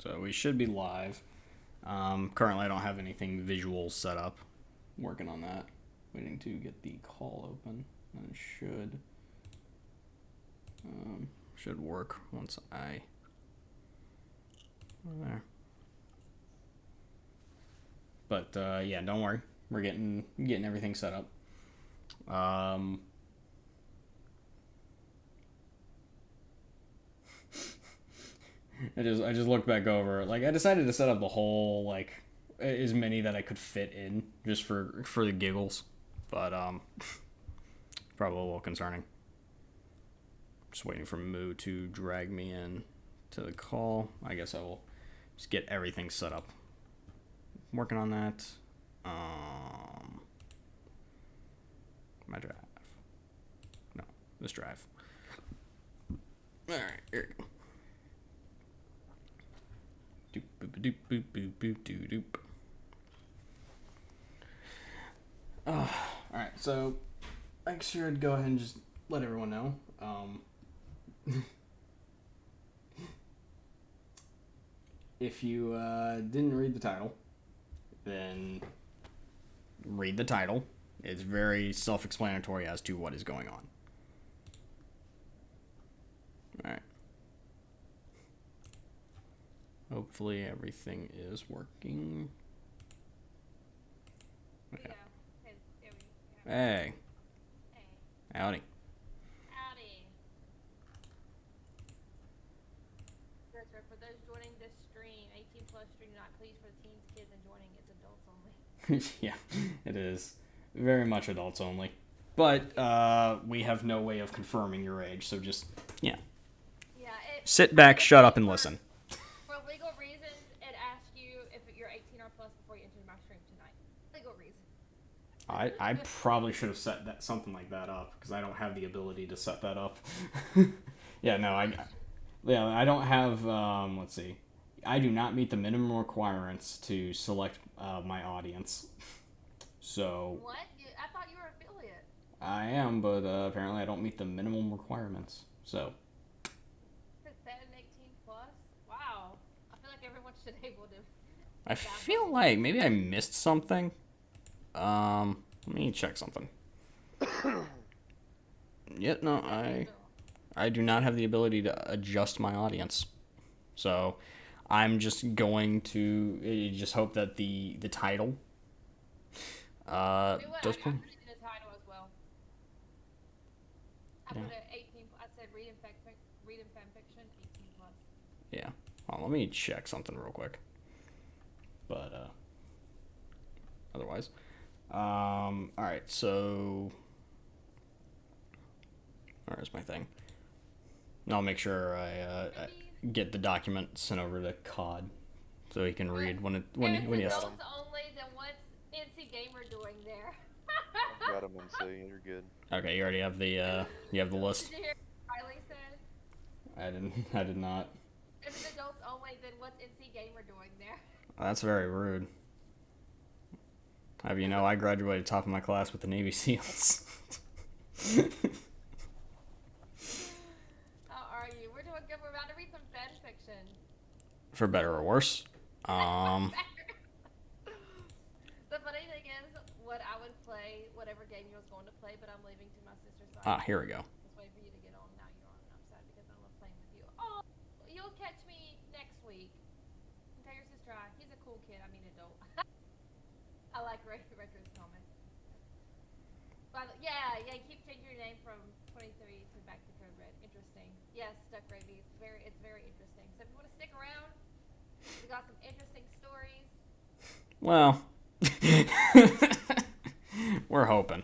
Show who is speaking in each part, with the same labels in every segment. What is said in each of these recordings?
Speaker 1: So we should be live. Currently, I don't have anything visual set up. Working on that. Waiting to get the call open. And it should work once I... There. But yeah, don't worry. We're getting everything set up. I just looked back over. Like, I decided to set up the whole, like, as many that I could fit in, just for the giggles. But probably a little concerning. Just waiting for Moo to drag me in to the call. I guess I will just get everything set up. Working on that. My drive. No, this drive. Alright, here we go. Doop boop doop boop boop boop doop doop. Alright, so I should go ahead and just let everyone know. If you didn't read the title, then read the title. It's very self-explanatory as to what is going on. Alright. Hopefully everything is working. Yeah. Hey. Howdy.
Speaker 2: That's right. For those joining this stream, 18 plus stream not please for the teens, kids, and joining. It's adults only.
Speaker 1: Yeah, it is. Very much adults only. But we have no way of confirming your age, so just, yeah.
Speaker 2: Yeah.
Speaker 1: Sit back, shut up, and listen.
Speaker 2: For legal reasons, it asks you if you're 18 or plus before you enter my stream tonight. Legal reasons.
Speaker 1: I probably should have set that something like that up, because I don't have the ability to set that up. Yeah, no, I don't have, let's see. I do not meet the minimum requirements to select my audience. So...
Speaker 2: What? I thought you were an affiliate.
Speaker 1: I am, but apparently I don't meet the minimum requirements. So...
Speaker 2: It's 18 plus? Wow. I feel like everyone should be able to...
Speaker 1: I feel like maybe I missed something. Let me check something. Yeah, no, I do not have the ability to adjust my audience. So I'm just going to just hope that the title does
Speaker 2: play. I put it in the title as well. I put it 18. I said read in fan fiction 18 plus.
Speaker 1: Yeah. Let me check something real quick. But otherwise, all right. So where's my thing? I'll make sure I get the document sent over to Cod so he can read when he has
Speaker 2: adults only, then what's NC Gamer doing there?
Speaker 3: I've got him in C. You're good.
Speaker 1: Okay, you already have the list.
Speaker 2: Did you hear what Riley said?
Speaker 1: I did not.
Speaker 2: If it's adults only, then what's NC Gamer doing there?
Speaker 1: That's very rude. Have you know I graduated top of my class with the Navy SEALs.
Speaker 2: How are you? We're doing good. We're about to read some fan fiction.
Speaker 1: For better or worse.
Speaker 2: The funny thing is, what I would play, whatever game you was going to play, but I'm leaving to my sister's side.
Speaker 1: Here we go.
Speaker 2: Just wait for you to get on. Now you're on, and I'm sad because I love playing with you. Oh, you'll catch me next week. And tell your sister he's a cool kid. I mean, adult. I like Records comment. But yeah, keep changing your name from 23 to back to Thoroughbred. Interesting. Yes, Duck Gravy. It's very interesting. So if you want to stick around, we got some interesting stories.
Speaker 1: Well, we're hoping.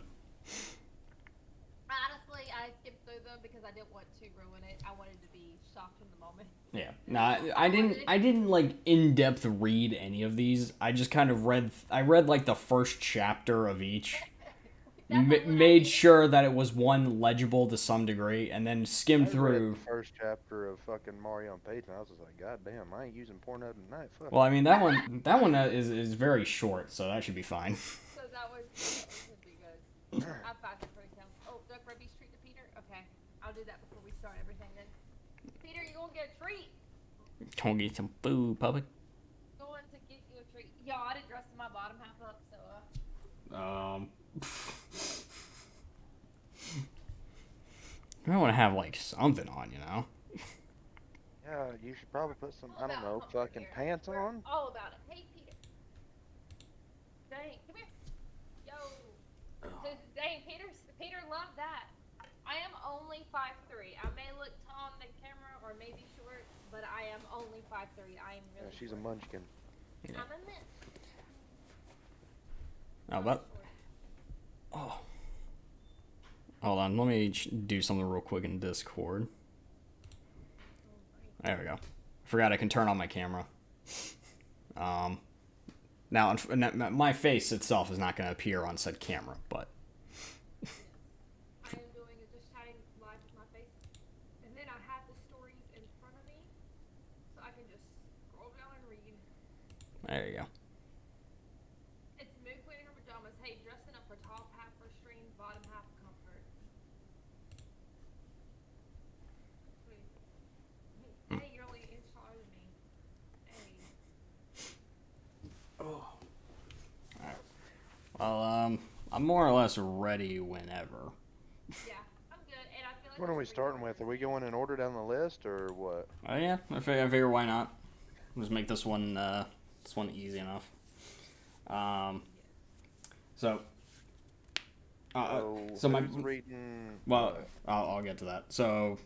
Speaker 2: Honestly, I skipped through them because I didn't want to ruin it. I wanted to be shocked in the moment.
Speaker 1: Yeah. No, I didn't like in-depth read any of these. I just kind of read like the first chapter of each. Made sure that it was one legible to some degree, and then skimmed through.
Speaker 3: The first chapter of fucking Mario and Page, and I was just like, God damn, I ain't using Pornhub tonight. Fuck.
Speaker 1: Well, I mean that one is very short, so that should be fine.
Speaker 2: So that would be good. I'm 5 to 3 counts. Oh, Duck Rugby Street to Peter. Okay, I'll do that before we start everything then. Peter, you gonna get a treat.
Speaker 1: Go get some food, puppy.
Speaker 2: Going to get you a treat. Yo, I didn't dress my bottom half up, so
Speaker 1: I want to have like something on, you know.
Speaker 3: Yeah, you should probably put some, I don't know,
Speaker 2: Come
Speaker 3: fucking
Speaker 2: here.
Speaker 3: pants
Speaker 2: We're
Speaker 3: on.
Speaker 2: all about it. Hey, Peter. Dang, come here. Yo. Dang, Peter loved that. I am only 5'3". I may look tall on the camera or maybe short, but I am only 5'3". I am
Speaker 3: Yeah,
Speaker 2: really
Speaker 3: she's
Speaker 2: short.
Speaker 3: a munchkin.
Speaker 1: Yeah.
Speaker 2: I'm a miss.
Speaker 1: Oh, but hold on. Let me do something real quick in Discord. There we go. Forgot I can turn on my camera. Now my face itself is not going to appear on said camera, but
Speaker 2: I am doing it just chatting live with my face. And then I have the stories in front of me, so I can just scroll down and read.
Speaker 1: there you go.
Speaker 2: It's Moopuek in her pajamas. Hey, dressing up for top half for stream, bottom half comfort. Hey, you're only an inch taller than me. Hey.
Speaker 1: Oh. Alright. Well, I'm more or less ready whenever.
Speaker 2: Yeah, I'm good, and I feel like
Speaker 3: What are we starting with? Are we going in order down the list, or what?
Speaker 1: Oh yeah, I figure why not? Just make this one easy enough. So my
Speaker 3: who's reading?
Speaker 1: well, I'll get to that. So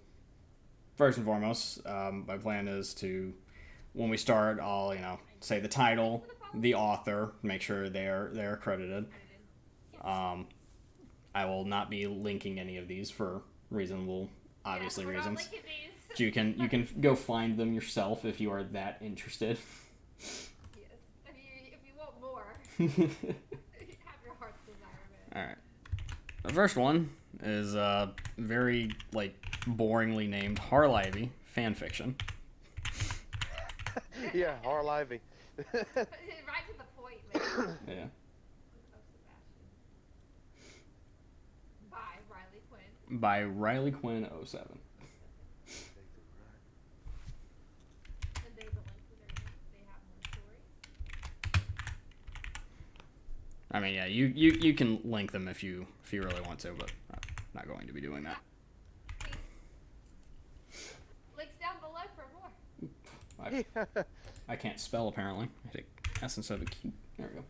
Speaker 1: first and foremost, my plan is to, when we start, I'll say the title, the author, make sure they're credited. I will not be linking any of these for reasons.
Speaker 2: These.
Speaker 1: You can go find them yourself if you are that interested.
Speaker 2: Yes. If you want more, have your heart's desire, man.
Speaker 1: All right. The first one is very boringly named Harlivy fanfiction.
Speaker 3: Yeah, Harlivy.
Speaker 2: Right to the point, man.
Speaker 1: Yeah. By Riley Quinn 07.
Speaker 2: And they have more stories.
Speaker 1: I mean, yeah, you can link them if you really want to, but I'm not going to be doing that.
Speaker 2: Links down below for more.
Speaker 1: I can't spell apparently. I take S instead of a Q. There we go.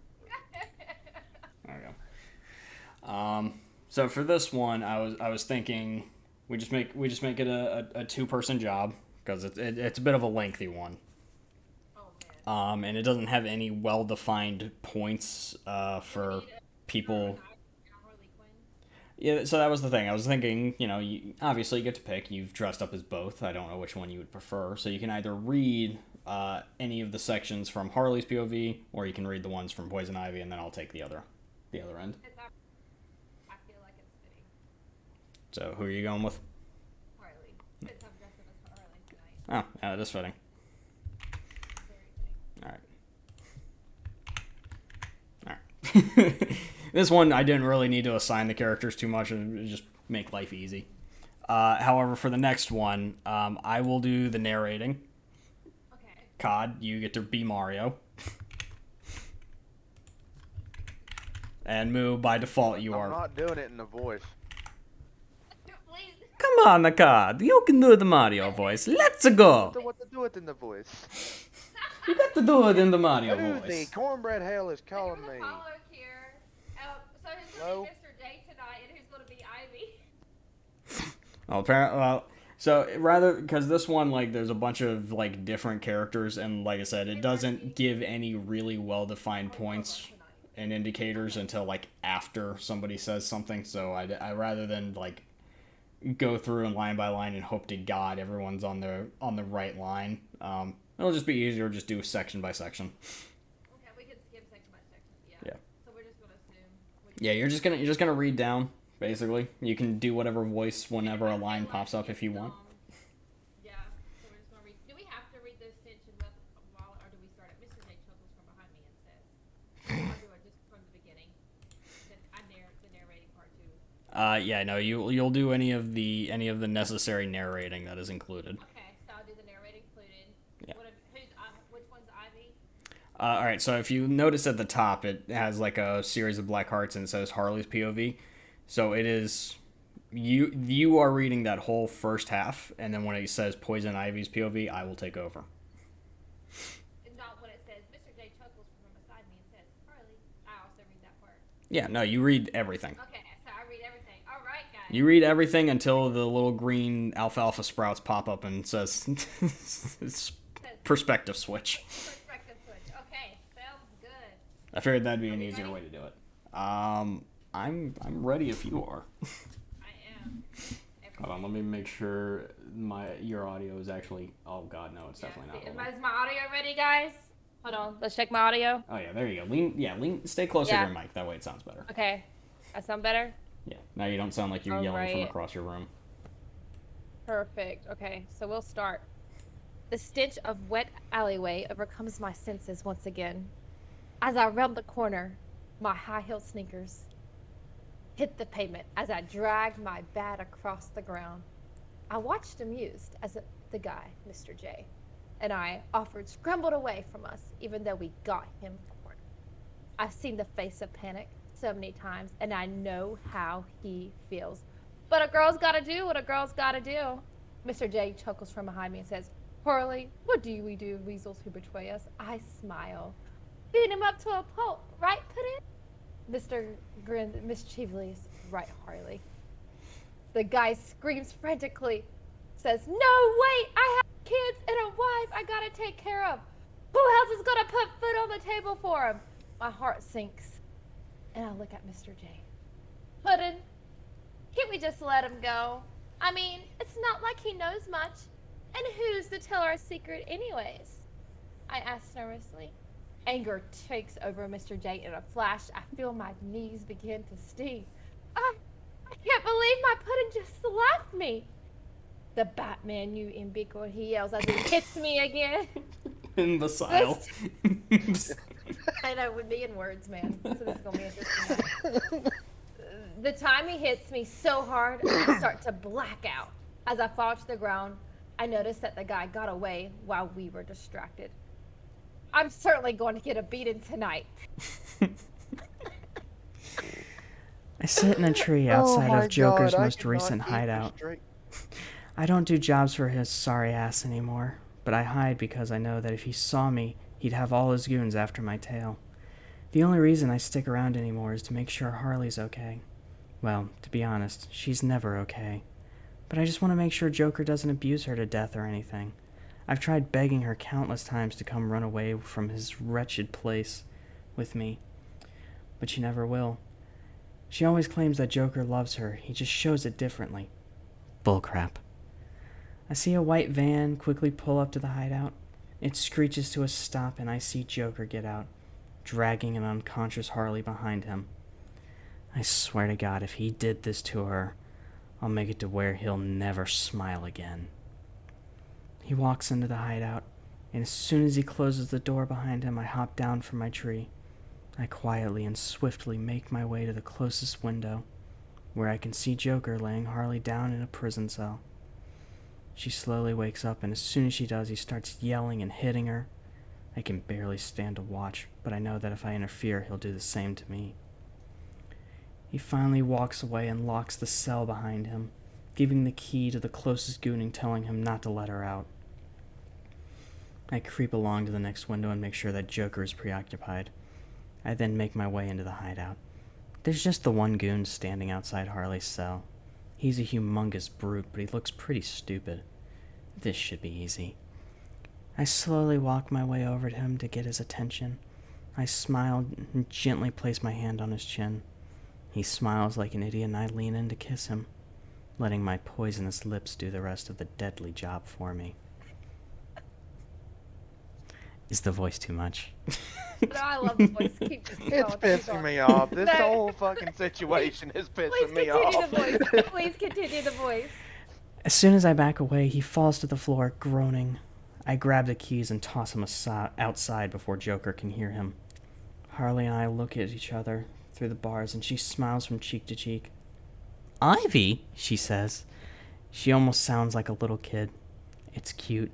Speaker 1: There we go. So for this one, I was thinking we just make it a 2-person job because it's a bit of a lengthy one.
Speaker 2: Oh man.
Speaker 1: And it doesn't have any well-defined points for people. Yeah, so that was the thing. I was thinking, obviously you get to pick. You've dressed up as both. I don't know which one you would prefer. So you can either read any of the sections from Harley's POV, or you can read the ones from Poison Ivy, and then I'll take the other end.
Speaker 2: I feel like it's fitting.
Speaker 1: So who are you going with?
Speaker 2: Harley. Since I'm dressing as Harley tonight.
Speaker 1: Oh, yeah, it is fitting.
Speaker 2: Very fitting.
Speaker 1: Alright. This one, I didn't really need to assign the characters too much and just make life easy. However, for the next one, I will do the narrating.
Speaker 2: Okay.
Speaker 1: Cod, you get to be Mario. And Moo, by default, you are...
Speaker 3: I'm not doing it in the voice.
Speaker 2: Please.
Speaker 1: Come on, Cod. You can do the Mario voice. Let's go.
Speaker 3: What to do it in the voice?
Speaker 1: You got to do it in the Mario
Speaker 3: Who the
Speaker 1: voice.
Speaker 3: cornbred hell is calling
Speaker 2: Thank you
Speaker 3: me?
Speaker 2: for the follow here. So who's going to be Mr. J tonight, and who's going to be Ivy?
Speaker 1: Well, apparently, so rather, because this one, there's a bunch of different characters, and like I said, it doesn't give any really well-defined points and indicators until after somebody says something. So I rather than go through and line by line and hope to God everyone's on the right line. It'll just be easier to just do section by section.
Speaker 2: Okay, we can skip section by section.
Speaker 1: Yeah.
Speaker 2: So we're just going to assume.
Speaker 1: Yeah, you're just gonna read down basically. You can do whatever voice whenever a line pops up if you want.
Speaker 2: Yeah. So we're just going to read. Do we have to read this extension while, or do we start at Mr. J chuckles from behind me and says, or do I just from the beginning? The narrating part too.
Speaker 1: Yeah, no, you'll do any of the necessary narrating that is included.
Speaker 2: Okay, so I'll do the narrating included.
Speaker 1: Yeah. All right, so if you notice at the top, it has like a series of black hearts and it says Harley's POV. So it is you are reading that whole first half, and then when it says Poison Ivy's POV, I will take over.
Speaker 2: Not when it says Mr. J chuckles from beside me and says Harley. I also read that part.
Speaker 1: Yeah, no, you read everything.
Speaker 2: Okay, so I read everything. All right, guys.
Speaker 1: You read everything until the little green alfalfa sprouts pop up and says perspective switch.
Speaker 2: Perspective switch. Okay, sounds good.
Speaker 1: I figured that'd be an easier way to do it. I'm ready if you are.
Speaker 2: I am.
Speaker 1: Hold on, let me make sure your audio is actually. Oh God, no, it's definitely not.
Speaker 2: Is my audio ready, guys? Hold on, let's check my audio.
Speaker 1: Oh yeah, there you go. Lean. Stay closer to your mic. That way it sounds better.
Speaker 2: Okay, I sound better.
Speaker 1: Yeah. Now you don't sound like you're yelling from across your room.
Speaker 2: Perfect. Okay, so we'll start. The stench of wet alleyway overcomes my senses once again. As I round the corner, my high-heeled sneakers hit the pavement as I dragged my bat across the ground. I watched amused as the guy, Mr. J, and I scrambled away from us, even though we got him cornered. I've seen the face of panic so many times, and I know how he feels. But a girl's gotta do what a girl's gotta do. Mr. J chuckles from behind me and says, Harley, what do we do, weasels who betray us? I smile. Beat him up to a pulp, right, Puddin'? Mr. grinned mischievously, right, Harley. The guy screams frantically, says, no, wait, I have kids and a wife I gotta take care of. Who else is gonna put food on the table for him? My heart sinks, and I look at Mr. J. Puddin', can't we just let him go? I mean, it's not like he knows much. And who's to tell our secret anyways? I asked nervously. Anger takes over Mr. J in a flash. I feel my knees begin to sting. I can't believe my Puddin' just slapped me. The Batman, you imbecile, he yells as he hits me again.
Speaker 1: Imbecile.
Speaker 2: I know, with me in words, man. So this is going to be interesting. The time he hits me so hard, I start to black out. As I fall to the ground, I notice that the guy got away while we were distracted. I'm certainly going to get a beating tonight.
Speaker 4: I sit in a tree outside of Joker's most recent hideout. I don't do jobs for his sorry ass anymore, but I hide because I know that if he saw me, he'd have all his goons after my tail. The only reason I stick around anymore is to make sure Harley's okay. Well, to be honest, she's never okay. But I just want to make sure Joker doesn't abuse her to death or anything. I've tried begging her countless times to come run away from his wretched place with me, but she never will. She always claims that Joker loves her, he just shows it differently. Bullcrap. I see a white van quickly pull up to the hideout. It screeches to a stop and I see Joker get out, dragging an unconscious Harley behind him. I swear to God, if he did this to her, I'll make it to where he'll never smile again. He walks into the hideout, and as soon as he closes the door behind him, I hop down from my tree. I quietly and swiftly make my way to the closest window, where I can see Joker laying Harley down in a prison cell. She slowly wakes up, and as soon as she does, he starts yelling and hitting her. I can barely stand to watch, but I know that if I interfere, he'll do the same to me. He finally walks away and locks the cell behind him, giving the key to the closest goon and telling him not to let her out. I creep along to the next window and make sure that Joker is preoccupied. I then make my way into the hideout. There's just the one goon standing outside Harley's cell. He's a humongous brute, but he looks pretty stupid. This should be easy. I slowly walk my way over to him to get his attention. I smile and gently place my hand on his chin. He smiles like an idiot and I lean in to kiss him, letting my poisonous lips do the rest of the deadly job for me. Is the voice too much?
Speaker 2: No, I love the voice. Keep
Speaker 3: It's pissing me off. This whole fucking situation is pissing me off.
Speaker 2: Please continue the voice.
Speaker 4: As soon as I back away, he falls to the floor, groaning. I grab the keys and toss him outside before Joker can hear him. Harley and I look at each other through the bars, and she smiles from cheek to cheek. Ivy, she says. She almost sounds like a little kid. It's cute.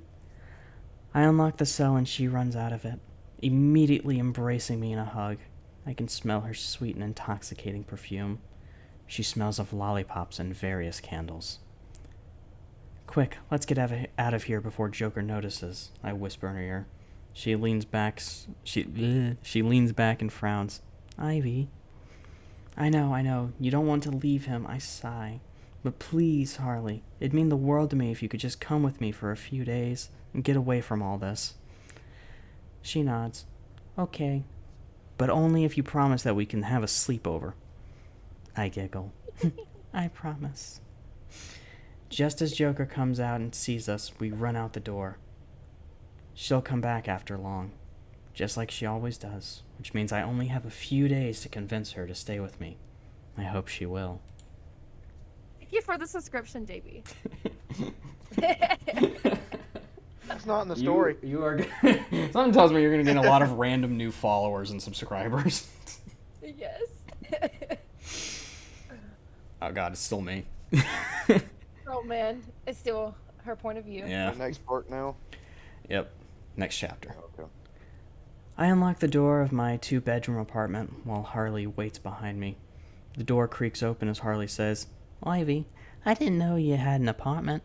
Speaker 4: I unlock the cell and she runs out of it. immediately embracing me in a hug. I can smell her sweet and intoxicating perfume. She smells of lollipops and various candles. Quick, let's get out of here before Joker notices, I whisper in her ear. She leans back and frowns. Ivy. I know, you don't want to leave him, I sigh. But please, Harley, it'd mean the world to me if you could just come with me for a few days and get away from all this. She nods. Okay, but only if you promise that we can have a sleepover. I giggle. I promise. Just as Joker comes out and sees us, we run out the door. She'll come back after long, just like she always does, which means I only have a few days to convince her to stay with me. I hope she will.
Speaker 2: Thank you for the subscription, JB.
Speaker 3: That's not in the story.
Speaker 1: You are. Something tells me you're going to gain a lot of random new followers and subscribers.
Speaker 2: Yes.
Speaker 1: Oh God, it's still me.
Speaker 2: Oh man, it's still her point of view.
Speaker 1: Yeah.
Speaker 3: The next part now.
Speaker 1: Yep. Next chapter.
Speaker 3: Okay.
Speaker 4: I unlock the door of my 2-bedroom apartment while Harley waits behind me. The door creaks open as Harley says, Ivy, I didn't know you had an apartment.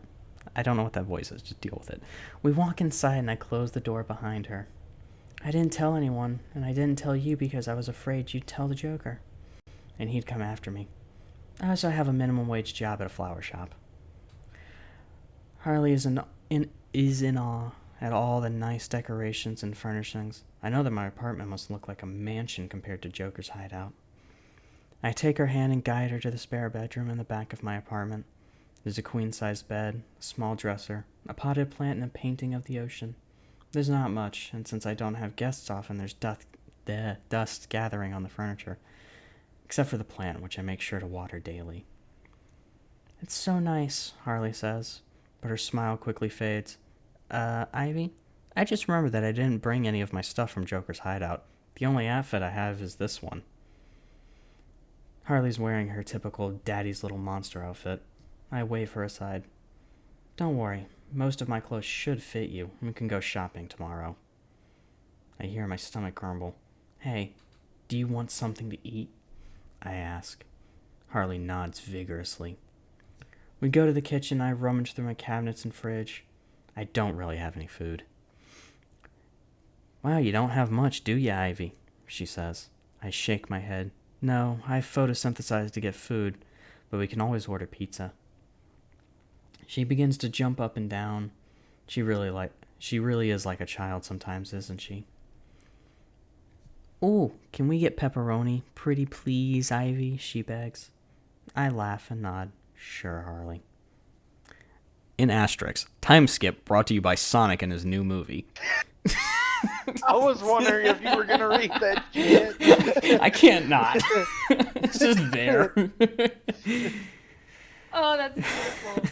Speaker 4: I don't know what that voice is, just deal with it. We walk inside and I close the door behind her. I didn't tell anyone, and I didn't tell you because I was afraid you'd tell the Joker. And he'd come after me. I also have a minimum wage job at a flower shop. Harley is in awe at all the nice decorations and furnishings. I know that my apartment must look like a mansion compared to Joker's hideout. I take her hand and guide her to the spare bedroom in the back of my apartment. There's a queen-sized bed, a small dresser, a potted plant, and a painting of the ocean. There's not much, and since I don't have guests often, there's dust gathering on the furniture, except for the plant, which I make sure to water daily. It's so nice, Harley says, but her smile quickly fades. Ivy? I just remembered that I didn't bring any of my stuff from Joker's hideout. The only outfit I have is this one. Harley's wearing her typical daddy's little monster outfit. I wave her aside. Don't worry, most of my clothes should fit you. We can go shopping tomorrow. I hear my stomach grumble. Hey, do you want something to eat? I ask. Harley nods vigorously. We go to the kitchen. I rummage through my cabinets and fridge. I don't really have any food. Wow, you don't have much, do you, Ivy? She says. I shake my head. No, I photosynthesized to get food, but we can always order pizza. She begins to jump up and down. She really is like a child sometimes, isn't she? Oh, can we get pepperoni? Pretty please, Ivy, she begs. I laugh and nod. Sure, Harley. In asterisks, time skip brought to you by Sonic and his new movie.
Speaker 3: I was wondering if you were going to read that shit.
Speaker 1: I can't not. It's just there.
Speaker 2: Oh, that's beautiful.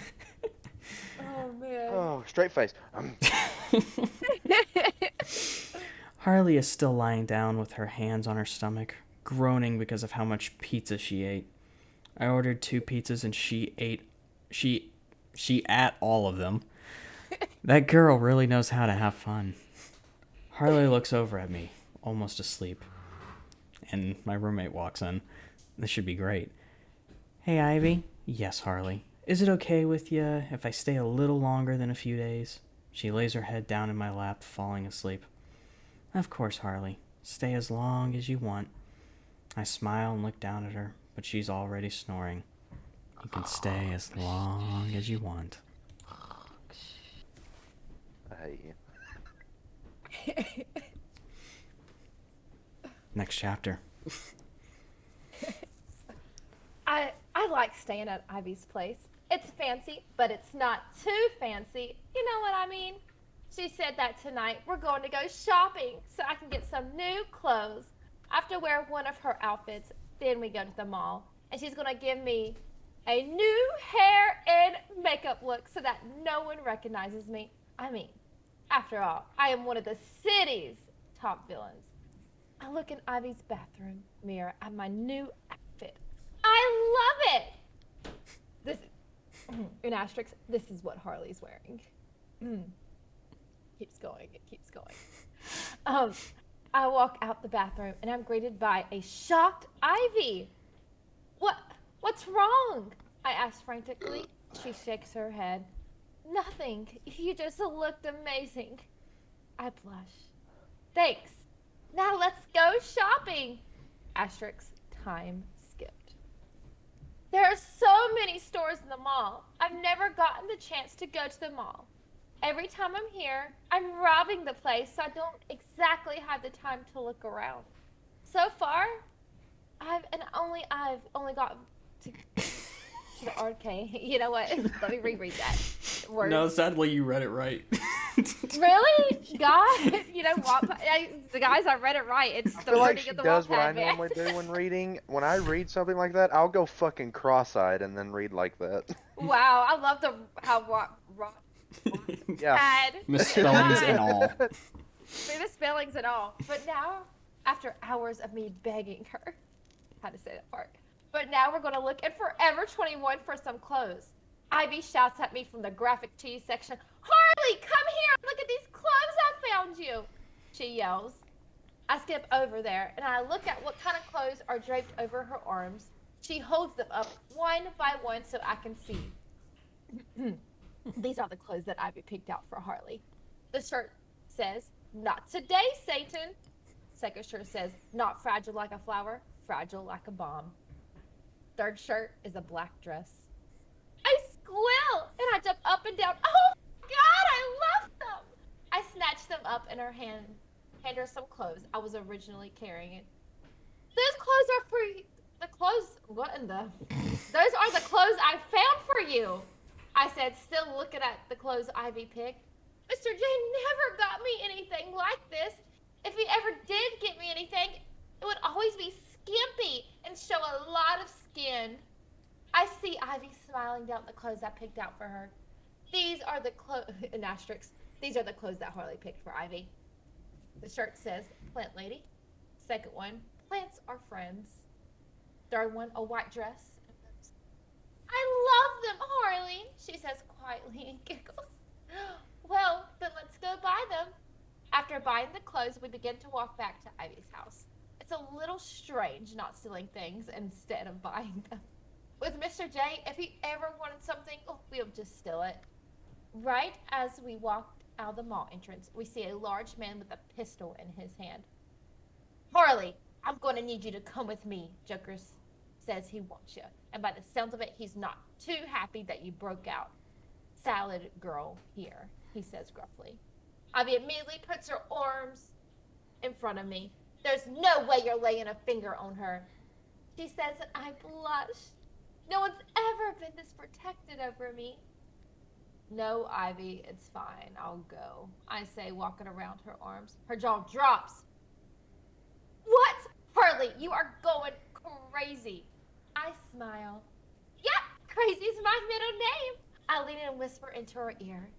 Speaker 2: Oh, man.
Speaker 3: Oh, straight face.
Speaker 4: Harley is still lying down with her hands on her stomach, groaning because of how much pizza she ate. I ordered 2 pizzas and she ate all of them. That girl really knows how to have fun. Harley looks over at me, almost asleep. And my roommate walks in. This should be great. Hey, Ivy. Yes, Harley. Is it okay with you if I stay a little longer than a few days? She lays her head down in my lap, falling asleep. Of course, Harley. Stay as long as you want. I smile and look down at her, but she's already snoring. You can stay as long as you want.
Speaker 3: I hate you.
Speaker 4: Next chapter.
Speaker 2: I like staying at Ivy's place. It's fancy, but it's not too fancy. You know what I mean? She said that tonight we're going to go shopping so I can get some new clothes. I have to wear one of her outfits, then we go to the mall. And she's going to give me a new hair and makeup look so that no one recognizes me. I mean, after all, I am one of the city's top villains. I look in Ivy's bathroom mirror at my new outfit. I love it! This, in asterisks, this is what Harley's wearing. Keeps going, it keeps going. I walk out the bathroom and I'm greeted by a shocked Ivy. What's wrong? I ask frantically. She shakes her head. Nothing. You just looked amazing. I blush. Thanks. Now let's go shopping. Asterisk time skipped. There are so many stores in the mall. I've never gotten the chance to go to the mall. Every time I'm here, I'm robbing the place, so I don't exactly have the time to look around. So far, I've only got to the arcade. You know what? Let me reread that word.
Speaker 1: No, sadly, you read it right.
Speaker 2: Really? God, you know what? The guys, I read it right. It's the
Speaker 3: I feel like
Speaker 2: wording
Speaker 3: she
Speaker 2: of the
Speaker 3: does what I
Speaker 2: Wattpad, man.
Speaker 3: normally do when reading. When I read something like that, I'll go fucking cross-eyed and then read like that.
Speaker 2: Wow, I love
Speaker 3: Yeah.
Speaker 1: Misspellings and all.
Speaker 2: Misspellings and all. But now, after hours of me begging her, how to say that part. But now we're going to look at Forever 21 for some clothes. Ivy shouts at me from the graphic tee section, Harley, come here! Look at these clothes I found you! She yells. I skip over there, and I look at what kind of clothes are draped over her arms. She holds them up one by one so I can see. These are the clothes that Ivy picked out for Harley. The shirt says, not today, Satan. Second shirt says, not fragile like a flower, fragile like a bomb. Third shirt is a black dress. I squeal and I jump up and down. Oh God, I love them. I snatch them up in her hand her some clothes I was originally carrying. Those clothes are for you. Those are the clothes I found for you. I said, still looking at the clothes Ivy picked. Mr. J never got me anything like this. If he ever did get me anything, it would always be skimpy and show a lot of skin. I see Ivy smiling down the clothes I picked out for her. These are the clothes, in asterisks, these are the clothes that Harley picked for Ivy. The shirt says, Plant Lady. Second one, Plants Are Friends. Third one, a white dress. I love them, Harley, she says quietly and giggles. Well, then let's go buy them. After buying the clothes, we begin to walk back to Ivy's house. It's a little strange not stealing things instead of buying them. With Mr. J, if he ever wanted something, we would just steal it. Right as we walked out of the mall entrance, we see a large man with a pistol in his hand. Harley, I'm going to need you to come with me, Joker says he wants you. And by the sounds of it, he's not too happy that you broke out. Salad girl here, he says gruffly. Ivy immediately puts her arms in front of me. There's no way you're laying a finger on her. She says and I blush. No one's ever been this protected over me. No, Ivy, it's fine. I'll go, I say, walking around her arms. Her jaw drops. What? Harley, you are going crazy. I smile. Yep, crazy's my middle name. I lean and whisper into her ear.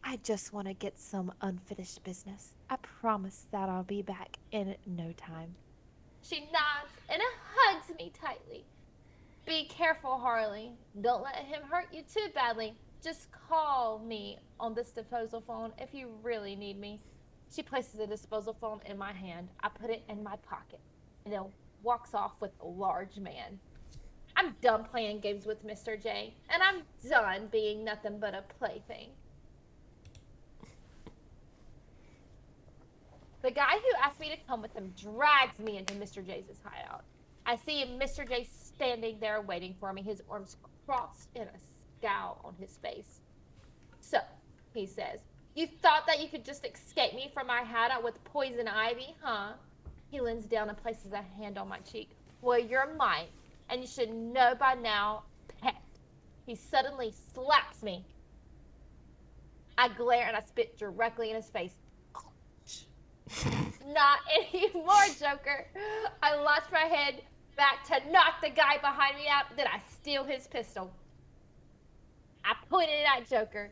Speaker 2: I just want to get some unfinished business. I promise that I'll be back in no time. She nods and hugs me tightly. Be careful, Harley. Don't let him hurt you too badly. Just call me on this disposal phone if you really need me. She places the disposal phone in my hand. I put it in my pocket and then walks off with a large man. I'm done playing games with Mr. J, and I'm done being nothing but a plaything. The guy who asked me to come with him drags me into Mr. J's hideout. I see Mr. J standing there waiting for me, his arms crossed in a scowl on his face. So, he says, you thought that you could just escape me from my hideout with poison ivy, huh? He leans down and places a hand on my cheek. Well, you're mine, and you should know by now, pet. He suddenly slaps me. I glare and I spit directly in his face. Not anymore, Joker. I launch my head back to knock the guy behind me out, then I steal his pistol. I point it at Joker.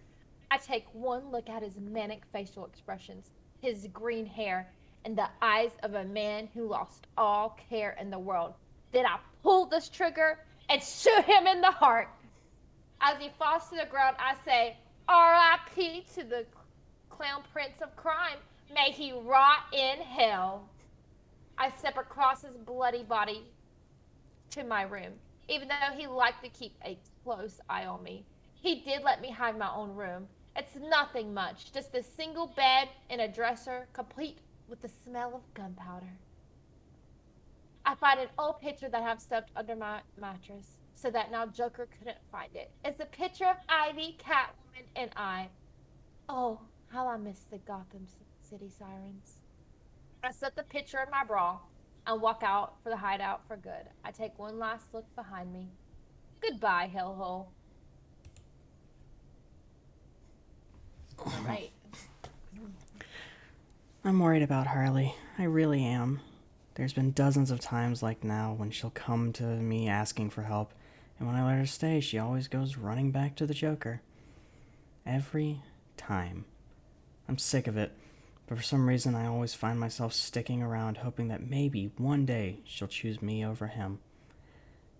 Speaker 2: I take one look at his manic facial expressions, his green hair, and the eyes of a man who lost all care in the world. Then I pull this trigger and shoot him in the heart. As he falls to the ground, I say, R.I.P. to the clown prince of crime. May he rot in hell. I step across his bloody body to my room, even though he liked to keep a close eye on me. He did let me have my own room. It's nothing much, just a single bed and a dresser, complete with the smell of gunpowder. I find an old picture that I have stuffed under my mattress so that now Joker couldn't find it. It's a picture of Ivy, Catwoman, and I. Oh, how I miss the Gotham City sirens. I slip the picture in my bra and walk out for the hideout for good. I take one last look behind me. Goodbye, hellhole. All right.
Speaker 4: I'm worried about Harley. I really am. There's been dozens of times like now when she'll come to me asking for help, and when I let her stay, she always goes running back to the Joker. Every time. I'm sick of it, but for some reason I always find myself sticking around hoping that maybe one day she'll choose me over him.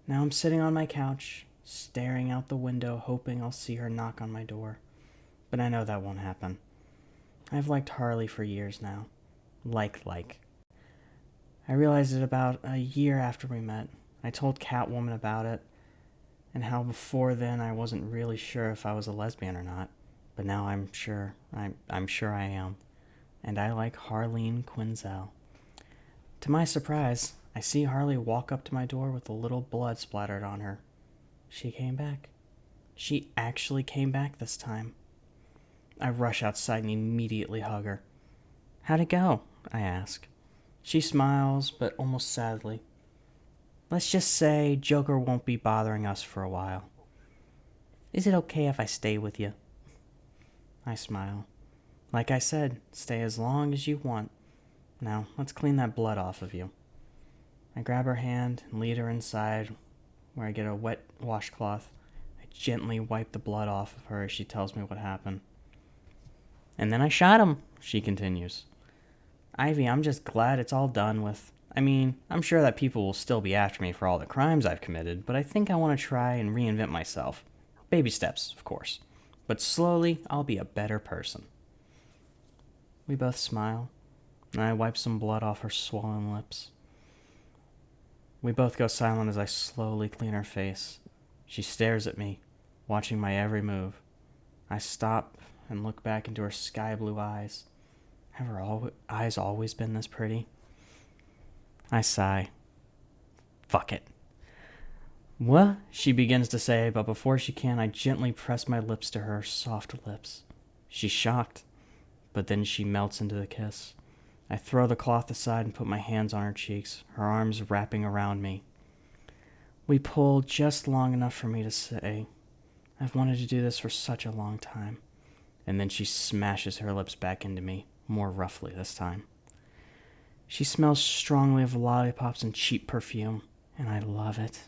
Speaker 4: Now I'm sitting on my couch, staring out the window, hoping I'll see her knock on my door. But I know that won't happen. I've liked Harley for years now. Like. I realized it about a year after we met. I told Catwoman about it, and how before then I wasn't really sure if I was a lesbian or not. But now I'm sure. I'm sure I am. And I like Harleen Quinzel. To my surprise, I see Harley walk up to my door with a little blood splattered on her. She came back. She actually came back this time. I rush outside and immediately hug her. How'd it go? I ask. She smiles, but almost sadly. Let's just say Joker won't be bothering us for a while. Is it okay if I stay with you? I smile. Like I said, stay as long as you want. Now, let's clean that blood off of you. I grab her hand and lead her inside, where I get a wet washcloth. I gently wipe the blood off of her as she tells me what happened. And then I shot him, she continues. Ivy, I'm just glad it's all done with. I mean, I'm sure that people will still be after me for all the crimes I've committed, but I think I want to try and reinvent myself. Baby steps, of course. But slowly, I'll be a better person. We both smile, and I wipe some blood off her swollen lips. We both go silent as I slowly clean her face. She stares at me, watching my every move. I stop and look back into her sky blue eyes. Have her eyes always been this pretty? I sigh. Fuck it. What? She begins to say, but before she can, I gently press my lips to her soft lips. She's shocked, but then she melts into the kiss. I throw the cloth aside and put my hands on her cheeks, her arms wrapping around me. We pull just long enough for me to say, I've wanted to do this for such a long time. And then she smashes her lips back into me, more roughly this time. She smells strongly of lollipops and cheap perfume, and I love it.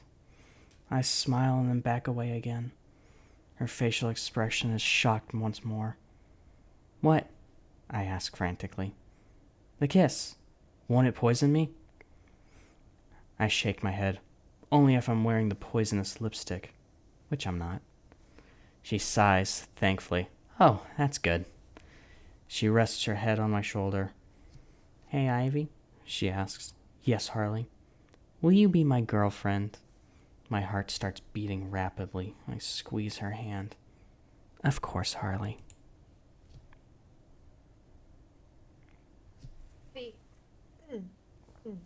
Speaker 4: I smile and then back away again. Her facial expression is shocked once more. What? I ask frantically. The kiss. Won't it poison me? I shake my head. Only if I'm wearing the poisonous lipstick, which I'm not. She sighs, thankfully. Oh, that's good. She rests her head on my shoulder. Hey, Ivy, she asks. Yes, Harley. Will you be my girlfriend? My heart starts beating rapidly. I squeeze her hand. Of course, Harley.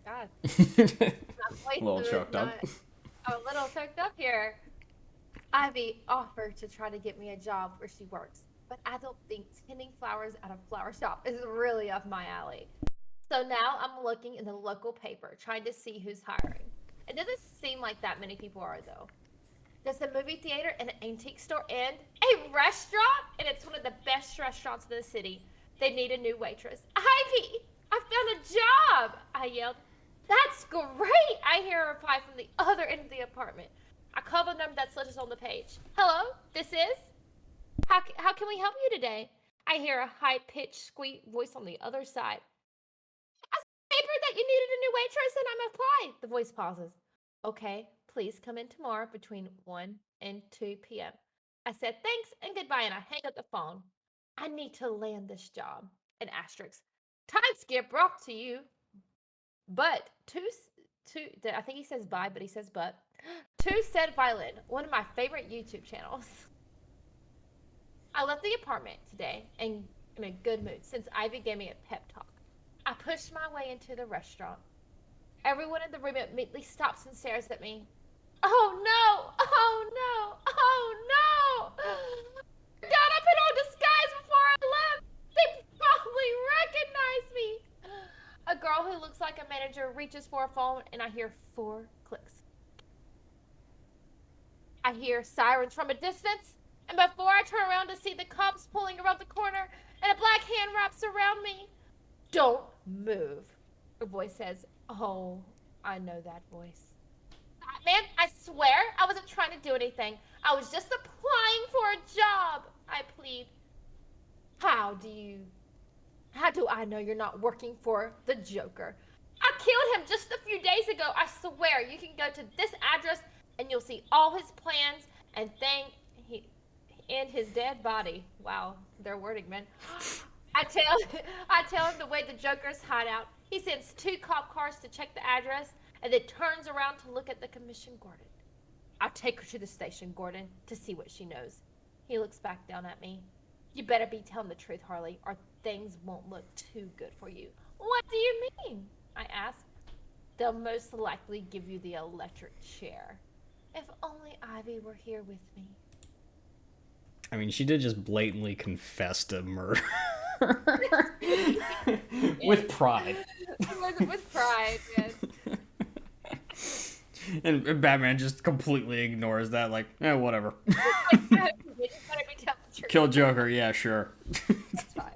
Speaker 2: God.
Speaker 1: A little choked up.
Speaker 2: I'm a little choked up here. Ivy offered to try to get me a job where she works, but I don't think tending flowers at a flower shop is really up my alley. So now I'm looking in the local paper, trying to see who's hiring. It doesn't seem like that many people are, though. There's a movie theater and an antique store and a restaurant, and it's one of the best restaurants in the city. They need a new waitress. Ivy, I found a job, I yelled. That's great, I hear a reply from the other end of the apartment. I call the number that's listed on the page. Hello, this is? How can we help you today? I hear a high-pitched squeak voice on the other side. I saw in the paper that you needed a new waitress and I'm applied. The voice pauses. Okay, please come in tomorrow between 1 and 2 p.m. I said thanks and goodbye and I hang up the phone. I need to land this job. An asterisk. Time skip brought to you, but I think he says bye, but he says but. To said violin, one of my favorite YouTube channels. I left the apartment today and in a good mood since Ivy gave me a pep talk. I pushed my way into the restaurant. Everyone in the room immediately stops and stares at me. Oh no! Oh no! Oh no! God, I put on disguise before I left! They probably recognize me! A girl who looks like a manager reaches for a phone and I hear 4 clicks. I hear sirens from a distance, and before I turn around to see the cops pulling around the corner and a black hand wraps around me, don't move. A voice says, oh, I know that voice. Man, I swear I wasn't trying to do anything. I was just applying for a job, I plead. How do I know you're not working for the Joker? I killed him just a few days ago. I swear, you can go to this address and you'll see all his plans and his dead body. Wow, they're wording, man. I tell him the way the Joker's hideout. He sends 2 cop cars to check the address and then turns around to look at the commission Gordon. I'll take her to the station, Gordon, to see what she knows. He looks back down at me. You better be telling the truth, Harley, or things won't look too good for you. What do you mean? I ask. They'll most likely give you the electric chair. If only Ivy were here with me.
Speaker 1: I mean, she did just blatantly confess to murder. With pride.
Speaker 2: With pride, yes.
Speaker 1: And Batman just completely ignores that, like, whatever. Kill Joker, yeah, sure.
Speaker 2: That's fine.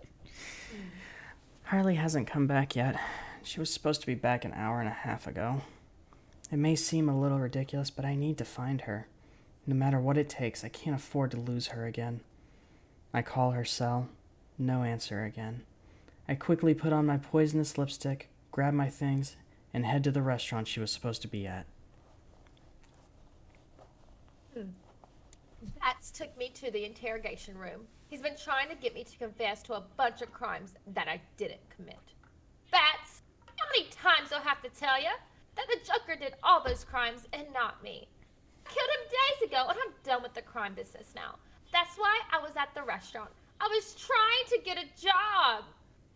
Speaker 4: Harley hasn't come back yet. She was supposed to be back an hour and a half ago. It may seem a little ridiculous, but I need to find her. No matter what it takes, I can't afford to lose her again. I call her cell. No answer again. I quickly put on my poisonous lipstick, grab my things, and head to the restaurant she was supposed to be at.
Speaker 2: Bats took me to the interrogation room. He's been trying to get me to confess to a bunch of crimes that I didn't commit. Bats, how many times do I have to tell you that the Joker did all those crimes and not me? I killed him days ago and I'm done with the crime business now. That's why I was at the restaurant. I was trying to get a job.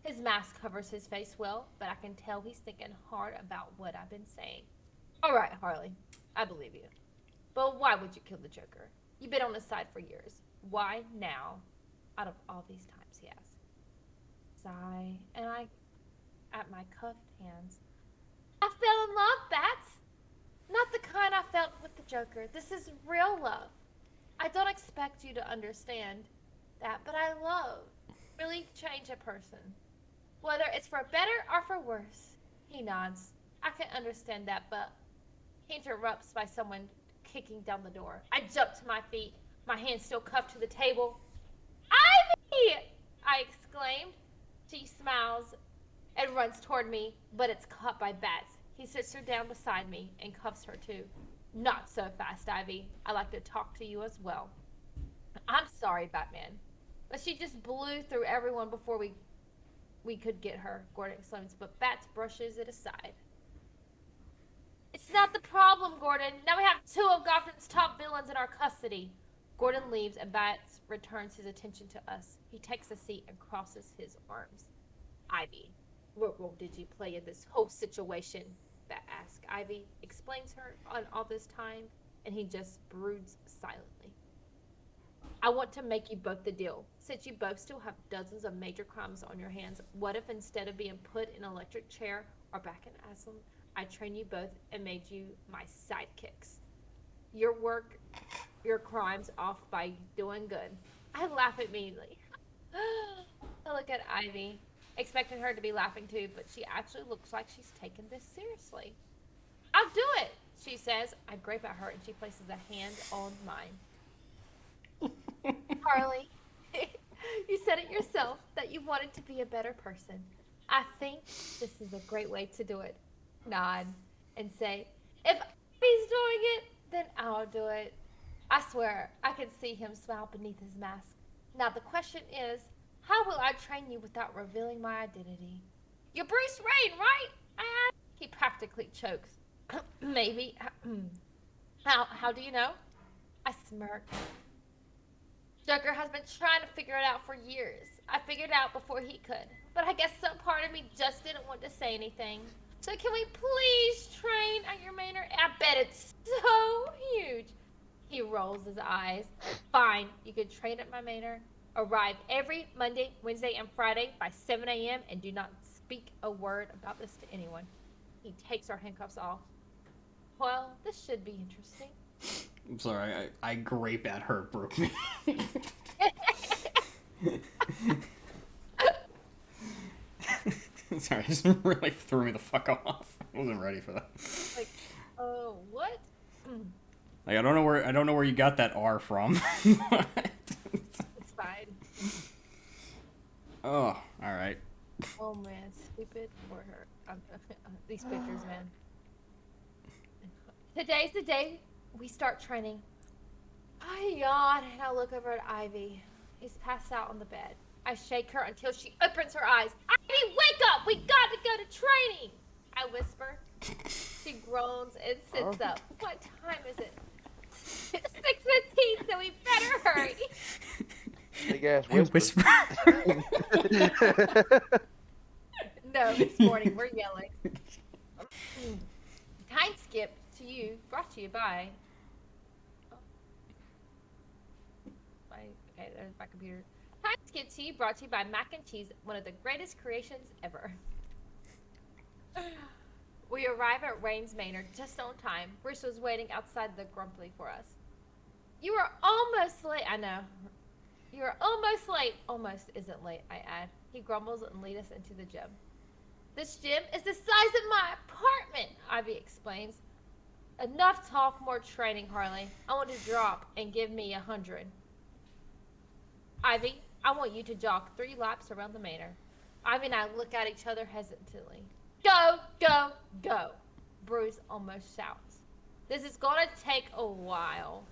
Speaker 2: His mask covers his face well, but I can tell he's thinking hard about what I've been saying. All right, Harley, I believe you. But why would you kill the Joker? You've been on his side for years. Why now? Out of all these times, he asks. Sigh, and I, at my cuffed hands. I fell in love, Bats. Not the kind I felt with the Joker. This is real love. I don't expect you to understand that, but I love really change a person. Whether it's for better or for worse. He nods. I can understand that, but he interrupts by someone kicking down the door. I jump to my feet, my hands still cuffed to the table. Ivy! I exclaimed. She smiles and runs toward me, but it's caught by Bats. He sits her down beside me and cuffs her too. Not so fast, Ivy. I like to talk to you as well. I'm sorry, Batman. But she just blew through everyone before we could get her, Gordon exclaims, but Bats brushes it aside. It's not the problem, Gordon. Now we have 2 of Gotham's top villains in our custody. Gordon leaves and Bats returns his attention to us. He takes a seat and crosses his arms. Ivy, what role did you play in this whole situation? Bat asks. Ivy explains her on all this time, and he just broods silently. I want to make you both the deal. Since you both still have dozens of major crimes on your hands, what if instead of being put in an electric chair or back in asylum, I trained you both and made you my sidekicks? Your work, your crimes off by doing good. I laugh immediately. I look at Ivy, expecting her to be laughing too, but she actually looks like she's taking this seriously. I'll do it, she says. I grape at her and she places a hand on mine. Harley, you said it yourself that you wanted to be a better person. I think this is a great way to do it. Nod and say, if he's doing it, then I'll do it. I swear, I can see him smile beneath his mask. Now the question is, how will I train you without revealing my identity? You're Bruce Wayne, right? I asked. He practically chokes. Maybe. How do you know? I smirk. Joker has been trying to figure it out for years. I figured it out before he could. But I guess some part of me just didn't want to say anything. So can we please train at your manor? I bet it's so huge. He rolls his eyes. Fine, you can train at my manor. Arrive every Monday, Wednesday, and Friday by 7 a.m. and do not speak a word about this to anyone. He takes our handcuffs off. Well, this should be interesting.
Speaker 1: I'm sorry, I grape at her broke me. Sorry, it just really threw me the fuck off. I wasn't ready for that.
Speaker 2: Like, what?
Speaker 1: Like, I don't know where you got that R from.
Speaker 2: It's fine.
Speaker 1: Oh, all right.
Speaker 2: Oh man, stupid for her. These pictures, man. Today's the day we start training. I yawn and I look over at Ivy. He's passed out on the bed. I shake her until she opens her eyes. Ivy, wake up! We got to go to training! I whisper. She groans and sits up. What time is it? 6:15, so we better hurry.
Speaker 3: Big ass whisper.
Speaker 2: No, this morning we're yelling. Time skip to you, brought to you by. Okay, there's my computer. Time skip to you, brought to you by Mac and Cheese, one of the greatest creations ever. We arrive at Rain's Manor just on time. Bruce was waiting outside the Grumpy for us. You are almost late. I know. You are almost late. Almost isn't late, I add. He grumbles and leads us into the gym. This gym is the size of my apartment, Ivy explains. Enough talk, more training, Harley. I want to drop and give me 100. Ivy, I want you to jog 3 laps around the manor. Ivy and I look at each other hesitantly. Go, go, go, Bruce almost shouts. This is gonna take a while.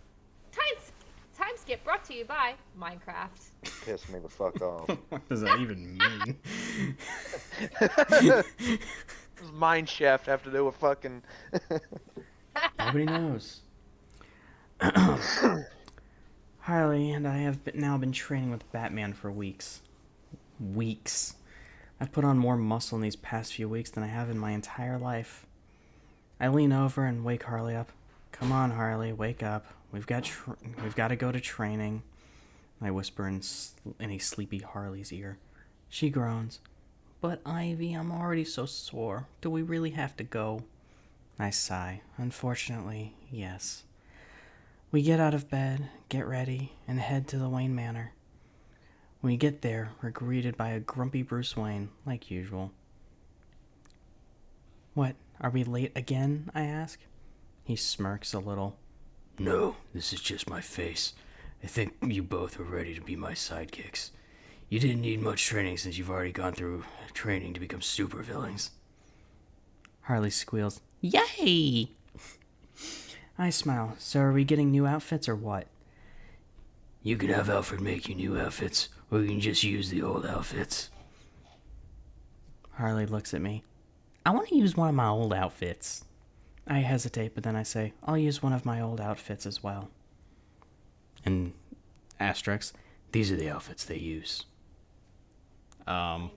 Speaker 2: Time skip brought to you by Minecraft.
Speaker 3: Piss me the fuck off.
Speaker 1: What does that even mean?
Speaker 3: Does mine shaft have to do with fucking...
Speaker 4: Nobody knows. Harley and I have now been training with Batman for weeks. I've put on more muscle in these past few weeks than I have in my entire life. I lean over and wake Harley up. Come on, Harley, wake up. We've got to go to training. I whisper in a sleepy Harley's ear. She groans. But Ivy, I'm already so sore. Do we really have to go? I sigh. Unfortunately, yes. We get out of bed, get ready, and head to the Wayne Manor. When we get there, we're greeted by a grumpy Bruce Wayne, like usual. What, are we late again? I ask. He smirks a little.
Speaker 5: No, this is just my face. I think you both are ready to be my sidekicks. You didn't need much training since you've already gone through training to become supervillains.
Speaker 4: Harley squeals, Yay! I smile. So are we getting new outfits or what?
Speaker 5: You can have Alfred make you new outfits, or you can just use the old outfits.
Speaker 4: Harley looks at me. I want to use one of my old outfits. I hesitate, but then I say, I'll use one of my old outfits as well.
Speaker 1: And asterisks,
Speaker 5: these are the outfits they use.
Speaker 1: I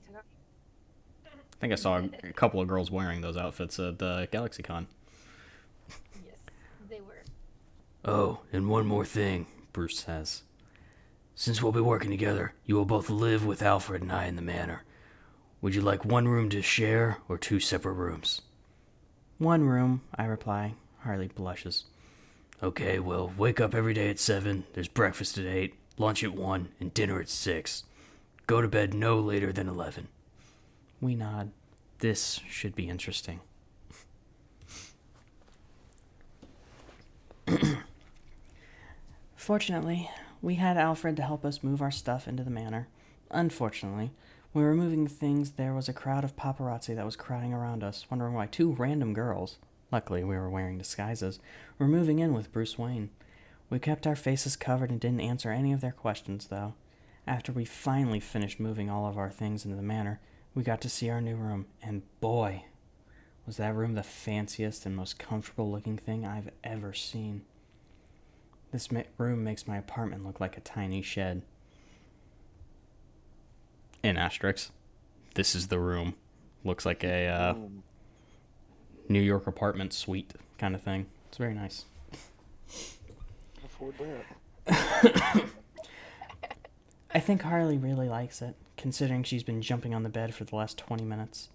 Speaker 1: think I saw a couple of girls wearing those outfits at GalaxyCon.
Speaker 2: Yes, they were.
Speaker 5: Oh, and one more thing,
Speaker 1: Bruce says.
Speaker 5: Since we'll be working together, you will both live with Alfred and I in the manor. Would you like one room to share, or 2 separate rooms?
Speaker 4: 1 room, I reply. Harley blushes.
Speaker 5: Okay, well, wake up every day at 7, there's breakfast at 8, lunch at 1, and dinner at 6. Go to bed no later than 11.
Speaker 4: We nod. This should be interesting. Fortunately, we had Alfred to help us move our stuff into the manor. Unfortunately, when we were moving things, there was a crowd of paparazzi that was crowding around us, wondering why 2 random girls, luckily we were wearing disguises, were moving in with Bruce Wayne. We kept our faces covered and didn't answer any of their questions, though. After we finally finished moving all of our things into the manor, We got to see our new room, and boy, was that room the fanciest and most comfortable looking thing I've ever seen. This room makes my apartment look like a tiny shed. In asterisks, this is the room. Looks like a New York apartment suite kind of thing. It's very nice.
Speaker 3: Afford that.
Speaker 4: I think Harley really likes it, considering she's been jumping on the bed for the last 20 minutes.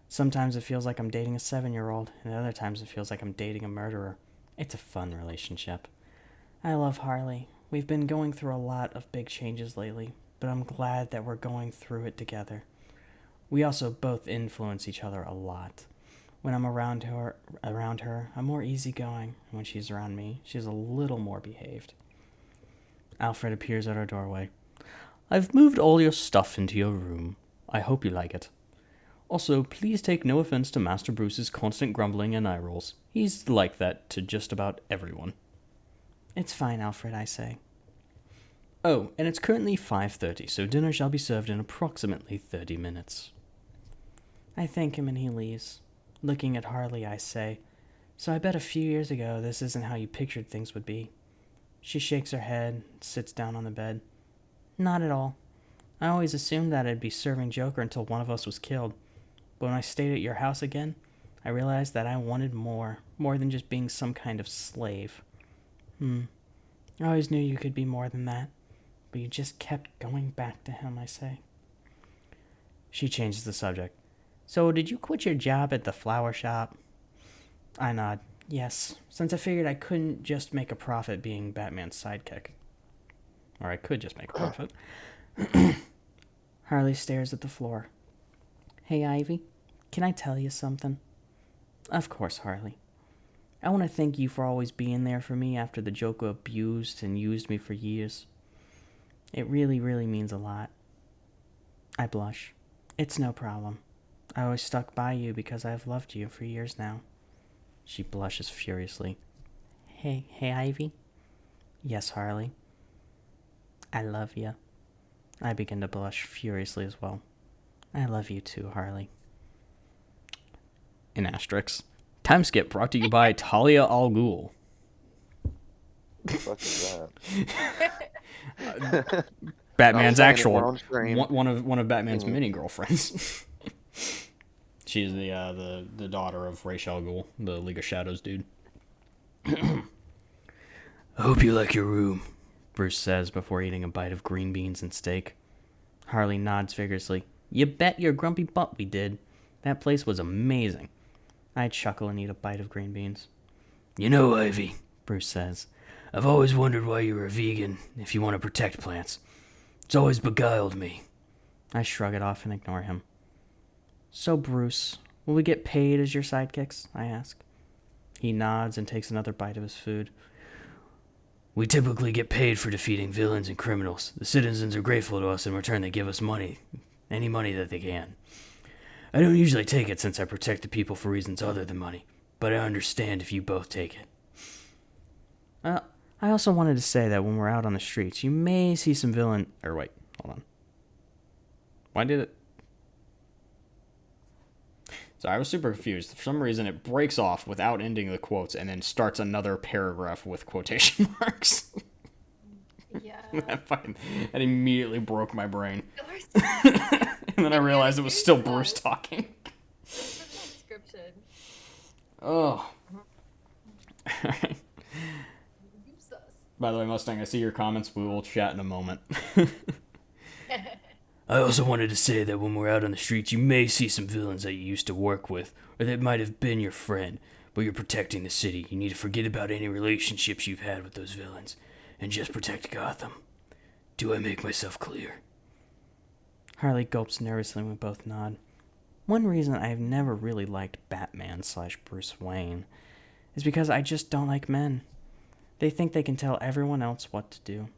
Speaker 4: Sometimes it feels like I'm dating a 7-year-old, and other times it feels like I'm dating a murderer. It's a fun relationship. I love Harley. We've been going through a lot of big changes lately, but I'm glad that we're going through it together. We also both influence each other a lot. When I'm around her, I'm more easygoing, and when she's around me, she's a little more behaved. Alfred appears at our doorway. I've moved all your stuff into your room. I hope you like it. Also, please take no offense to Master Bruce's constant grumbling and eye rolls. He's like that to just about everyone. It's fine, Alfred, I say. Oh, and it's currently 5:30, so dinner shall be served in approximately 30 minutes. I thank him and he leaves. Looking at Harley, I say, so I bet a few years ago this isn't how you pictured things would be. She shakes her head and sits down on the bed. Not at all. I always assumed that I'd be serving Joker until one of us was killed. But when I stayed at your house again, I realized that I wanted more than just being some kind of slave. I always knew you could be more than that, but you just kept going back to him, I say. She changes the subject. So, did you quit your job at the flower shop? I nod. Yes, since I figured I couldn't just make a profit being Batman's sidekick. Or I could just make a profit. Harley stares at the floor. Hey, Ivy, can I tell you something? Of course, Harley. I want to thank you for always being there for me after the Joker abused and used me for years. It really, really means a lot. I blush. It's no problem. I always stuck by you because I've loved you for years now. She blushes furiously. Hey, Ivy? Yes, Harley. I love you. I begin to blush furiously as well. I love you too, Harley. In asterisks, time skip brought to you by Talia Al Ghul.
Speaker 3: What the fuck is that?
Speaker 1: Batman's actual
Speaker 3: one
Speaker 1: one of Batman's mini girlfriends. She's the daughter of Ra's al Ghul, the League of Shadows dude.
Speaker 5: I hope you like your room, Bruce says before eating a bite of green beans and steak.
Speaker 4: Harley nods vigorously. You bet your grumpy butt we did. That place was amazing. I chuckle and eat a bite of green beans.
Speaker 5: You know, Ivy, Bruce says, I've always wondered why you were a vegan if you want to protect plants. It's always beguiled me.
Speaker 4: I shrug it off and ignore him. So, Bruce, will we get paid as your sidekicks? I ask. He nods and takes another bite of his food.
Speaker 5: We typically get paid for defeating villains and criminals. The citizens are grateful to us. In return, they give us money. Any money that they can. I don't usually take it since I protect the people for reasons other than money, but I understand if you both take it.
Speaker 4: I also wanted to say that when we're out on the streets, you may see some hold on.
Speaker 1: Why did it? So I was super confused. For some reason, it breaks off without ending the quotes and then starts another paragraph with quotation marks.
Speaker 2: Yeah.
Speaker 1: That immediately broke my brain. And then I realized it was still Bruce talking.
Speaker 2: Description.
Speaker 1: Oh. Alright. By the way, Mustang, I see your comments. We will chat in a moment.
Speaker 5: I also wanted to say that when we're out on the streets, you may see some villains that you used to work with, or that might have been your friend, but you're protecting the city. You need to forget about any relationships you've had with those villains, and just protect Gotham. Do I make myself clear?
Speaker 4: Harley gulps nervously and we both nod. One reason I've never really liked Batman/Bruce Wayne is because I just don't like men. They think they can tell everyone else what to do.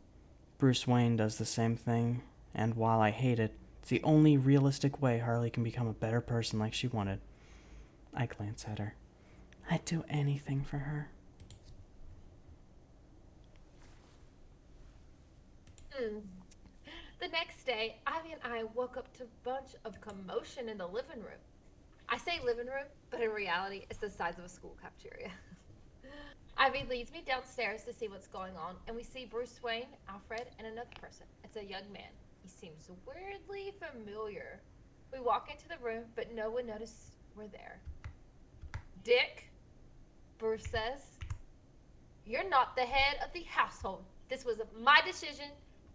Speaker 4: Bruce Wayne does the same thing, and while I hate it, it's the only realistic way Harley can become a better person like she wanted. I glance at her. I'd do anything for her.
Speaker 2: The next next day, Ivy and I woke up to a bunch of commotion in the living room. I say living room, but in reality, it's the size of a school cafeteria. Ivy leads me downstairs to see what's going on, and we see Bruce Wayne, Alfred, and another person. It's a young man. He seems weirdly familiar. We walk into the room, but no one notices we're there. Dick, Bruce says, you're not the head of the household. This was my decision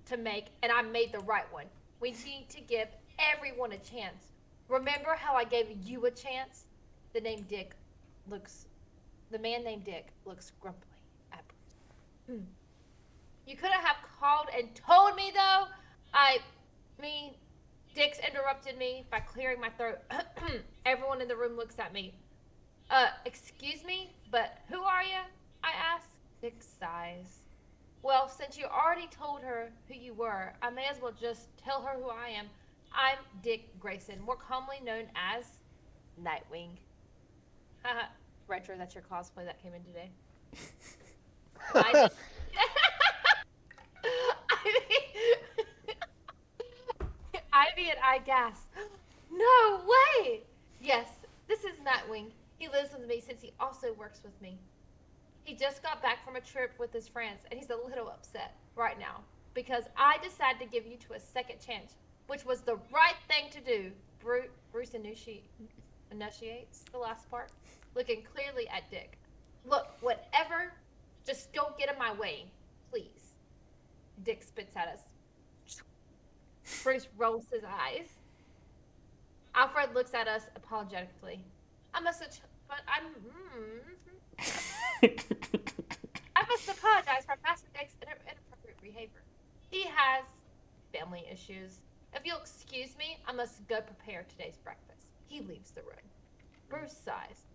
Speaker 2: to make, and I made the right one. We need to give everyone a chance. Remember how I gave you a chance? The man named Dick looks grumpily at Bruce. You could have called and told me, though. Dick's interrupted me by clearing my throat. Everyone in the room looks at me. Excuse me, but who are you? I ask. Dick sighs. Well, since you already told her who you were, I may as well just tell her who I am. I'm Dick Grayson, more commonly known as Nightwing. Haha. Retro, that's your cosplay that came in today. Ivy and I gasp. No way! Yes, this is Nightwing. He lives with me since he also works with me. He just got back from a trip with his friends, and he's a little upset right now because I decided to give you a second chance, which was the right thing to do. Bruce initiates the last part, looking clearly at Dick. Look, whatever, just don't get in my way, please. Dick spits at us. Bruce rolls his eyes. Alfred looks at us apologetically. I must apologize for past Dick's inappropriate behavior. He has family issues. If you'll excuse me, I must go prepare today's breakfast. He leaves the room. Bruce sighs.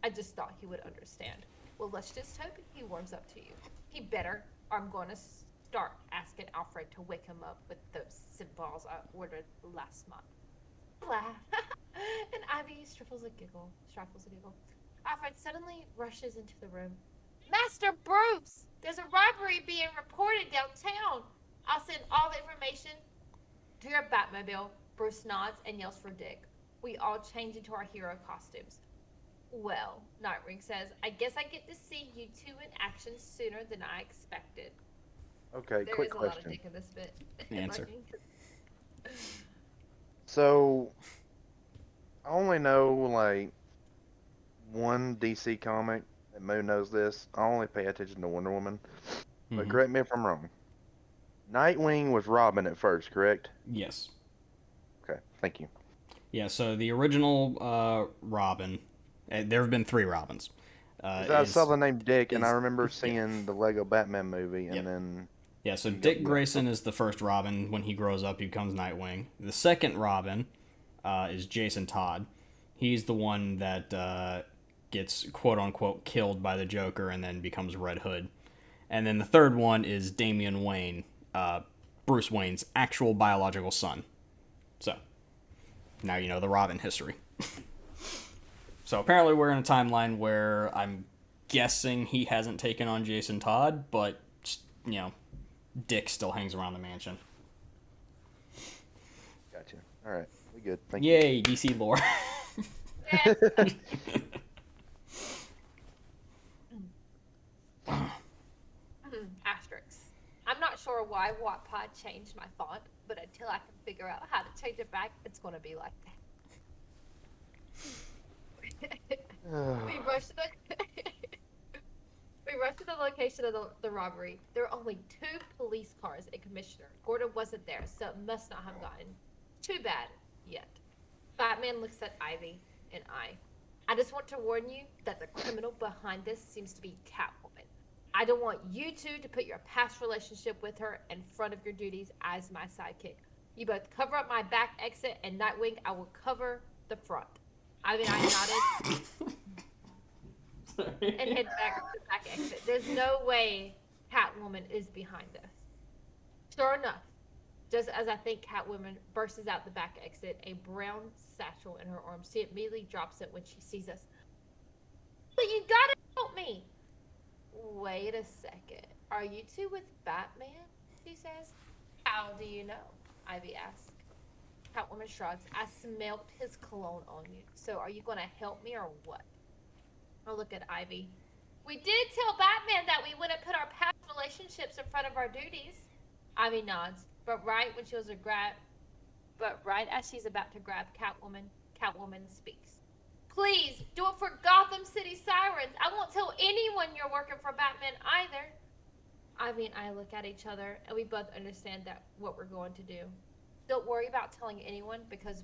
Speaker 2: I just thought he would understand. Well, let's just hope he warms up to you. He better, or I'm going to start asking Alfred to wake him up with those balls I ordered last month. Laugh. And Ivy stifles a giggle. Alfred suddenly rushes into the room. Master Bruce! There's a robbery being reported downtown. I'll send all the information to your Batmobile. Bruce nods and yells for Dick. We all change into our hero costumes. Well, Nightwing says, I guess I get to see you two in action sooner than I expected.
Speaker 3: Okay, quick
Speaker 2: There is a lot of
Speaker 3: question.
Speaker 2: Dick in this bit.
Speaker 1: Answer.
Speaker 3: So, I only know like one DC comic, and Moon knows this. I only pay attention to Wonder Woman. But correct me if I'm wrong. Nightwing was Robin at first, correct?
Speaker 1: Yes.
Speaker 3: Okay, thank you.
Speaker 1: Yeah, so the original Robin, there have been 3 Robins.
Speaker 3: I saw the name Dick, and I remember seeing the Lego Batman movie, and then...
Speaker 1: Yeah, so Dick Grayson is the first Robin. When he grows up, he becomes Nightwing. The second Robin is Jason Todd. He's the one that gets quote-unquote killed by the Joker and then becomes Red Hood. And then the third one is Damian Wayne, Bruce Wayne's actual biological son. So, now you know the Robin history. So apparently we're in a timeline where I'm guessing he hasn't taken on Jason Todd, but, you know, Dick still hangs around the mansion.
Speaker 3: Gotcha. Alright, we good. Thank you.
Speaker 1: Yay, DC lore.
Speaker 2: Asterisks. I'm not sure why Wattpad changed my font, but until I can figure out how to change it back, it's going to be like that. We rushed to the location of the robbery. There were only 2 police cars and Commissioner. Gordon wasn't there, so it must not have gotten too bad yet. Batman looks at Ivy and I just want to warn you that the criminal behind this seems to be Catwoman. I don't want you two to put your past relationship with her in front of your duties as my sidekick. You both cover up my back exit, and Nightwing, I will cover the front. Ivy and I nodded and head back to the back exit. There's no way Catwoman is behind us. Sure enough, just as I think Catwoman bursts out the back exit, a brown satchel in her arm. She immediately drops it when she sees us. But you gotta help me! Wait a second. Are you two with Batman? She says. How do you know? Ivy asks. Catwoman shrugs. I smelt his cologne on you. So are you going to help me or what? I look at Ivy. We did tell Batman that we wouldn't put our past relationships in front of our duties. Ivy nods, but right as she's about to grab Catwoman speaks. Please, do it for Gotham City Sirens. I won't tell anyone you're working for Batman either. Ivy and I look at each other, and we both understand that what we're going to do. Don't worry about telling anyone, because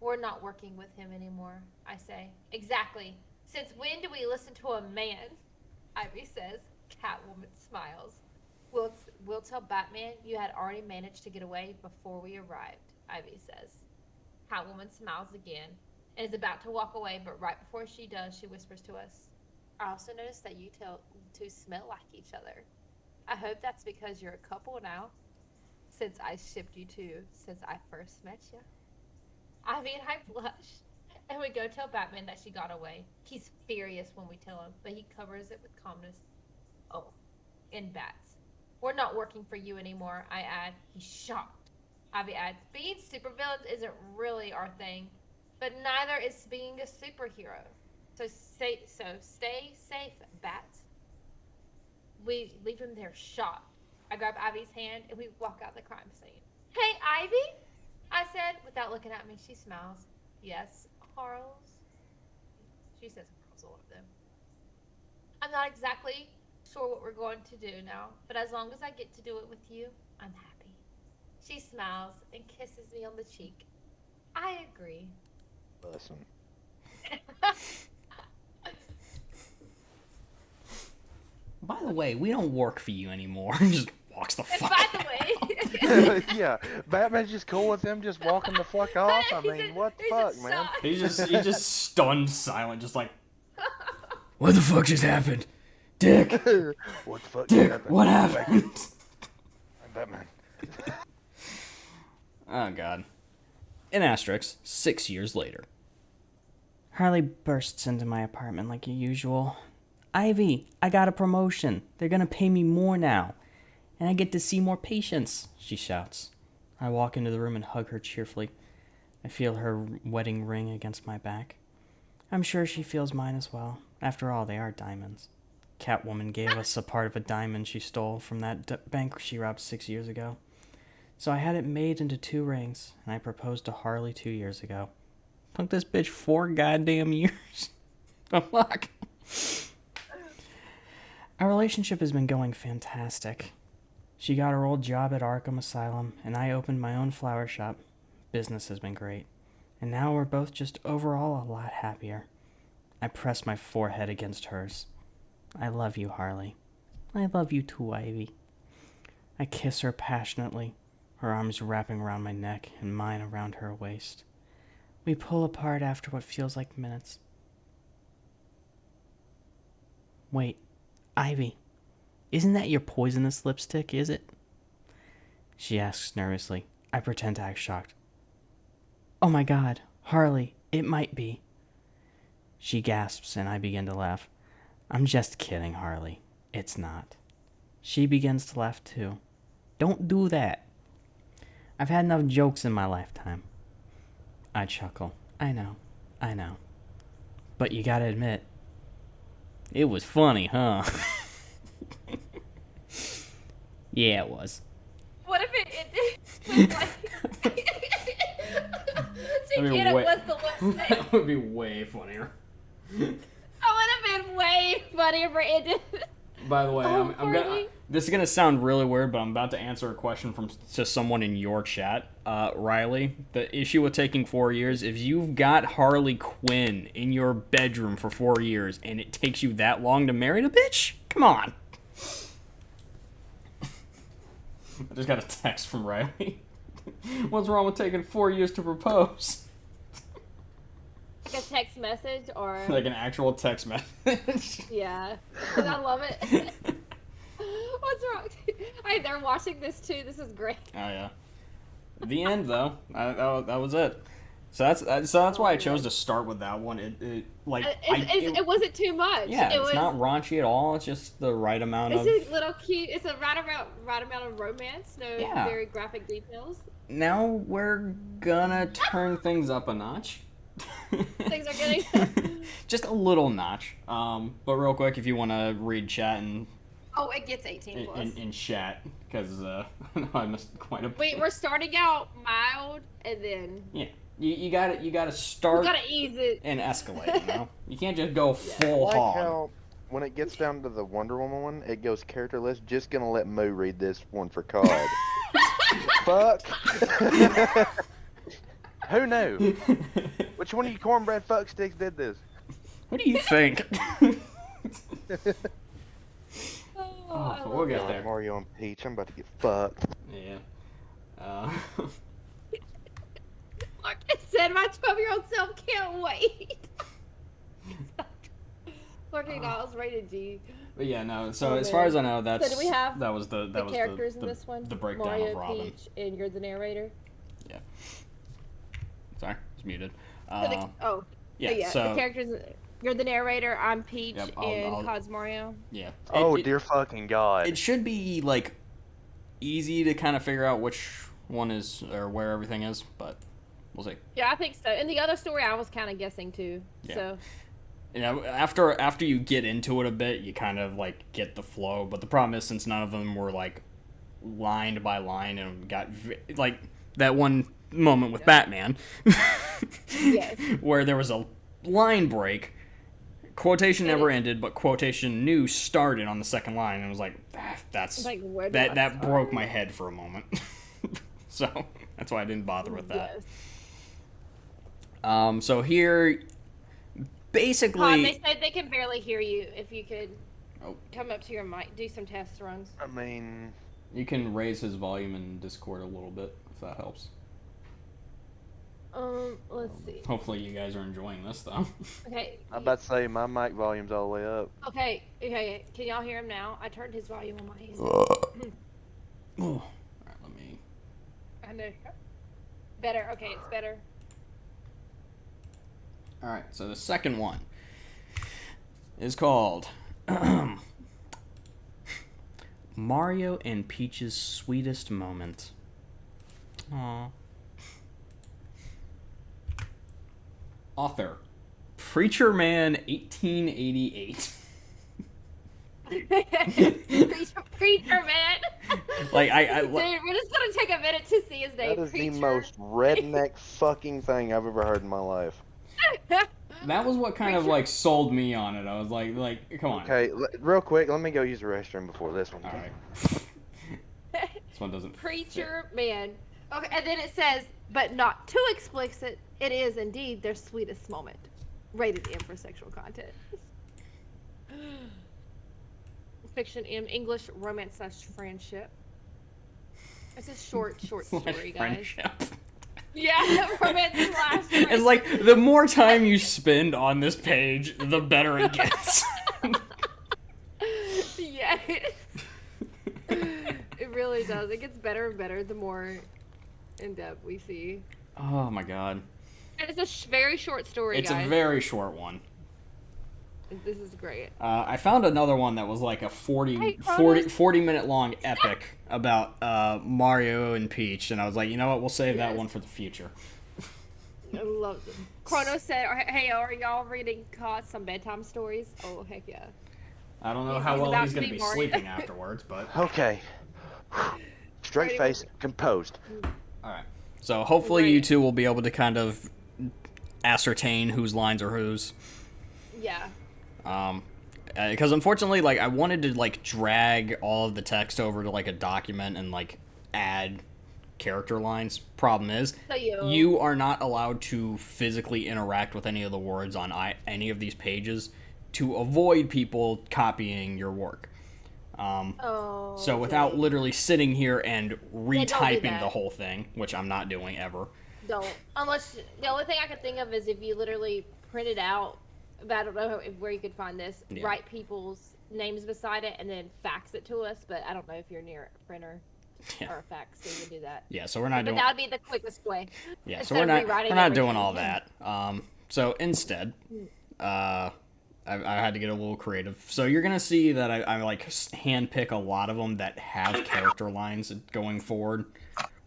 Speaker 2: we're not working with him anymore, I say. Exactly. Since when do we listen to a man? Ivy says. Catwoman smiles. We'll tell Batman you had already managed to get away before we arrived, Ivy says. Catwoman smiles again and is about to walk away, but right before she does, she whispers to us. I also noticed that you two smell like each other. I hope that's because you're a couple now, since I shipped you two since I first met you. Ivy and I blush, and we go tell Batman that she got away. He's furious when we tell him, but he covers it with calmness. Oh, and bats. We're not working for you anymore, I add. He's shocked. Ivy adds, being supervillains isn't really our thing, but neither is being a superhero. So stay safe, bats. We leave him there shocked. I grab Ivy's hand and we walk out the crime scene. Hey, Ivy, I said without looking at me. She smiles. Yes, Harles. She says Harles a lot of them. I'm not exactly sure what we're going to do now, but as long as I get to do it with you, I'm happy. She smiles and kisses me on the cheek. I agree.
Speaker 3: Listen.
Speaker 1: By the way, we don't work for you anymore. Just walks the fuck
Speaker 2: By the way.
Speaker 3: Yeah, Batman's just cool with him just walking the fuck off. I mean, what the fuck, man?
Speaker 1: He's just stunned silent, just like,
Speaker 5: What the fuck just happened? Dick!
Speaker 3: What the fuck
Speaker 5: Dick,
Speaker 3: happened?
Speaker 5: what happened?
Speaker 3: I'm Batman.
Speaker 1: oh god. In asterisk, 6 years later.
Speaker 4: Harley bursts into my apartment like usual. Ivy, I got a promotion. They're gonna pay me more now. And I get to see more patients, she shouts. I walk into the room and hug her cheerfully. I feel her wedding ring against my back. I'm sure she feels mine as well. After all, they are diamonds. Catwoman gave us a part of a diamond she stole from that bank she robbed 6 years ago. So I had it made into 2 rings, and I proposed to Harley 2 years ago. Took this bitch 4 goddamn years. Oh, fuck. Our relationship has been going fantastic. She got her old job at Arkham Asylum, and I opened my own flower shop. Business has been great. And now we're both just overall a lot happier. I press my forehead against hers. I love you, Harley. I love you too, Ivy. I kiss her passionately, her arms wrapping around my neck and mine around her waist. We pull apart after what feels like minutes. Wait, Ivy, isn't that your poisonous lipstick, is it? She asks nervously. I pretend to act shocked. Oh my god, Harley, it might be. She gasps and I begin to laugh. I'm just kidding, Harley. It's not. She begins to laugh too. Don't do that. I've had enough jokes in my lifetime. I chuckle. I know. But you gotta admit, it was funny, huh? Yeah, it was.
Speaker 2: What if it like... She get it was the lipstick.
Speaker 1: That would be way funnier.
Speaker 2: I would have been way funnier for it.
Speaker 1: By the way, this is gonna sound really weird, but I'm about to answer a question from just someone in your chat, Riley. The issue with taking 4 years: if you've got Harley Quinn in your bedroom for 4 years and it takes you that long to marry the bitch, come on. I just got a text from Riley. What's wrong with taking 4 years to propose?
Speaker 2: Like a text message or...
Speaker 1: Like an actual text message.
Speaker 2: Yeah. I love it. What's wrong? Hey, they're watching this too. This is great.
Speaker 1: Oh, yeah. The end, though. That was it. So that's why I chose to start with that one. It
Speaker 2: wasn't too much.
Speaker 1: Yeah, it's not raunchy at all. It's just the right amount of.
Speaker 2: It's a little cute. It's a right amount of romance. No very graphic details.
Speaker 1: Now we're gonna turn things up a notch.
Speaker 2: Things are getting
Speaker 1: just a little notch. But real quick, if you want to read chat and.
Speaker 2: Oh, it gets 18 plus.
Speaker 1: In chat, because I missed quite a bit.
Speaker 2: Wait, we're starting out mild, and then.
Speaker 1: Yeah. You gotta start.
Speaker 2: You gotta ease it
Speaker 1: and escalate. You know, you can't just go full hog.
Speaker 3: How when it gets down to the Wonder Woman one, it goes characterless. Just gonna let Moo read this one for Cod. Fuck. Who knew? Which one of you cornbread fucksticks did this?
Speaker 1: What do you think? We'll get there.
Speaker 3: Mario and Peach, I'm about to get fucked.
Speaker 1: Yeah.
Speaker 2: Like I said, my 12-year-old self can't wait. Lurking Dolls rated G.
Speaker 1: But yeah, no. So as far as I know,
Speaker 2: so do we have
Speaker 1: that was the
Speaker 2: characters in this one?
Speaker 1: The breakdown
Speaker 2: Mario,
Speaker 1: of Robin.
Speaker 2: Peach, and you're the narrator.
Speaker 1: Yeah. Sorry, it's muted.
Speaker 2: Yeah.
Speaker 1: So
Speaker 2: the characters. You're the narrator. I'm Peach, and Cod's Mario.
Speaker 1: Yeah.
Speaker 3: Dear fucking God.
Speaker 1: It should be like easy to kind of figure out which one is or where everything is, but we'll see.
Speaker 2: Yeah, I think so. And the other story, I was kind of guessing too. Yeah. So.
Speaker 1: You know, after you get into it a bit, you kind of like get the flow. But the problem is, since none of them were like line by line and got like that one moment with Batman,
Speaker 2: yes.
Speaker 1: where there was a line break. Quotation never ended, but quotation new started on the second line, and it was like, that broke my head for a moment. So that's why I didn't bother with that.
Speaker 2: Yes.
Speaker 1: So here, basically,
Speaker 2: they said they can barely hear you. If you could come up to your mic, do some test runs.
Speaker 3: I mean,
Speaker 1: you can raise his volume in Discord a little bit if that helps.
Speaker 2: Let's see.
Speaker 1: Hopefully you guys are enjoying this, though.
Speaker 2: Okay.
Speaker 3: I'm about to say my mic volume's all the way up.
Speaker 2: Okay. Can y'all hear him now? I turned his volume on my end.
Speaker 1: All right, let me.
Speaker 2: I know. Better. Okay, it's better.
Speaker 1: All right. So the second one is called Mario and Peach's Sweetest Moment. Aww. Author, Preacher Man 1888.
Speaker 2: Preacher Man.
Speaker 1: Like
Speaker 2: Dude, we're just gonna take a minute to see his name.
Speaker 3: That is
Speaker 2: Preacher.
Speaker 3: the most redneck fucking thing I've ever heard in my life.
Speaker 1: That was what kind of like sold me on it. I was like, come on.
Speaker 3: Okay, real quick, let me go use the restroom before this one.
Speaker 1: All right. This one doesn't.
Speaker 2: Preacher Man. Okay, and then it says, but not too explicit. It is indeed their sweetest moment. Rated M for sexual content. Fiction M, English romance / friendship. It's a short story, guys. Yeah, romance / friendship.
Speaker 1: It's like the more time you spend on this page, the better it gets.
Speaker 2: Yes. It really does. It gets better and better the more in depth we see.
Speaker 1: Oh my god.
Speaker 2: And it's a very short story,
Speaker 1: It's
Speaker 2: guys.
Speaker 1: a very short one.
Speaker 2: This is great.
Speaker 1: I found another one that was like a 40 minute long epic about Mario and Peach, and I was like, you know what, we'll save that one for the future.
Speaker 2: I love them. Chrono said, hey, are y'all reading some bedtime stories? Oh, heck yeah.
Speaker 1: I don't know how well he's going to be sleeping afterwards, but...
Speaker 3: Okay. Straight face, composed.
Speaker 1: Alright. So hopefully you two will be able to kind of ascertain whose lines are whose.
Speaker 2: Yeah.
Speaker 1: Because unfortunately, like, I wanted to, like, drag all of the text over to, like, a document and, like, add character lines. Problem is, you are not allowed to physically interact with any of the words on any of these pages to avoid people copying your work. So without literally sitting here and retyping the whole thing, which I'm not doing ever.
Speaker 2: Don't. Unless, the only thing I can think of is if you literally print it out, but I don't know where you could find this, write people's names beside it and then fax it to us, but I don't know if you're near a printer.
Speaker 1: Yeah.
Speaker 2: Perfect. So you can do that.
Speaker 1: Yeah, so we're not
Speaker 2: But
Speaker 1: doing.
Speaker 2: that would be the quickest way.
Speaker 1: Yeah, so
Speaker 2: Instead
Speaker 1: we're
Speaker 2: of
Speaker 1: not
Speaker 2: rewriting
Speaker 1: we're not
Speaker 2: everything
Speaker 1: doing all
Speaker 2: again.
Speaker 1: that. So instead, I had to get a little creative. So you're gonna see that I like handpick a lot of them that have character lines going forward.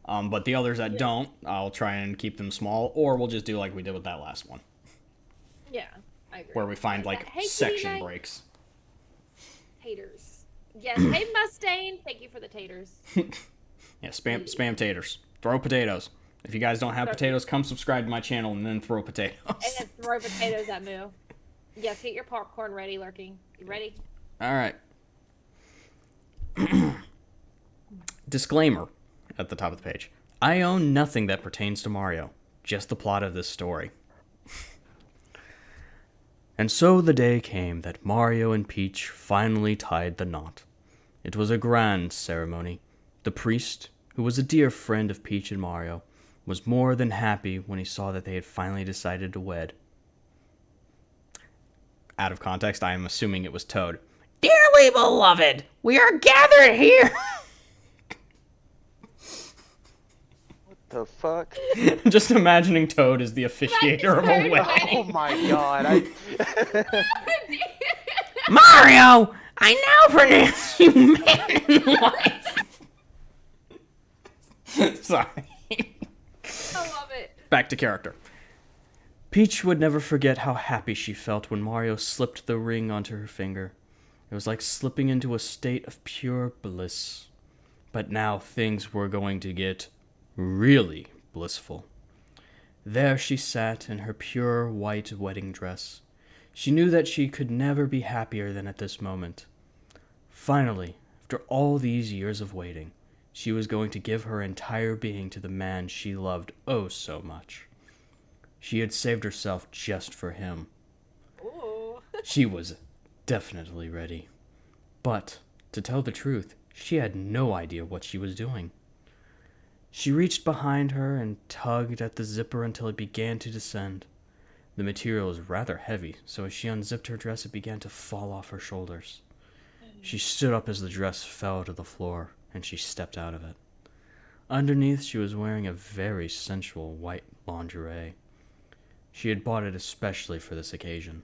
Speaker 1: But the others that don't, I'll try and keep them small, or we'll just do like we did with that last one,
Speaker 2: Yeah, I agree.
Speaker 1: where we find like
Speaker 2: Hey,
Speaker 1: section
Speaker 2: Kitty Night.
Speaker 1: breaks.
Speaker 2: Taters. Yes. Hey, Mustang. Thank you for the taters.
Speaker 1: Yeah, spam taters. Throw potatoes. If you guys don't have potatoes, come subscribe to my channel and then throw potatoes.
Speaker 2: And then throw potatoes at Moo. Yes, get your popcorn ready, Lurking. You ready?
Speaker 1: All right. Disclaimer at the top of the page. I own nothing that pertains to Mario, just the plot of this story. And so the day came that Mario and Peach finally tied the knot. It was a grand ceremony. The priest, who was a dear friend of Peach and Mario, was more than happy when he saw that they had finally decided to wed. Out of context, I am assuming it was Toad. Dearly beloved, we are gathered here.
Speaker 3: The fuck?
Speaker 1: Just imagining Toad as the officiator of a wedding.
Speaker 3: Oh my god!
Speaker 4: Mario, I now pronounce you man and wife.
Speaker 1: Sorry.
Speaker 2: I love it.
Speaker 1: Back to character. Peach would never forget how happy she felt when Mario slipped the ring onto her finger. It was like slipping into a state of pure bliss. But now things were going to get really blissful. There she sat in her pure white wedding dress. She knew that she could never be happier than at this moment. Finally, after all these years of waiting, she was going to give her entire being to the man she loved oh so much. She had saved herself just for him.
Speaker 2: Ooh.
Speaker 1: She was definitely ready. But, to tell the truth, she had no idea what she was doing. She reached behind her and tugged at the zipper until it began to descend. The material was rather heavy, so as she unzipped her dress, it began to fall off her shoulders. She stood up as the dress fell to the floor, and she stepped out of it. Underneath, she was wearing a very sensual white lingerie. She had bought it especially for this occasion.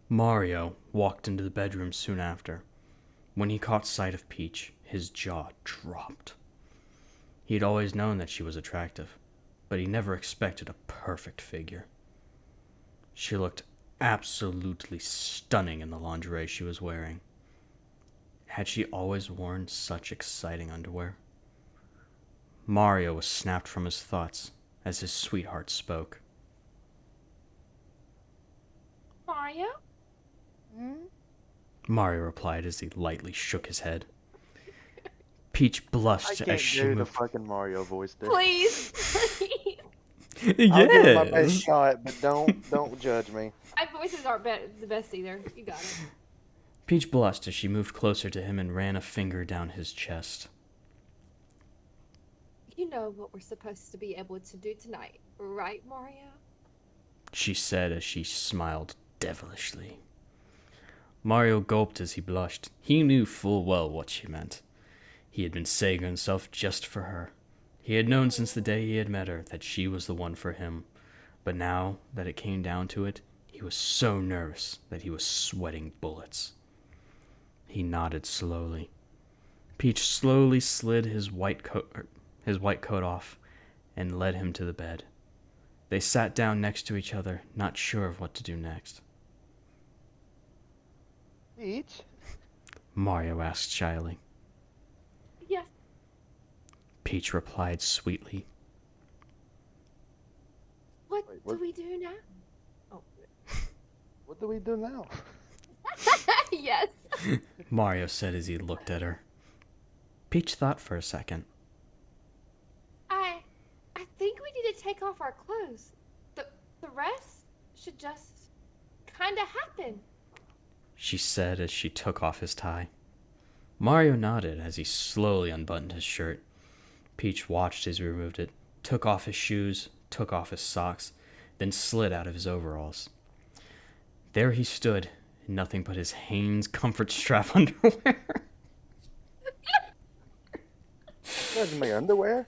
Speaker 1: Mario walked into the bedroom soon after. When he caught sight of Peach, his jaw dropped. He had always known that she was attractive, but he never expected a perfect figure. She looked absolutely stunning in the lingerie she was wearing. Had she always worn such exciting underwear? Mario was snapped from his thoughts as his sweetheart spoke.
Speaker 2: Mario?
Speaker 1: Mario replied as he lightly shook his head. Peach blushed
Speaker 3: I
Speaker 1: as
Speaker 3: can't
Speaker 1: she
Speaker 3: do the
Speaker 1: moved.
Speaker 3: fucking Mario voice, dude.
Speaker 2: Please. Please.
Speaker 3: I'll give it my best
Speaker 1: Yes.
Speaker 3: shot, but don't judge me.
Speaker 2: My voices aren't the best either. You got it.
Speaker 1: Peach blushed as she moved closer to him and ran a finger down his chest.
Speaker 2: You know what we're supposed to be able to do tonight, right, Mario?
Speaker 1: She said as she smiled devilishly. Mario gulped as he blushed. He knew full well what she meant. He had been saying to himself just for her. He had known since the day he had met her that she was the one for him. But now that it came down to it, he was so nervous that he was sweating bullets. He nodded slowly. Peach slowly slid his white coat off and led him to the bed. They sat down next to each other, not sure of what to do next.
Speaker 3: Peach?
Speaker 1: Mario asked shyly.
Speaker 2: Yes.
Speaker 1: Peach replied sweetly.
Speaker 2: What
Speaker 3: Wait,
Speaker 2: do
Speaker 3: what?
Speaker 2: we do now? Oh.
Speaker 3: What do we do now?
Speaker 2: Yes.
Speaker 1: Mario said as he looked at her. Peach thought for a second.
Speaker 2: I think we need to take off our clothes. The rest should just kind of happen.
Speaker 1: She said as she took off his tie. Mario nodded as he slowly unbuttoned his shirt. Peach watched as he removed it, took off his shoes, took off his socks, then slid out of his overalls. There he stood, in nothing but his Hanes comfort strap underwear.
Speaker 3: Judging my underwear?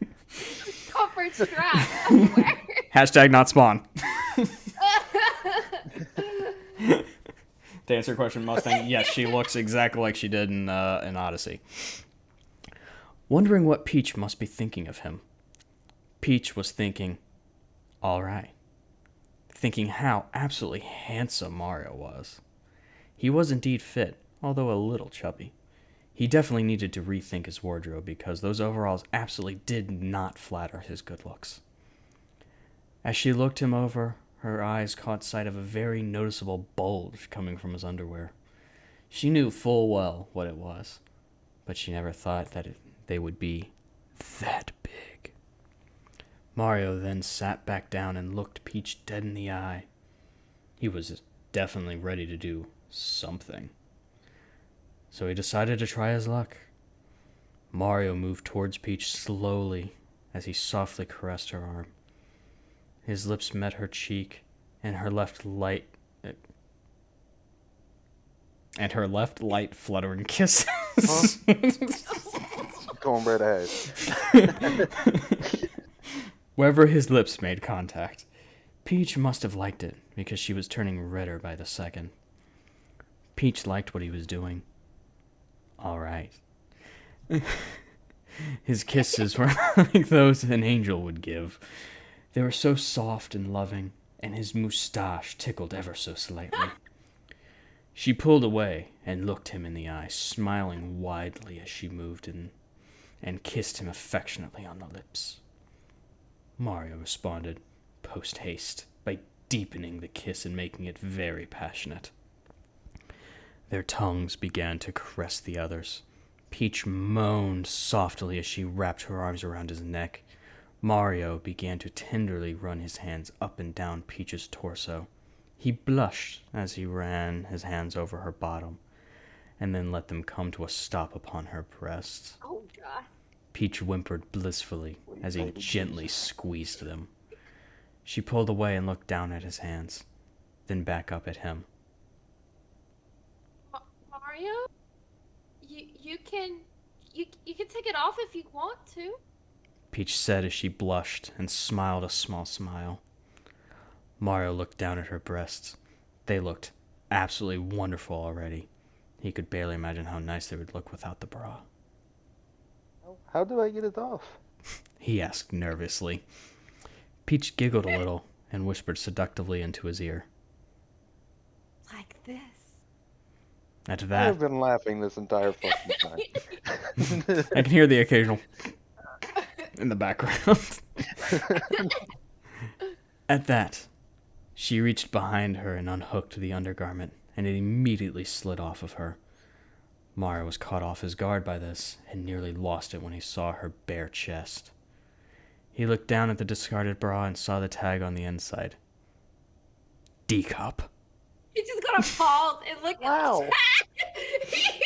Speaker 2: Comfort strap underwear.
Speaker 1: Hashtag not spawn. To answer your question, Mustang, yes, she looks exactly like she did in Odyssey.
Speaker 4: Wondering what Peach must be thinking of him. Peach was thinking, all right. Thinking how absolutely handsome Mario was. He was indeed fit, although a little chubby. He definitely needed to rethink his wardrobe because those overalls absolutely did not flatter his good looks. As she looked him over, her eyes caught sight of a very noticeable bulge coming from his underwear. She knew full well what it was, but she never thought that they would be that big. Mario then sat back down and looked Peach dead in the eye. He was definitely ready to do something. So he decided to try his luck. Mario moved towards Peach slowly as he softly caressed her arm. His lips met her cheek, and her left light fluttering kisses.
Speaker 3: Cornbread ahead.
Speaker 4: Wherever his lips made contact, Peach must have liked it because she was turning redder by the second. Peach liked what he was doing. All right. His kisses were like those an angel would give. They were so soft and loving, and his moustache tickled ever so slightly. She pulled away and looked him in the eye, smiling widely as she moved in and kissed him affectionately on the lips. Mario responded, post-haste, by deepening the kiss and making it very passionate. Their tongues began to caress the others. Peach moaned softly as she wrapped her arms around his neck. Mario began to tenderly run his hands up and down Peach's torso. He blushed as he ran his hands over her bottom, and then let them come to a stop upon her breasts.
Speaker 2: Oh, God.
Speaker 4: Peach whimpered blissfully as he gently squeezed them. She pulled away and looked down at his hands, then back up at him.
Speaker 2: Mario? You can take it off if you want to.
Speaker 4: Peach said as she blushed and smiled a small smile. Mario looked down at her breasts. They looked absolutely wonderful already. He could barely imagine how nice they would look without the bra.
Speaker 3: How do I get it off?
Speaker 4: He asked nervously. Peach giggled a little and whispered seductively into his ear.
Speaker 2: Like this.
Speaker 4: At that,
Speaker 3: I've been laughing this entire fucking time.
Speaker 1: I can hear the occasional in the background.
Speaker 4: At that, she reached behind her and unhooked the undergarment, and it immediately slid off of her. Mario was caught off his guard by this and nearly lost it when he saw her bare chest. He looked down at the discarded bra and saw the tag on the inside. D-cup.
Speaker 2: He just got to pause and look
Speaker 3: Wow.
Speaker 2: at the tag.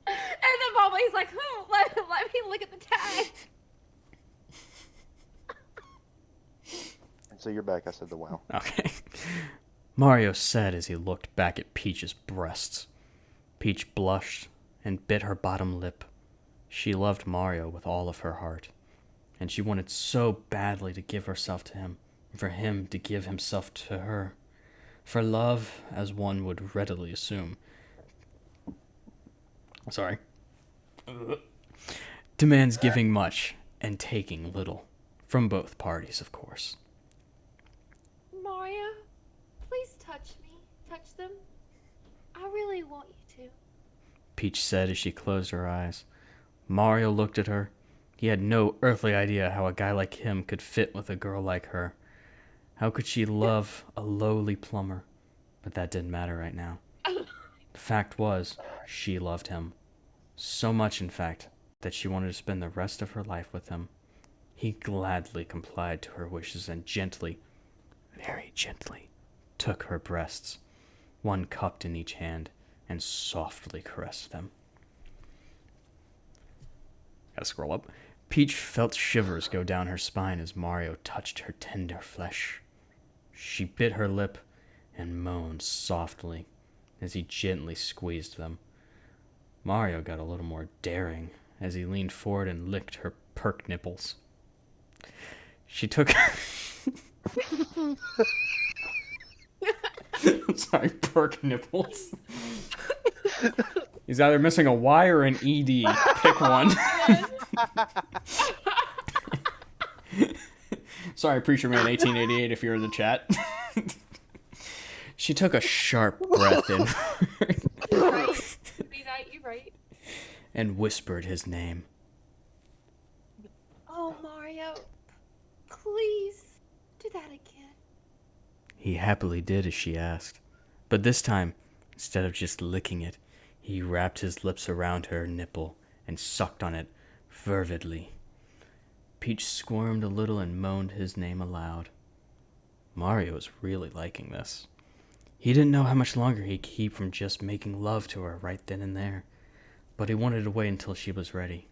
Speaker 2: And then Mommy's like, let me look at the tag.
Speaker 3: So you're back, I said the wow.
Speaker 4: Okay. Mario said as he looked back at Peach's breasts. Peach blushed and bit her bottom lip. She loved Mario with all of her heart, and she wanted so badly to give herself to him, and for him to give himself to her. For love, as one would readily assume, demands giving much and taking little, from both parties, of course.
Speaker 2: Mario, please touch me. Touch them. I really want you to.
Speaker 4: Peach said as she closed her eyes. Mario looked at her. He had no earthly idea how a guy like him could fit with a girl like her. How could she love a lowly plumber? But that didn't matter right now. The fact was, she loved him. So much, in fact, that she wanted to spend the rest of her life with him. He gladly complied to her wishes and gently, very gently, took her breasts, one cupped in each hand, and softly caressed them. Gotta scroll up. Peach felt shivers go down her spine as Mario touched her tender flesh. She bit her lip and moaned softly as he gently squeezed them. Mario got a little more daring as he leaned forward and licked her perk nipples. She took... I'm sorry, perk nipples. He's either missing a Y or an ED. Pick one. Sorry, Preacher Man 1888 if you're in the chat. She took a sharp breath in
Speaker 2: You're right.
Speaker 4: and whispered his name.
Speaker 2: Oh, Mario, please do that again.
Speaker 4: He happily did as she asked, but this time, instead of just licking it, he wrapped his lips around her nipple and sucked on it fervidly. Peach squirmed a little and moaned his name aloud. Mario was really liking this. He didn't know how much longer he'd keep from just making love to her right then and there, but he wanted to wait until she was ready.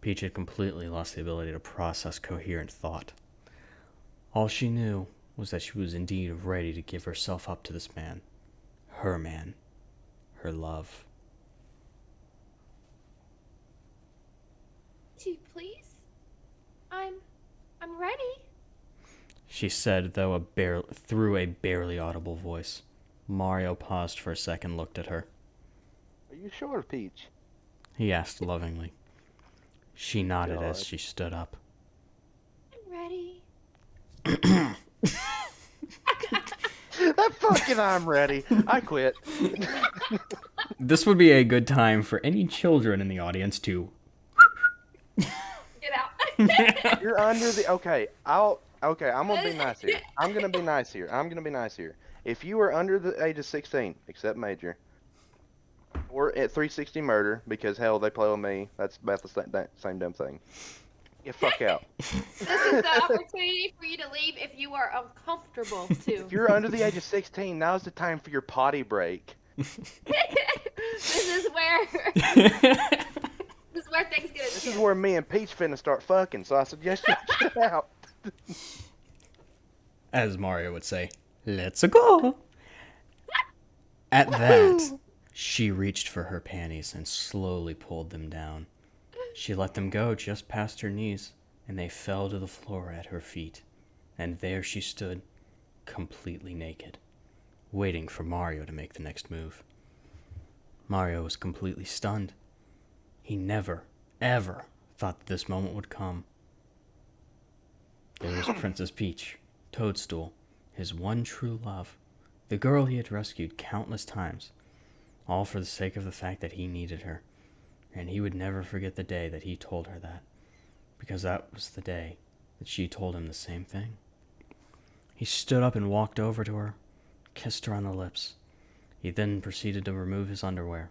Speaker 4: Peach had completely lost the ability to process coherent thought. All she knew was that she was indeed ready to give herself up to this man, her love.
Speaker 2: Gee, please? I'm ready.
Speaker 4: She said, through a barely audible voice. Mario paused for a second, looked at her.
Speaker 3: Are you sure, Peach?
Speaker 4: He asked lovingly. She nodded
Speaker 3: God.
Speaker 4: as she stood up.
Speaker 2: I'm ready.
Speaker 3: That fucking I'm ready. I quit.
Speaker 4: This would be a good time for any children in the audience to...
Speaker 2: Get out.
Speaker 3: You're under the... Okay, I'm gonna be nice here. I'm gonna be nice here. If you are under the age of 16, except Major, or at 360 murder, because hell, they play with me. That's about the same damn thing. Get fuck out.
Speaker 2: This is the opportunity for you to leave if you are uncomfortable to.
Speaker 3: If you're under the age of 16, now's the time for your potty break.
Speaker 2: This is where things get
Speaker 3: This is where me and Peach finna start fucking, so I suggest you get out.
Speaker 4: As Mario would say, let's go. At that, she reached for her panties and slowly pulled them down. She let them go just past her knees, and they fell to the floor at her feet. And there she stood, completely naked, waiting for Mario to make the next move. Mario was completely stunned. He never, ever thought that this moment would come. There was Princess Peach, Toadstool, his one true love, the girl he had rescued countless times, all for the sake of the fact that he needed her. And he would never forget the day that he told her that, because that was the day that she told him the same thing. He stood up and walked over to her, kissed her on the lips. He then proceeded to remove his underwear.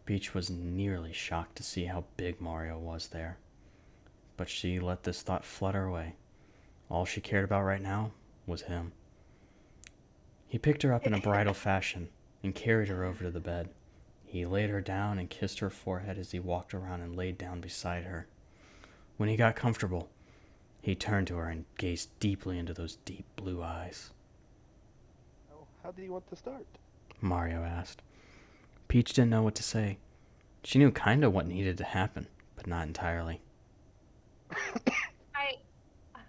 Speaker 4: Peach was nearly shocked to see how big Mario was there, but she let this thought flutter away. All she cared about right now was him. He picked her up in a bridal fashion and carried her over to the bed. He laid her down and kissed her forehead as he walked around and laid down beside her. When he got comfortable, he turned to her and gazed deeply into those deep blue eyes.
Speaker 3: Oh, how do you want to start?
Speaker 4: Mario asked. Peach didn't know what to say. She knew kind of what needed to happen, but not entirely.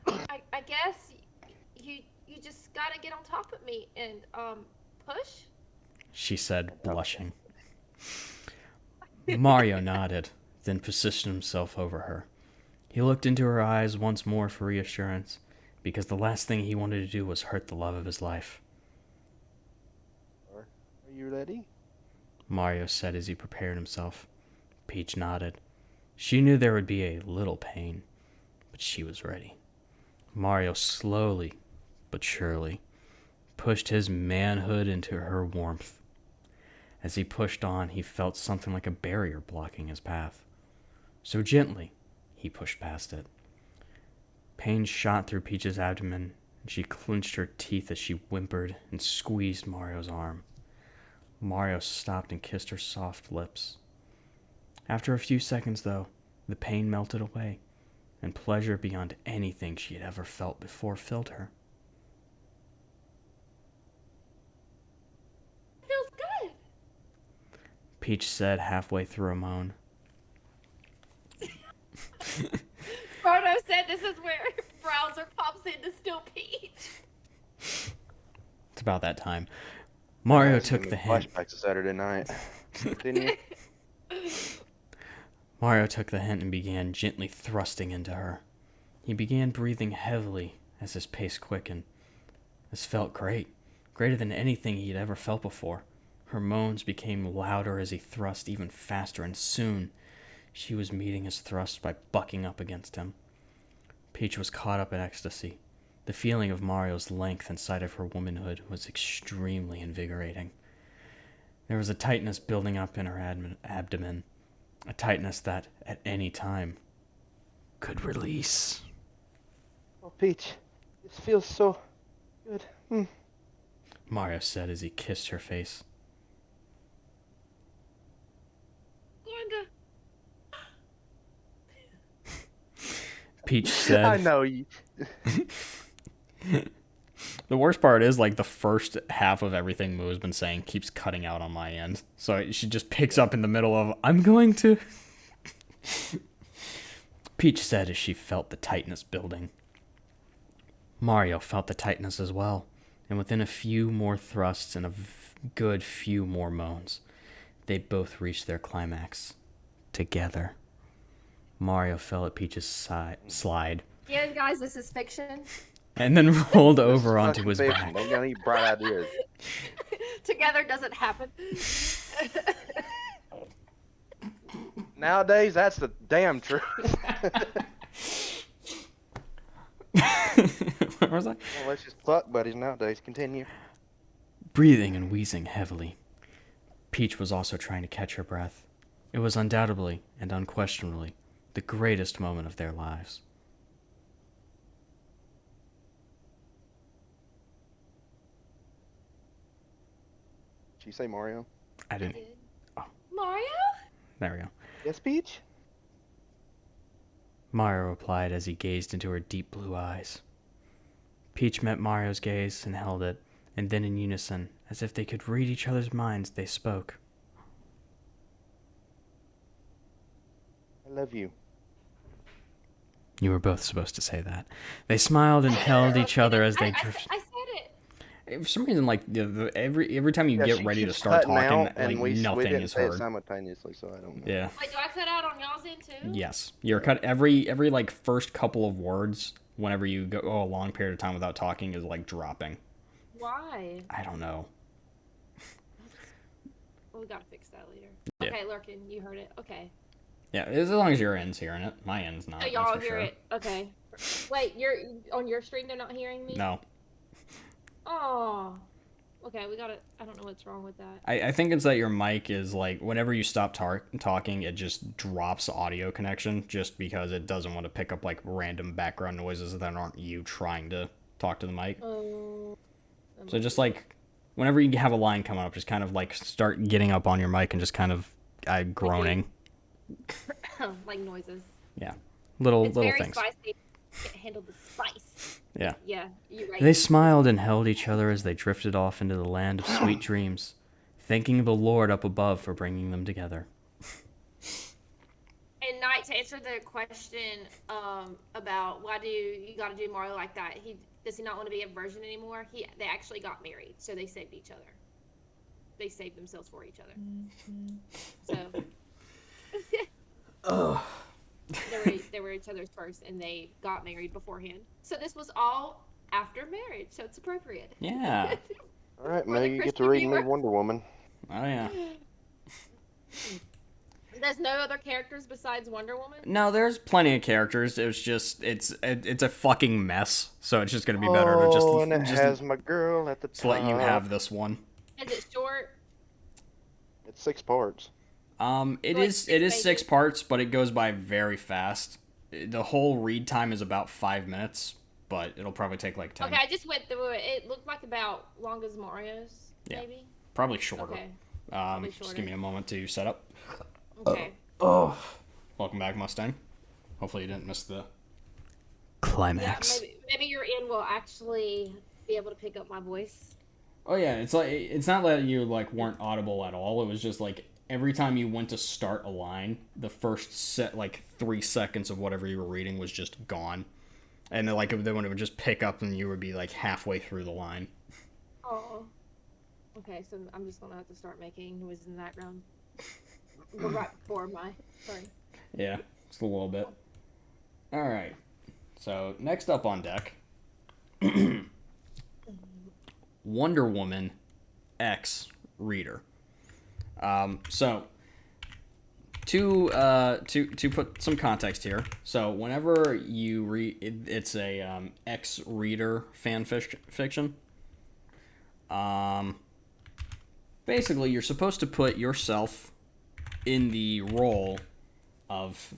Speaker 2: I guess you just gotta get on top of me and push.
Speaker 4: She said, blushing. Mario nodded, then positioned himself over her. He looked into her eyes once more for reassurance, because the last thing he wanted to do was hurt the love of his life.
Speaker 3: Are you ready?
Speaker 4: Mario said as he prepared himself. Peach nodded. She knew there would be a little pain, but she was ready. Mario slowly, but surely, pushed his manhood into her warmth. As he pushed on, he felt something like a barrier blocking his path. So gently, he pushed past it. Pain shot through Peach's abdomen, and she clenched her teeth as she whimpered and squeezed Mario's arm. Mario stopped and kissed her soft lips. After a few seconds, though, the pain melted away, and pleasure beyond anything she had ever felt before filled her.
Speaker 2: Feels good.
Speaker 4: Peach said halfway through a moan.
Speaker 2: Frodo said this is where Browser pops in to steal Peach.
Speaker 4: It's about that time. Mario
Speaker 3: That's
Speaker 4: took
Speaker 3: giving
Speaker 4: the
Speaker 3: me
Speaker 4: hint.
Speaker 3: flashbacks to Saturday night. Continue.
Speaker 4: Mario took the hint and began gently thrusting into her. He began breathing heavily as his pace quickened. This felt great, greater than anything he had ever felt before. Her moans became louder as he thrust even faster, and soon she was meeting his thrust by bucking up against him. Peach was caught up in ecstasy. The feeling of Mario's length inside of her womanhood was extremely invigorating. There was a tightness building up in her abdomen, a tightness that, at any time, could release.
Speaker 3: Oh, Peach, this feels so good.
Speaker 4: Mario said as he kissed her face.
Speaker 2: Glenda.
Speaker 4: Peach said...
Speaker 3: I know you.
Speaker 1: The worst part is, like, the first half of everything Moo has been saying keeps cutting out on my end. So she just picks up in the middle of, I'm going to...
Speaker 4: Peach said as she felt the tightness building. Mario felt the tightness as well, and within a few more thrusts and a good few more moans, they both reached their climax. Together. Mario fell at Peach's slide.
Speaker 2: Yeah, guys, this is fiction.
Speaker 4: And then rolled over onto his
Speaker 3: Fiction.
Speaker 4: back.
Speaker 3: Don't get any bright ideas.
Speaker 2: Together doesn't happen.
Speaker 3: Nowadays, that's the damn truth.
Speaker 1: Where was I?
Speaker 3: Well, let's just fuck buddies nowadays. Continue.
Speaker 4: Breathing and wheezing heavily. Peach was also trying to catch her breath. It was undoubtedly and unquestionably the greatest moment of their lives.
Speaker 3: Did you say Mario?
Speaker 4: I didn't.
Speaker 2: Mario?
Speaker 4: There we go.
Speaker 3: Yes, Peach?
Speaker 4: Mario replied as he gazed into her deep blue eyes. Peach met Mario's gaze and held it, and then in unison, as if they could read each other's minds, they spoke.
Speaker 3: I love you.
Speaker 4: You were both supposed to say that. They smiled and held each other as they
Speaker 2: I
Speaker 4: drifted.
Speaker 2: said it.
Speaker 1: For some reason, like, every time you
Speaker 3: Yeah,
Speaker 1: get
Speaker 3: she
Speaker 1: ready to
Speaker 3: keeps
Speaker 1: start
Speaker 3: cutting
Speaker 1: talking,
Speaker 3: out, and
Speaker 1: like,
Speaker 3: we
Speaker 1: nothing
Speaker 3: didn't
Speaker 1: is
Speaker 3: say it
Speaker 1: heard.
Speaker 3: simultaneously, so I don't know.
Speaker 1: Yeah.
Speaker 2: Wait, do I cut out on y'all's end too?
Speaker 1: Yes. You're cut every like first couple of words whenever you go a long period of time without talking is like dropping.
Speaker 2: Why?
Speaker 1: I don't know.
Speaker 2: Well, we gotta fix that later.
Speaker 1: Yeah.
Speaker 2: Okay, Lurkin, you heard it. Okay.
Speaker 1: Yeah, as long as your end's hearing it. My end's not.
Speaker 2: So
Speaker 1: that's
Speaker 2: y'all
Speaker 1: for
Speaker 2: hear
Speaker 1: sure.
Speaker 2: it. Okay. Wait, you're on your stream. They're not hearing me.
Speaker 1: No.
Speaker 2: Oh. Okay, we gotta. I don't know what's wrong with that.
Speaker 1: I think it's that your mic is like whenever you stop talking, it just drops audio connection just because it doesn't want to pick up like random background noises that aren't you trying to talk to the mic.
Speaker 2: Oh.
Speaker 1: So just like whenever you have a line coming up, just kind of like start getting up on your mic and just kind of groaning.
Speaker 2: Like noises.
Speaker 1: Yeah, little
Speaker 2: It's very
Speaker 1: things.
Speaker 2: spicy. Can't handle the spice.
Speaker 1: Yeah.
Speaker 2: Yeah, you're right.
Speaker 4: They smiled and held each other as they drifted off into the land of sweet dreams, thanking the Lord up above for bringing them together.
Speaker 2: And Knight, to answer the question about why do you got to do Mario like that? Does he not want to be a virgin anymore? They actually got married, so they saved each other. They saved themselves for each other. So.
Speaker 1: Ugh.
Speaker 2: They were each other's first, and they got married beforehand. So this was all after marriage, so it's appropriate.
Speaker 1: Yeah.
Speaker 3: All right,
Speaker 2: For
Speaker 3: now
Speaker 2: the
Speaker 3: you get
Speaker 2: Christian
Speaker 3: to read me
Speaker 2: viewer.
Speaker 3: Wonder Woman.
Speaker 1: Oh yeah.
Speaker 2: There's no other characters besides Wonder Woman?
Speaker 1: No, there's plenty of characters. It was just it's a fucking mess. So it's just gonna be better to
Speaker 3: Oh, and it
Speaker 1: just
Speaker 3: has my girl at the top.
Speaker 1: let you have this one.
Speaker 2: Is it short?
Speaker 3: It's 6 parts.
Speaker 1: It
Speaker 2: Like
Speaker 1: is
Speaker 2: 6
Speaker 1: 6
Speaker 2: pages?
Speaker 1: parts, but it goes by very fast. The whole read time is about 5 minutes, but it'll probably take like 10.
Speaker 2: Okay, I just went through it. It looked like about long as Mario's,
Speaker 1: Yeah.
Speaker 2: maybe?
Speaker 1: Probably shorter.
Speaker 2: Okay.
Speaker 1: Just
Speaker 2: shorter.
Speaker 1: give me a moment to set up.
Speaker 2: Okay.
Speaker 1: Oh, welcome back, Mustang. Hopefully you didn't miss the.
Speaker 2: Yeah,
Speaker 4: Climax.
Speaker 2: maybe your end will actually be able to pick up my voice.
Speaker 1: Oh yeah, it's like it's not that you like weren't audible at all. It was just like every time you went to start a line, the first set, like 3 seconds of whatever you were reading was just gone. And then, like, then when it would just pick up and you would be, like, halfway through the line.
Speaker 2: Oh. Okay, so I'm just gonna have to start making noises in the background. Right before my turn.
Speaker 1: Yeah, just a little bit. Alright. So, next up on deck, Wonder Woman X Reader. So, to put some context here, so whenever you read, it's a X Reader fan fiction. Basically, you're supposed to put yourself in the role of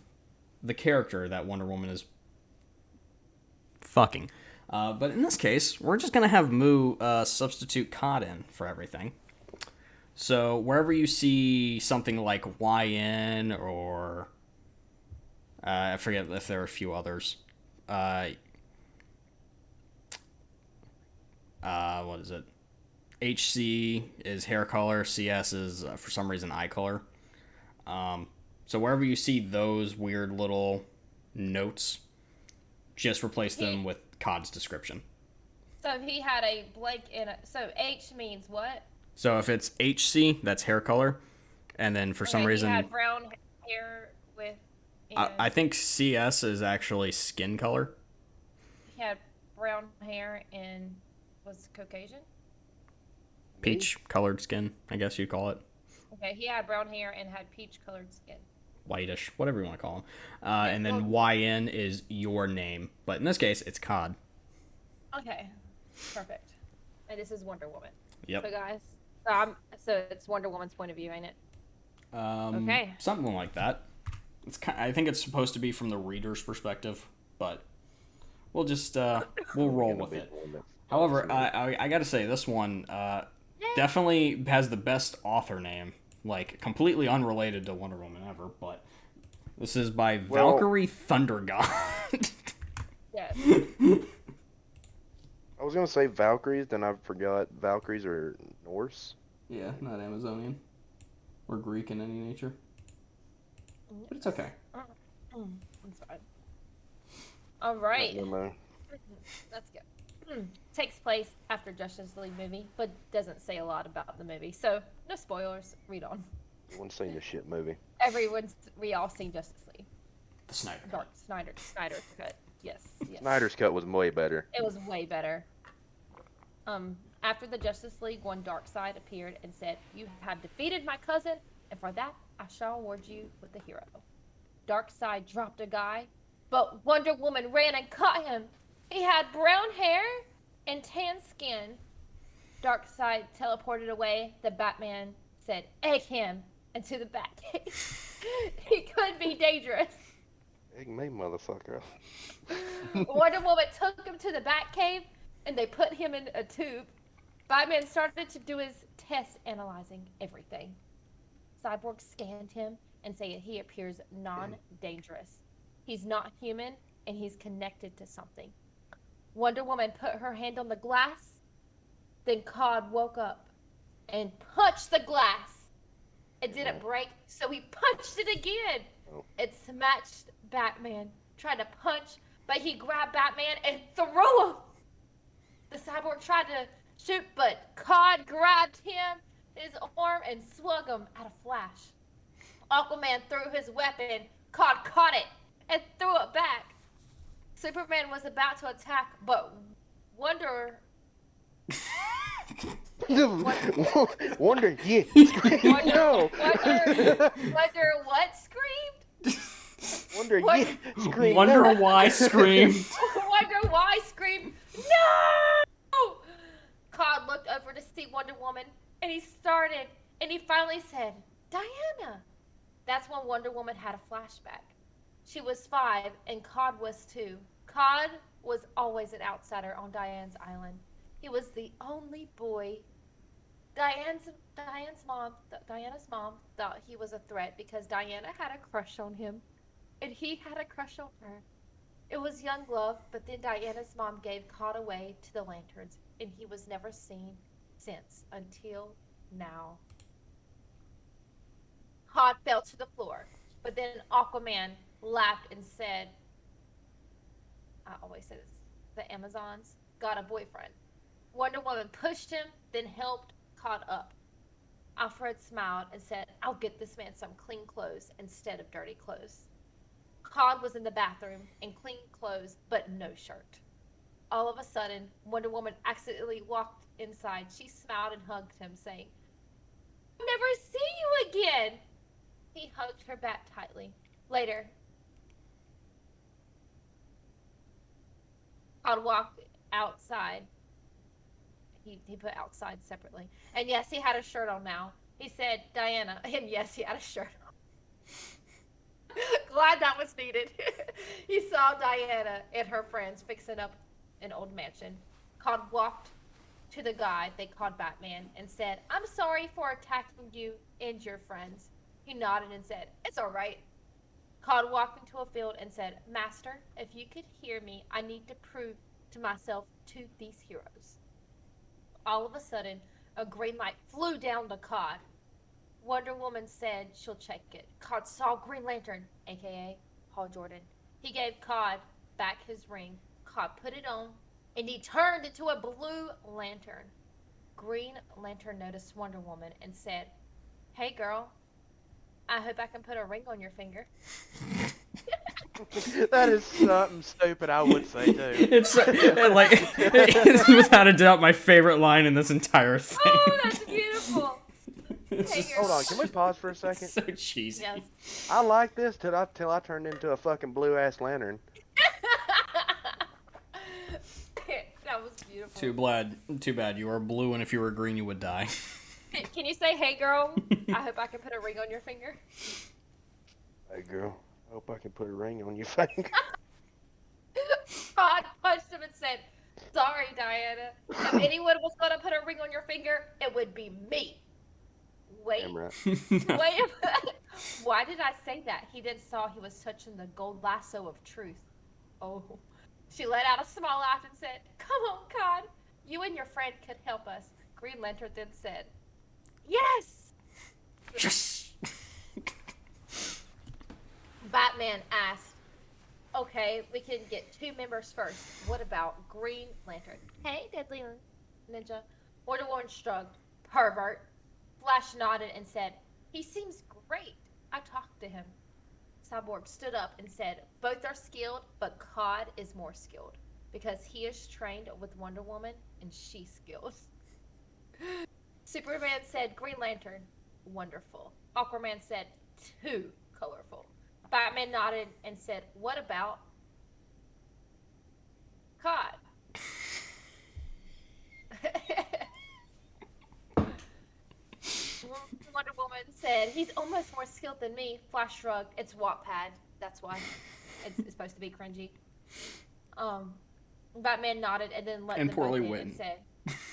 Speaker 1: the character that Wonder Woman is fucking. But in this case, we're just gonna have Moo substitute Cod in for everything. So wherever you see something like YN or I forget if there are a few others. What is it? HC is hair color. CS is for some reason eye color. So wherever you see those weird little notes, just replace them with Cod's description.
Speaker 2: So he had a blank in it. So H means what?
Speaker 1: So if it's HC, that's hair color, and then for some reason,
Speaker 2: he had brown hair with.
Speaker 1: I think CS is actually skin color.
Speaker 2: He had brown hair and was Caucasian.
Speaker 1: Peach colored skin, I guess you'd call it.
Speaker 2: Okay, he had brown hair and had peach colored skin.
Speaker 1: Whitish, whatever you want to call him. And then YN is your name, but in this case, it's Cod.
Speaker 2: Okay, perfect. And this is Wonder Woman.
Speaker 1: Yep.
Speaker 2: So guys, so it's Wonder Woman's point of view, ain't it? Okay.
Speaker 1: Something like that. I think it's supposed to be from the reader's perspective, but we'll just we'll roll with it. However, I got to say this one definitely has the best author name, like completely unrelated to Wonder Woman ever. But this is by Valkyrie Thunder God.
Speaker 2: Yes.
Speaker 3: I was gonna say Valkyries, then I forgot Valkyries are Norse.
Speaker 1: Yeah, not Amazonian or Greek in any nature. But it's okay.
Speaker 2: I'm sorry. All right.
Speaker 3: No.
Speaker 2: That's good. Takes place after Justice League movie, but doesn't say a lot about the movie. So no spoilers. Read on.
Speaker 3: Everyone's seen the shit movie.
Speaker 2: We all seen Justice League.
Speaker 1: The Snyder.
Speaker 2: Snyder's cut. Yes.
Speaker 3: Snyder's cut was way better.
Speaker 2: It was way better. After the Justice League, one Darkseid appeared and said, "You have defeated my cousin, and for that I shall award you with the hero." Darkseid dropped a guy, but Wonder Woman ran and caught him. He had brown hair and tan skin. Darkseid teleported away. The Batman said, "Egg him into the Batcave." He could be dangerous.
Speaker 3: Egg me, motherfucker.
Speaker 2: Wonder Woman took him to the Batcave, and they put him in a tube. Batman started to do his test, analyzing everything. Cyborg scanned him and said he appears non-dangerous. He's not human, and he's connected to something. Wonder Woman put her hand on the glass. Then Cod woke up and punched the glass. It didn't break, so he punched it again. It smashed Batman. Tried to punch, but he grabbed Batman and threw him. The cyborg tried to shoot, but Cod grabbed him, his arm, and swung him at a flash. Aquaman threw his weapon. Cod caught it and threw it back. Superman was about to attack, but Wonder
Speaker 3: Wonder, yeah. No.
Speaker 2: Wonder what screamed?
Speaker 3: Wonder,
Speaker 2: What?
Speaker 3: yeah. Scream.
Speaker 1: Wonder
Speaker 3: No.
Speaker 1: why screamed.
Speaker 2: Wonder why screamed, "No!" Cod looked over to see Wonder Woman, and he finally said, "Diana." That's when Wonder Woman had a flashback. She was 5, and Cod was 2. Cod was always an outsider on Diana's island. He was the only boy. Diana's mom thought he was a threat because Diana had a crush on him, and he had a crush on her. It was young love, but then Diana's mom gave Cod away to the Lanterns, and he was never seen since until now. Cod fell to the floor, but then Aquaman laughed and said, I always say this, the Amazons got a boyfriend. Wonder Woman pushed him, then helped Cod up. Alfred smiled and said, I'll get this man some clean clothes instead of dirty clothes. Cod was in the bathroom in clean clothes, but no shirt. All of a sudden, Wonder Woman accidentally walked inside. She smiled and hugged him, saying, I'll never see you again. He hugged her back tightly. Later, Cod walked outside. He put outside separately. And yes, he had a shirt on now. He said, Diana. And yes, he had a shirt on. Glad that was needed. He saw Diana and her friends fixing up an old mansion. Cod walked to the guy they called Batman and said, I'm sorry for attacking you and your friends. He nodded and said, it's all right. Cod walked into a field and said, Master, if you could hear me, I need to prove to myself to these heroes. All of a sudden, a green light flew down to Cod. Wonder Woman said she'll check it. Cod saw Green Lantern, a.k.a. Hal Jordan. He gave Cod back his ring. Cod put it on, and he turned into a blue lantern. Green Lantern noticed Wonder Woman and said, Hey, girl, I hope I can put a ring on your finger.
Speaker 3: That is something stupid I would say too.
Speaker 1: It's without a doubt my favorite line in this entire thing.
Speaker 2: Oh, that's beautiful.
Speaker 3: Hold on, can we pause for a second?
Speaker 1: So cheesy.
Speaker 2: Yes.
Speaker 3: I like this till I turned into a fucking blue ass lantern.
Speaker 2: That was beautiful.
Speaker 1: Too bad. You are blue, and if you were green, you would die.
Speaker 2: Can you say, hey, girl, I hope I can put a ring on your finger?
Speaker 3: Hey girl, I hope I can put a ring on your finger.
Speaker 2: Cod punched him and said, sorry, Diana. If anyone was going to put a ring on your finger, it would be me. Wait.
Speaker 3: Damn right.
Speaker 2: Wait a minute. Why did I say that? He then saw he was touching the gold lasso of truth. Oh. She let out a small laugh and said, come on, Cod. You and your friend could help us. Green Lantern then said, yes!
Speaker 1: Yes!
Speaker 2: Batman asked, okay, we can get 2 members first. What about Green Lantern? Hey, Deadly Ninja. Wonder Woman shrugged. Pervert. Flash nodded and said, he seems great. I talked to him. Cyborg stood up and said, both are skilled, but Cod is more skilled because he is trained with Wonder Woman and she's skilled. Superman said, Green Lantern, wonderful. Aquaman said, too colorful. Batman nodded and said, what about Cod? Wonder Woman said, he's almost more skilled than me. Flash shrugged. It's Wattpad. That's why. It's supposed to be cringy. Batman nodded and then let
Speaker 1: and
Speaker 2: them
Speaker 1: poorly
Speaker 2: both in
Speaker 1: written.
Speaker 2: and said,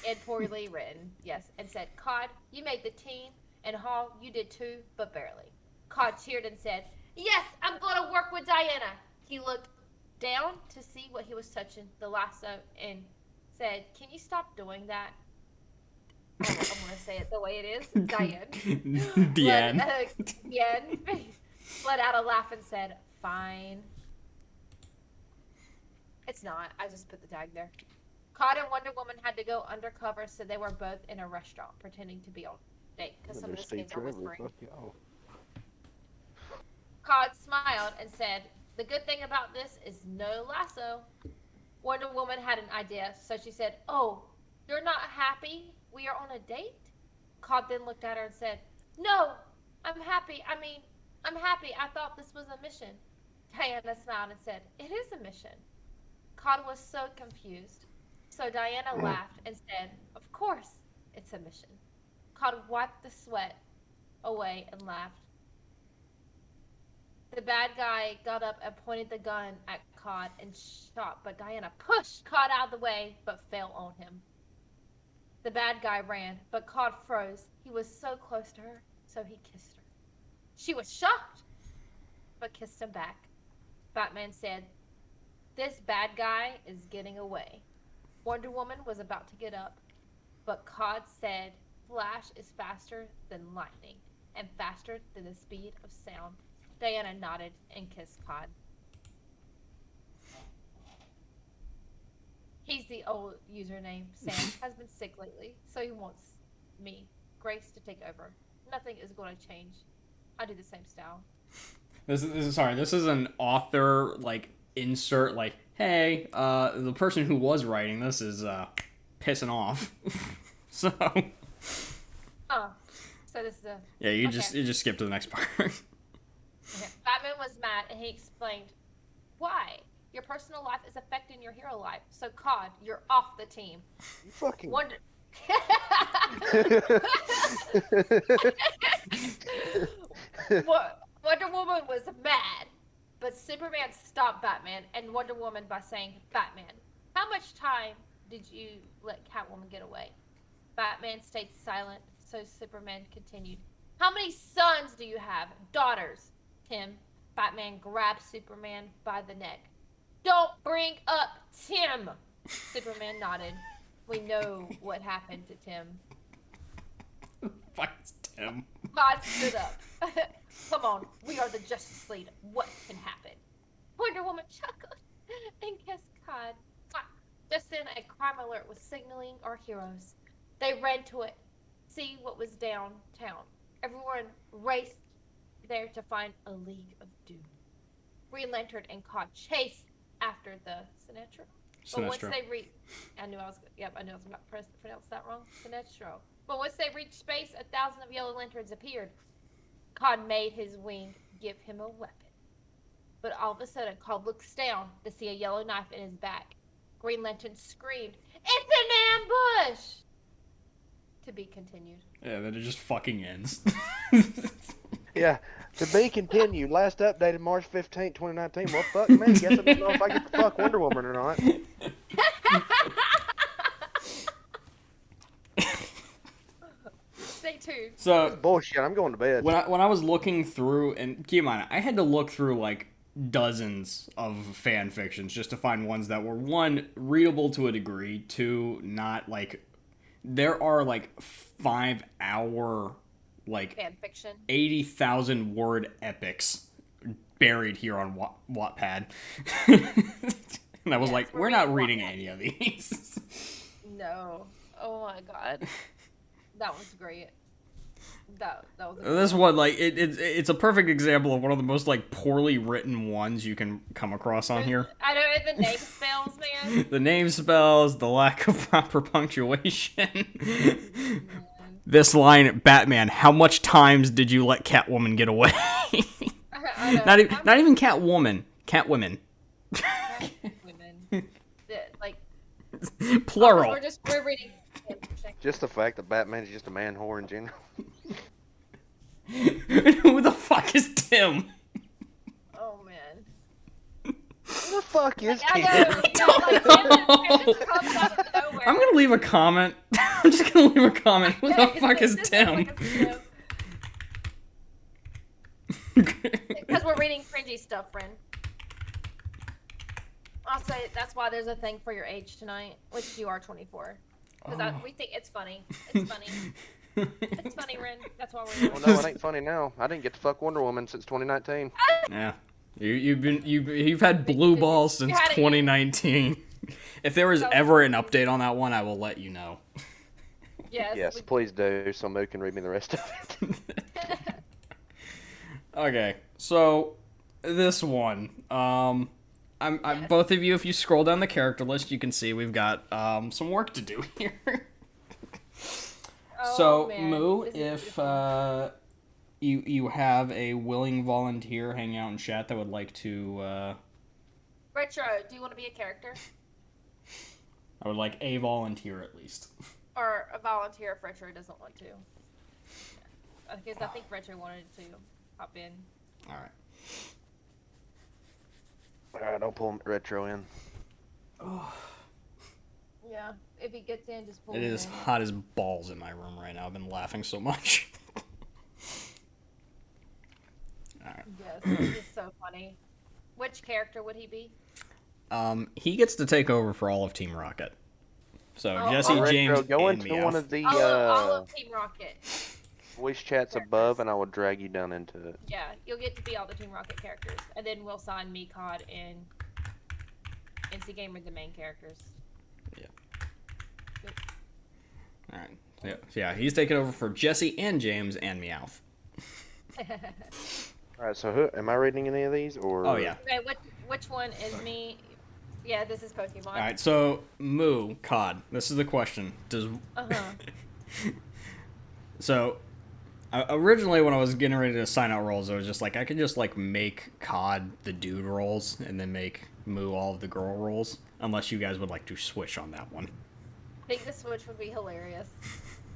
Speaker 2: and poorly written, yes, and said, Cod, you made the team, and Hall, you did too, but barely. Cod cheered and said, yes, I'm going to work with Diana. He looked down to see what he was touching, the lasso, and said, can you stop doing that? I'm going to say it the way it is. Diane.
Speaker 1: Diane.
Speaker 2: Diane let out a laugh and said, fine. It's not. I just put the tag there. Cod and Wonder Woman had to go undercover, so they were both in a restaurant pretending to be on a date because some of the skins are whispering. Cod smiled and said, the good thing about this is no lasso. Wonder Woman had an idea, so she said, oh, you're not happy? We are on a date? Cod then looked at her and said, no, I'm happy. I'm happy. I thought this was a mission. Diana smiled and said, it is a mission. Cod was so confused. So Diana laughed and said, of course it's a mission. Cod wiped the sweat away and laughed. The bad guy got up and pointed the gun at Cod and shot, but Diana pushed Cod out of the way but fell on him. The bad guy ran, but Cod froze. He was so close to her, so he kissed her. She was shocked, but kissed him back. Batman said, this bad guy is getting away. Wonder Woman was about to get up, but Cod said, Flash is faster than lightning. and faster than the speed of sound. Diana nodded and kissed Cod. He's the old username. Sam has been sick lately, so he wants me, Grace, to take over. Nothing is going to change. I do the same style.
Speaker 1: This is an author, like, insert, like, hey, the person who was writing this is, pissing off. So.
Speaker 2: Oh. So this is a...
Speaker 1: Yeah, you just skip to the next part.
Speaker 2: Okay. Batman was mad, and he explained, why? Your personal life is affecting your hero life. So, Cod, you're off the team.
Speaker 3: You fucking...
Speaker 2: Wonder Woman was mad, but Superman stopped Batman and Wonder Woman by saying, Batman, how much time did you let Catwoman get away? Batman stayed silent, so Superman continued, how many sons do you have? Daughters, Tim. Batman grabbed Superman by the neck. Don't bring up Tim! Superman nodded. We know what happened to Tim.
Speaker 1: Fuck's Tim.
Speaker 2: God stood up. Come on, we are the Justice League. What can happen? Wonder Woman chuckled and kissed Cod. Just then, a crime alert was signaling our heroes. They ran to it, see what was downtown. Everyone raced there to find a League of Doom. Green Lantern and Cod chased after the Sinestro. But once they reached, I knew I was not pronounced that wrong. Sinestro. But once they reached space, 1,000 of yellow lanterns appeared. Cod made his wing give him a weapon. But all of a sudden, Cod looks down to see a yellow knife in his back. Green Lantern screamed, "It's an ambush!" To be continued.
Speaker 1: Yeah, then it just fucking ends.
Speaker 3: Yeah, to be continued. Last updated March 15th, 2019. Well, fuck me. Guess I don't know if I get to fuck Wonder Woman or not.
Speaker 2: Stay tuned.
Speaker 1: So
Speaker 3: bullshit. I'm going to bed.
Speaker 1: When I was looking through, and keep in mind, I had to look through like dozens of fan fictions just to find ones that were, one, readable to a degree, two, not like, there are like 5-hour like
Speaker 2: fan fiction
Speaker 1: 80,000 word epics buried here on Wattpad. And I was like, we're not reading any of these.
Speaker 2: No. Oh my god. That was great. That was
Speaker 1: this one, like, it's a perfect example of one of the most like poorly written ones you can come across on here.
Speaker 2: I know, the name spells, man.
Speaker 1: The name spells, the lack of proper punctuation. This line, Batman, how much times did you let Catwoman get away? Not even Catwoman. Catwomen.
Speaker 2: Catwomen. Like,
Speaker 1: plural.
Speaker 2: We're reading.
Speaker 3: Just the fact that Batman's just a man whore in general.
Speaker 1: Who the fuck is Tim?
Speaker 2: Oh man.
Speaker 3: Who the fuck is Tim?
Speaker 1: I'm gonna leave a comment. I'm just gonna leave a comment. Who the fuck is Tim?
Speaker 2: Because we're reading cringy stuff, friend. I'll say that's why there's a thing for your age tonight, which you are 24. Because we think it's funny. It's funny. It's funny, Ren. That's why we're doing
Speaker 3: Well, no, it ain't funny now. I didn't get to fuck Wonder Woman since 2019.
Speaker 1: Yeah. You've had blue balls since 2019. If there was ever an update on that one, I will let you know.
Speaker 3: Yes, please do, so Moo can read me the rest of it.
Speaker 1: Okay, so this one, both of you, if you scroll down the character list, you can see we've got some work to do here. So, man. Moo, if you have a willing volunteer hanging out in chat that would like to...
Speaker 2: Retro, do you want to be a character?
Speaker 1: I would like a volunteer at least.
Speaker 2: Or a volunteer if Retro doesn't want to. Because I think Retro wanted to hop in.
Speaker 1: Alright.
Speaker 3: Alright, I'll pull Retro in.
Speaker 1: Oh.
Speaker 2: Yeah, if he gets in, just pull
Speaker 1: him in. It is hot as balls in my room right now. I've been laughing so much. Alright.
Speaker 2: Yes, it's so funny. Which character would he be?
Speaker 1: He gets to take over for all of Team Rocket. So Jesse, James,
Speaker 3: go
Speaker 1: and
Speaker 3: into
Speaker 1: me
Speaker 3: one of the
Speaker 2: all of Team Rocket.
Speaker 3: Voice chat's above, and I will drag you down into it.
Speaker 2: Yeah, you'll get to be all the Team Rocket characters, and then we'll sign me, Cod, and NC Gamer the main characters.
Speaker 1: Yeah.
Speaker 2: Yep.
Speaker 1: All right. Yeah. So yeah, he's taking over for Jesse and James and Meowth.
Speaker 3: All right. So who am I reading any of these or?
Speaker 1: Oh yeah.
Speaker 2: Okay, which one is me? Yeah, this is Pokemon.
Speaker 1: All right. So Moo, Cod. This is the question. Does So originally when I was getting ready to sign out roles, I was just like, I could just like make Cod the dude roles and then make Moo all of the girl roles, unless you guys would like to switch on that one.
Speaker 2: I think the switch would be hilarious.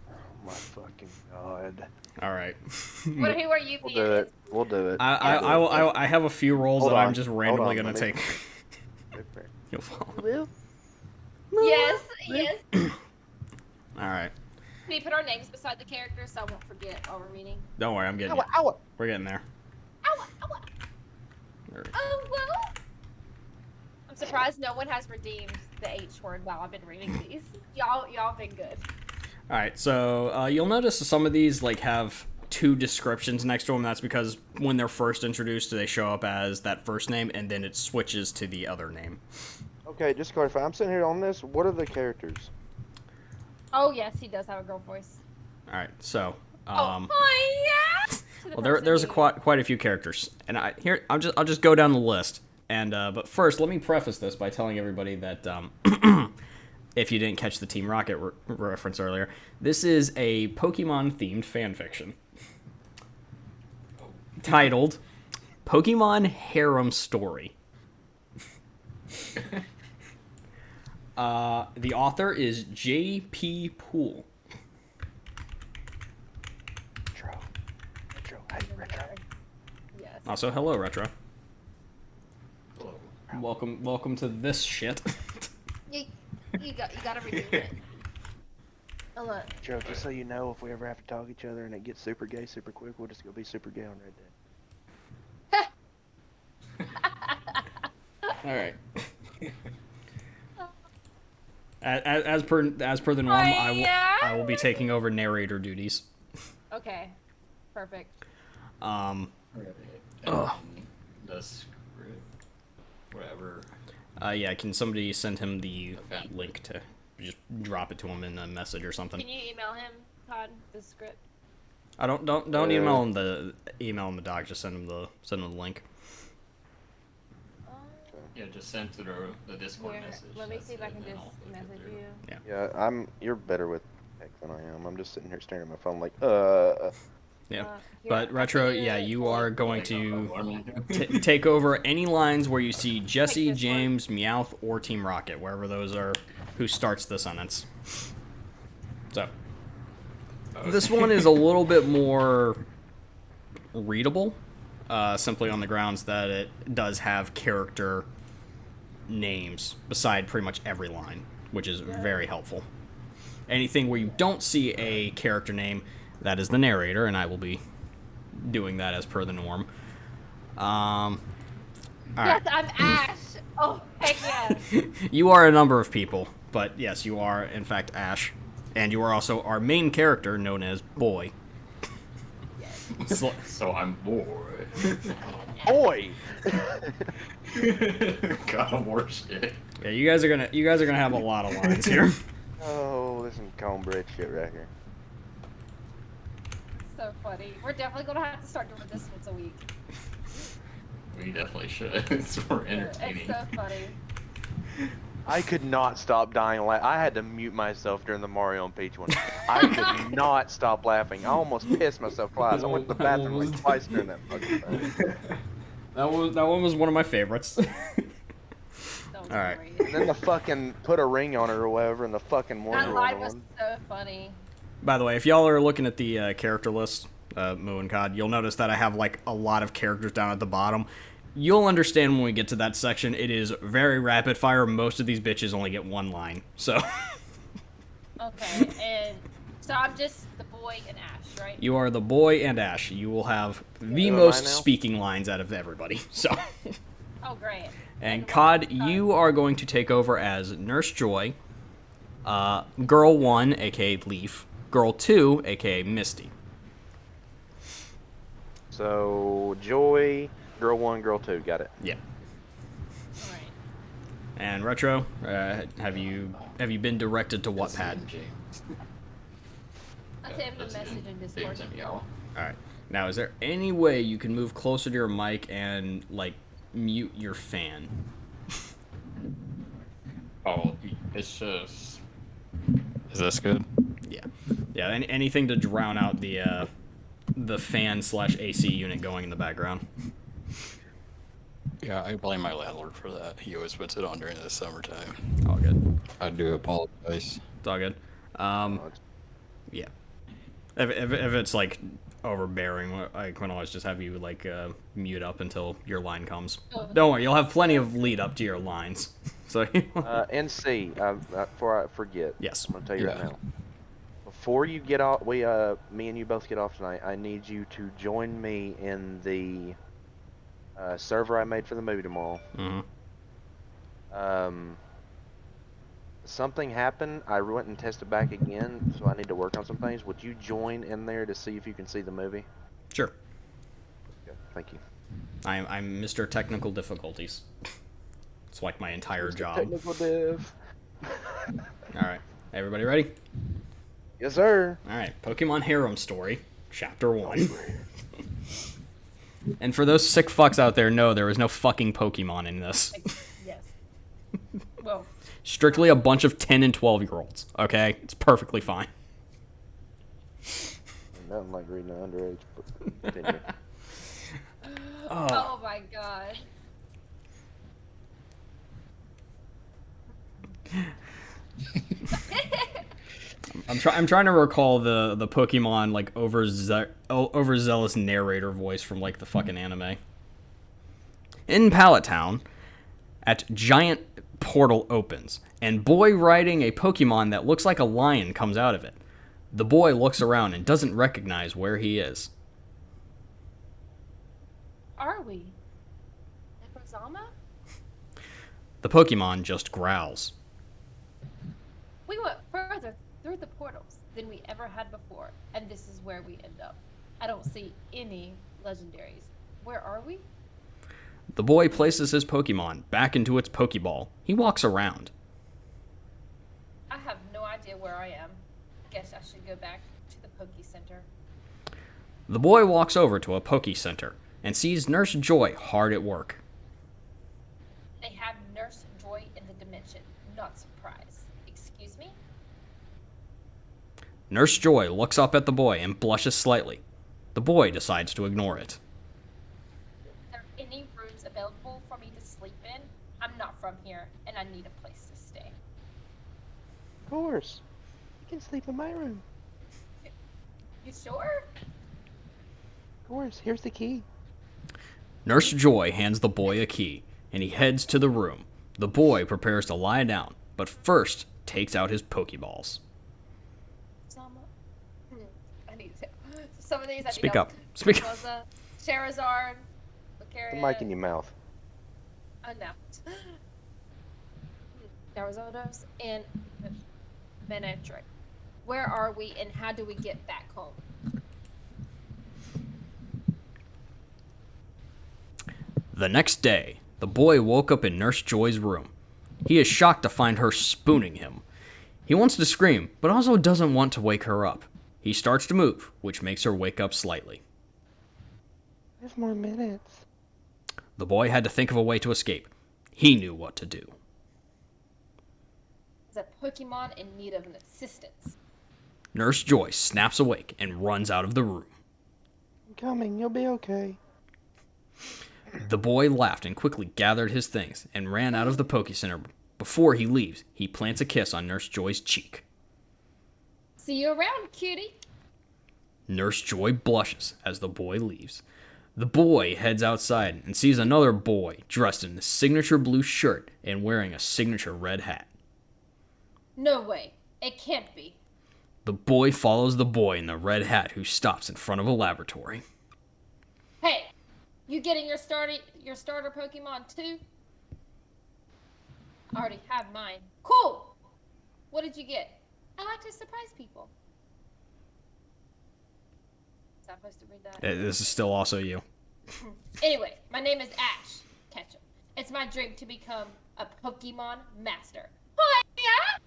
Speaker 3: Oh my fucking god.
Speaker 1: All right.
Speaker 2: Who are you
Speaker 3: We'll
Speaker 2: being?
Speaker 3: do it. We'll do it.
Speaker 1: I have a few roles
Speaker 3: Hold
Speaker 1: that I'm
Speaker 3: on.
Speaker 1: just
Speaker 3: Hold
Speaker 1: randomly
Speaker 3: on,
Speaker 1: gonna
Speaker 3: let me-
Speaker 1: take. You'll follow.
Speaker 3: Will?
Speaker 2: Yes, yes.
Speaker 1: All right.
Speaker 2: Can you put our names beside the characters so I won't forget while we're reading?
Speaker 1: Don't worry, I'm getting. We're getting there.
Speaker 2: Ow, ow, ow. Oh, well. I'm surprised no one has redeemed the H word while I've been reading these. Y'all been good.
Speaker 1: All right, so you'll notice some of these like have two descriptions next to them. That's because when they're first introduced, they show up as that first name, and then it switches to the other name.
Speaker 3: Okay, just to clarify. I'm sitting here on this. What are the characters?
Speaker 2: Oh, yes, he does have a girl voice.
Speaker 1: All right, so
Speaker 2: yeah.
Speaker 1: well, there's quite a few characters, and I'll just go down the list. And but first, let me preface this by telling everybody that if you didn't catch the Team Rocket reference earlier, this is a Pokemon-themed fanfiction titled "Pokemon Harem Story." The author is J.P. Poole.
Speaker 3: Retro.
Speaker 2: Yes.
Speaker 1: Also, hello, Retro. Welcome to this shit.
Speaker 2: You gotta redeem it. Oh, look.
Speaker 3: Joe, just so you know, if we ever have to talk to each other and it gets super gay super quick, we'll just go be super gay on Red Dead.
Speaker 1: All right. As per the norm, I will be taking over narrator duties.
Speaker 2: Okay. Perfect.
Speaker 1: Um.
Speaker 6: The script, whatever.
Speaker 1: Yeah. Can somebody send him the link to just drop it to him in a message or something?
Speaker 2: Can you email him, Todd, the script?
Speaker 1: I don't email him the doc. Just send him the link.
Speaker 6: Yeah, just send to the Discord
Speaker 2: Here,
Speaker 6: message.
Speaker 2: let me
Speaker 6: That's
Speaker 2: see if I
Speaker 6: it,
Speaker 2: can
Speaker 6: and then
Speaker 2: just
Speaker 6: I'll link it
Speaker 2: message
Speaker 6: through.
Speaker 2: you.
Speaker 3: Yeah, you're better with text than I am. I'm just sitting here staring at my phone like,
Speaker 1: Yeah.
Speaker 2: Here,
Speaker 1: But
Speaker 2: I'll
Speaker 1: Retro,
Speaker 2: send you
Speaker 1: yeah,
Speaker 2: the
Speaker 1: you
Speaker 2: link.
Speaker 1: are going to take over any lines where you see Jesse,
Speaker 2: this one.
Speaker 1: James, Meowth, or Team Rocket, wherever those are, who starts the sentence. So, this one is a little bit more readable, simply on the grounds that it does have character names beside pretty much every line, which is very helpful. Anything where you don't see a character name, that is the narrator, and I will be doing that as per the norm. All right.
Speaker 2: Yes, I'm Ash. Oh, heck yeah.
Speaker 1: You are a number of people, but yes, you are in fact Ash, and you are also our main character, known as Boy.
Speaker 6: So I'm bored.
Speaker 3: boy!
Speaker 6: God of War shit.
Speaker 1: Yeah, you guys are gonna have a lot of lines here.
Speaker 3: Oh, there's some cornbread shit right here.
Speaker 2: So funny. We're definitely gonna have to start doing this once a week.
Speaker 6: We definitely should. It's more entertaining.
Speaker 2: It's so funny.
Speaker 3: I could not stop dying laughing. I had to mute myself during the Mario and Peach one. I could not stop laughing. I almost pissed myself twice. I went to the bathroom like twice during that fucking thing.
Speaker 1: That one was one of my favorites.
Speaker 2: That was
Speaker 1: All right.
Speaker 2: great.
Speaker 3: And then the fucking put a ring on her or whatever, and the fucking
Speaker 2: That
Speaker 3: Wonder
Speaker 2: line
Speaker 3: Woman
Speaker 2: was
Speaker 3: one.
Speaker 2: so funny.
Speaker 1: By the way, if y'all are looking at the character list, Moo and Cod, you'll notice that I have like a lot of characters down at the bottom. You'll understand when we get to that section. It is very rapid fire. Most of these bitches only get one line. So
Speaker 2: Okay, and so I'm just the boy and Ash, right?
Speaker 1: you are the Boy and Ash. You will have the
Speaker 3: Am I
Speaker 1: most
Speaker 3: now?
Speaker 1: speaking lines out of everybody. So
Speaker 2: Oh, great.
Speaker 1: and Cod, you are going to take over as Nurse Joy, Girl 1, aka Leaf, Girl 2, aka Misty.
Speaker 3: So Joy, girl 1, girl 2, got it.
Speaker 1: Yeah.
Speaker 2: All right.
Speaker 1: And Retro, have you been directed to what pad?
Speaker 6: James.
Speaker 2: I sent him a message in Discord.
Speaker 6: James and Yellow.
Speaker 1: All right. Now, is there any way you can move closer to your mic and like mute your fan?
Speaker 6: Oh, it's just. Is this good?
Speaker 1: Yeah. Yeah. Anything to drown out the fan / AC unit going in the background.
Speaker 6: Yeah, I blame my landlord for that. He always puts it on during the summertime.
Speaker 1: All good.
Speaker 6: I do apologize.
Speaker 1: It's all good.
Speaker 3: Oh,
Speaker 1: Yeah. If it's like overbearing, I can always just have you like mute up until your line comes.
Speaker 2: Oh.
Speaker 1: Don't worry, you'll have plenty of lead up to your lines. So.
Speaker 3: and C, before I forget,
Speaker 1: Yes.
Speaker 3: I'm gonna tell you right
Speaker 6: Yeah.
Speaker 3: now. Before you get off, me and you both get off tonight. I need you to join me in the server I made for the movie tomorrow.
Speaker 1: Mm-hmm.
Speaker 3: Something happened. I went and tested back again, so I need to work on some things. Would you join in there to see if you can see the movie?
Speaker 1: Sure.
Speaker 3: Okay, thank you.
Speaker 1: I'm Mr. Technical Difficulties. It's like my entire job.
Speaker 3: Technical div.
Speaker 1: All right, everybody ready?
Speaker 3: Yes, sir.
Speaker 1: All right, Pokemon Harem Story, Chapter 1. And for those sick fucks out there, no, there was no fucking Pokemon in this.
Speaker 2: Yes. Well.
Speaker 1: Strictly a bunch of 10 and 12-year-olds, okay? It's perfectly fine.
Speaker 3: Nothing like reading an underage opinion.
Speaker 2: Oh my god.
Speaker 1: I'm trying to recall the Pokemon like overzealous narrator voice from like the fucking anime. In Pallet Town, at giant portal opens, and boy riding a Pokemon that looks like a lion comes out of it. The boy looks around and doesn't recognize where he is.
Speaker 2: Are we? Necrozama?
Speaker 1: The Pokemon just growls.
Speaker 2: We went further through the portals than we ever had before, and this is where we end up. I don't see any legendaries. Where are we?
Speaker 1: The boy places his Pokemon back into its Pokeball. He walks around.
Speaker 2: I have no idea where I am. Guess I should go back to the Poke Center.
Speaker 1: The boy walks over to a Poke Center and sees Nurse Joy hard at work.
Speaker 2: They have Nurse Joy in the dimension. Not surprised. Excuse me?
Speaker 1: Nurse Joy looks up at the boy and blushes slightly. The boy decides to ignore it.
Speaker 2: Are there any rooms available for me to sleep in? I'm not from here, and I need a place to stay.
Speaker 3: Of course. You can sleep in my room.
Speaker 2: You sure?
Speaker 3: Of course. Here's the key.
Speaker 1: Nurse Joy hands the boy a key, and he heads to the room. The boy prepares to lie down, but first takes out his Pokeballs.
Speaker 2: I need to. Some of these I
Speaker 1: Speak
Speaker 2: need
Speaker 1: up. Speak up.
Speaker 2: Rosa, Charizard, Lucario.
Speaker 3: The mic in your mouth.
Speaker 2: Oh no. Gyarados and Manectric. Where are we, and how do we get back home?
Speaker 1: The next day, the boy woke up in Nurse Joy's room. He is shocked to find her spooning him. He wants to scream, but also doesn't want to wake her up. He starts to move, which makes her wake up slightly.
Speaker 3: 5 more minutes.
Speaker 1: The boy had to think of a way to escape. He knew what to do.
Speaker 2: Is a Pokemon in need of an assistance.
Speaker 1: Nurse Joy snaps awake and runs out of the room.
Speaker 3: I'm coming. You'll be okay.
Speaker 1: The boy laughed and quickly gathered his things and ran out of the Poke Center. Before he leaves, he plants a kiss on Nurse Joy's cheek.
Speaker 2: See you around, cutie.
Speaker 1: Nurse Joy blushes as the boy leaves. The boy heads outside and sees another boy dressed in a signature blue shirt and wearing a signature red hat.
Speaker 2: No way. It can't be.
Speaker 1: The boy follows the boy in the red hat who stops in front of a laboratory.
Speaker 2: Hey, you getting your starter Pokemon too? I already have mine. Cool. What did you get? I like to surprise people. Was I supposed to read that?
Speaker 1: This is still also you.
Speaker 2: Anyway, my name is Ash Ketchum. It's my dream to become a Pokemon master. Oh, yeah?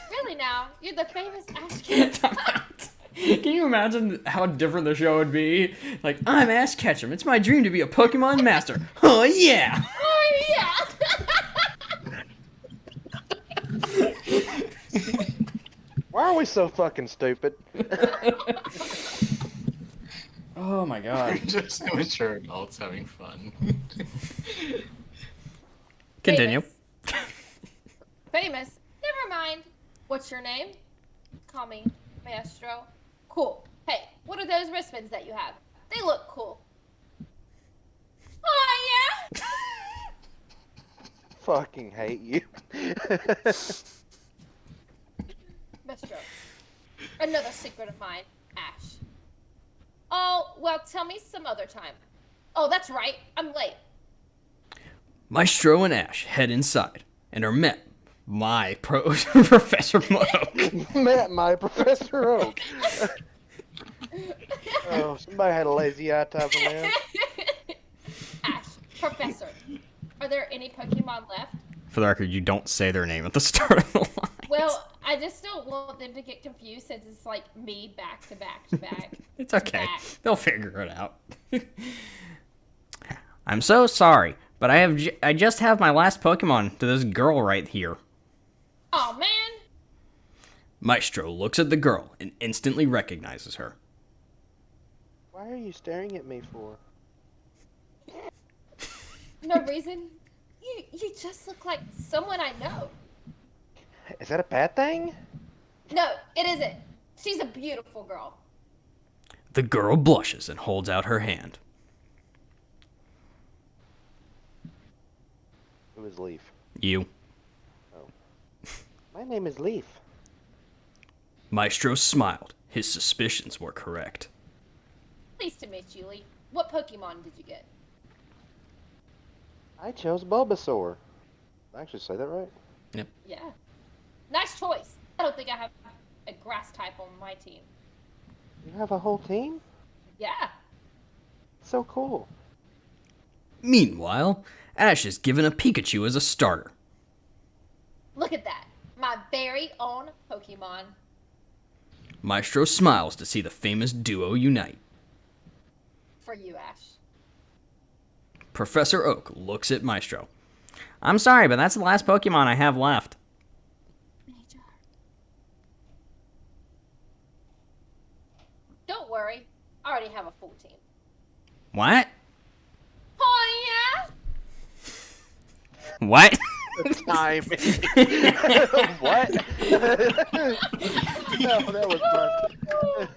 Speaker 2: Really now? You're the famous Ash Ketchum.
Speaker 1: Can you imagine how different the show would be? Like, I'm Ash Ketchum. It's my dream to be a Pokemon master. Oh, yeah.
Speaker 2: Oh, yeah.
Speaker 3: Why are we so fucking stupid?
Speaker 1: Oh, my God.
Speaker 6: Just mature adults having fun.
Speaker 1: Continue.
Speaker 2: Famous? Never mind. What's your name? Call me Maestro. Cool. Hey, what are those wristbands that you have? They look cool. Oh, yeah?
Speaker 3: Fucking hate you.
Speaker 2: Maestro. Another secret of mine, Ash. Oh, well, tell me some other time. Oh, that's right. I'm late.
Speaker 1: Maestro and Ash head inside and are met by Professor Moke.
Speaker 3: Met my Professor Oak. Oh, somebody had a lazy eye type of man.
Speaker 2: Ash, Professor, are there any Pokemon left?
Speaker 1: For the record, you don't say their name at the start of the line.
Speaker 2: Well, I just don't want them to get confused since it's like me back to back to back.
Speaker 1: It's okay.
Speaker 2: Back.
Speaker 1: They'll figure it out. I'm so sorry, but I just have my last Pokemon to this girl right here.
Speaker 2: Oh man!
Speaker 1: Maestro looks at the girl and instantly recognizes her.
Speaker 3: Why are you staring at me for?
Speaker 2: No reason. You just look like someone I know.
Speaker 3: Is that a bad thing?
Speaker 2: No, it isn't. She's a beautiful girl.
Speaker 1: The girl blushes and holds out her hand.
Speaker 3: Who is Leaf?
Speaker 1: You.
Speaker 3: Oh. My name is Leaf.
Speaker 1: Maestro smiled. His suspicions were correct.
Speaker 2: Pleased to meet you, Lee. What Pokemon did you get?
Speaker 3: I chose Bulbasaur. Did I actually say that right?
Speaker 2: Yeah. Nice choice. I don't think I have a grass type on my team.
Speaker 3: You have a whole team?
Speaker 2: Yeah.
Speaker 3: So cool.
Speaker 1: Meanwhile, Ash is given a Pikachu as a starter.
Speaker 2: Look at that. My very own Pokemon.
Speaker 1: Maestro smiles to see the famous duo unite.
Speaker 2: For you, Ash.
Speaker 1: Professor Oak looks at Maestro. I'm sorry, but that's the last Pokemon I have left.
Speaker 2: Major. Don't worry. I already have a full team.
Speaker 1: What?
Speaker 2: Oh, yeah?
Speaker 1: What?
Speaker 3: Time. What? No, that was fun.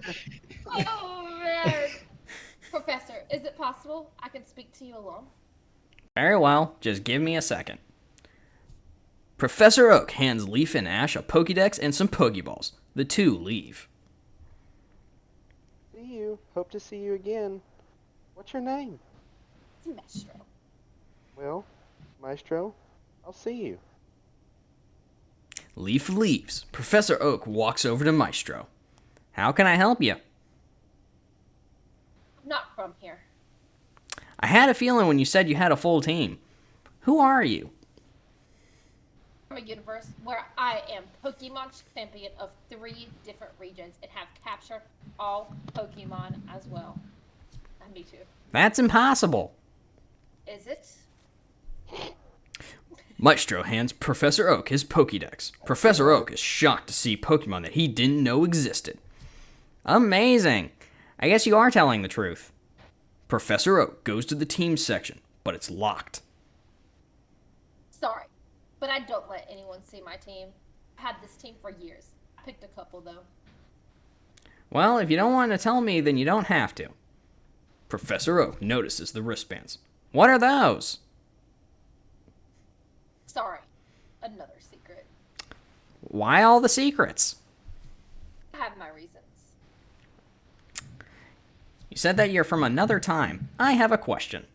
Speaker 2: Oh, man. Professor, is it possible I can speak to you alone?
Speaker 1: Very well, just give me a second. Professor Oak hands Leaf and Ash a Pokédex and some Pokeballs. The two leave.
Speaker 3: See you. Hope to see you again. What's your name?
Speaker 2: It's Maestro.
Speaker 3: Well, Maestro, I'll see you.
Speaker 1: Leaf leaves. Professor Oak walks over to Maestro. How can I help you?
Speaker 2: I'm not from here.
Speaker 1: I had a feeling when you said you had a full team. Who are you?
Speaker 2: From a universe where I am Pokemon champion of 3 different regions and have captured all Pokemon as well. Me too.
Speaker 1: That's impossible.
Speaker 2: Is it?
Speaker 1: Maestro hands Professor Oak his Pokédex. Professor Oak is shocked to see Pokemon that he didn't know existed. Amazing. I guess you are telling the truth. Professor Oak goes to the team section, but it's locked.
Speaker 2: Sorry, but I don't let anyone see my team. I've had this team for years. I picked a couple, though.
Speaker 1: Well, if you don't want to tell me, then you don't have to. Professor Oak notices the wristbands. What are those?
Speaker 2: Sorry, another secret.
Speaker 1: Why all the secrets?
Speaker 2: I have my reasons.
Speaker 1: You said that you're from another time. I have a question.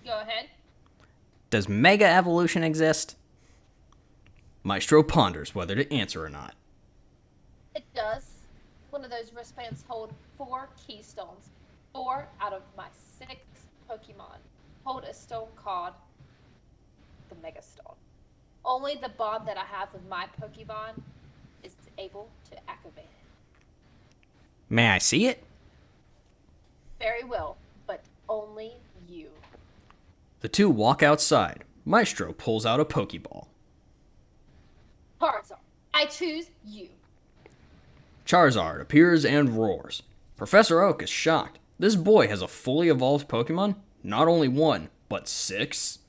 Speaker 2: Go ahead.
Speaker 1: Does Mega Evolution exist? Maestro ponders whether to answer or not.
Speaker 2: It does. one of those wristbands hold 4 keystones. 4 out of my 6 Pokemon hold a stone called the Mega Stone. Only the bond that I have with my Pokemon is able to activate it.
Speaker 1: May I see it?
Speaker 2: Very well, but only you.
Speaker 1: The two walk outside. Maestro pulls out a Pokeball.
Speaker 2: Charizard, I choose you.
Speaker 1: Charizard appears and roars. Professor Oak is shocked. This boy has a fully evolved Pokemon? Not only 1, but 6?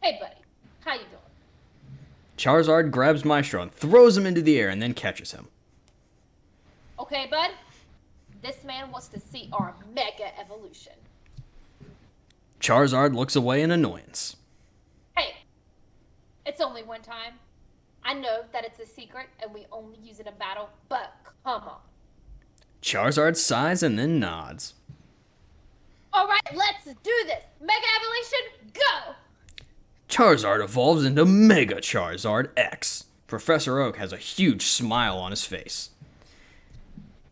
Speaker 2: Hey, buddy. How you doing?
Speaker 1: Charizard grabs Maestro and throws him into the air and then catches him.
Speaker 2: Okay, bud. This man wants to see our Mega Evolution.
Speaker 1: Charizard looks away in annoyance.
Speaker 2: Hey, it's only one time. I know that it's a secret and we only use it in battle, but come on.
Speaker 1: Charizard sighs and then nods.
Speaker 2: All right, let's do this. Mega Evolution, go!
Speaker 1: Charizard evolves into Mega Charizard X. Professor Oak has a huge smile on his face.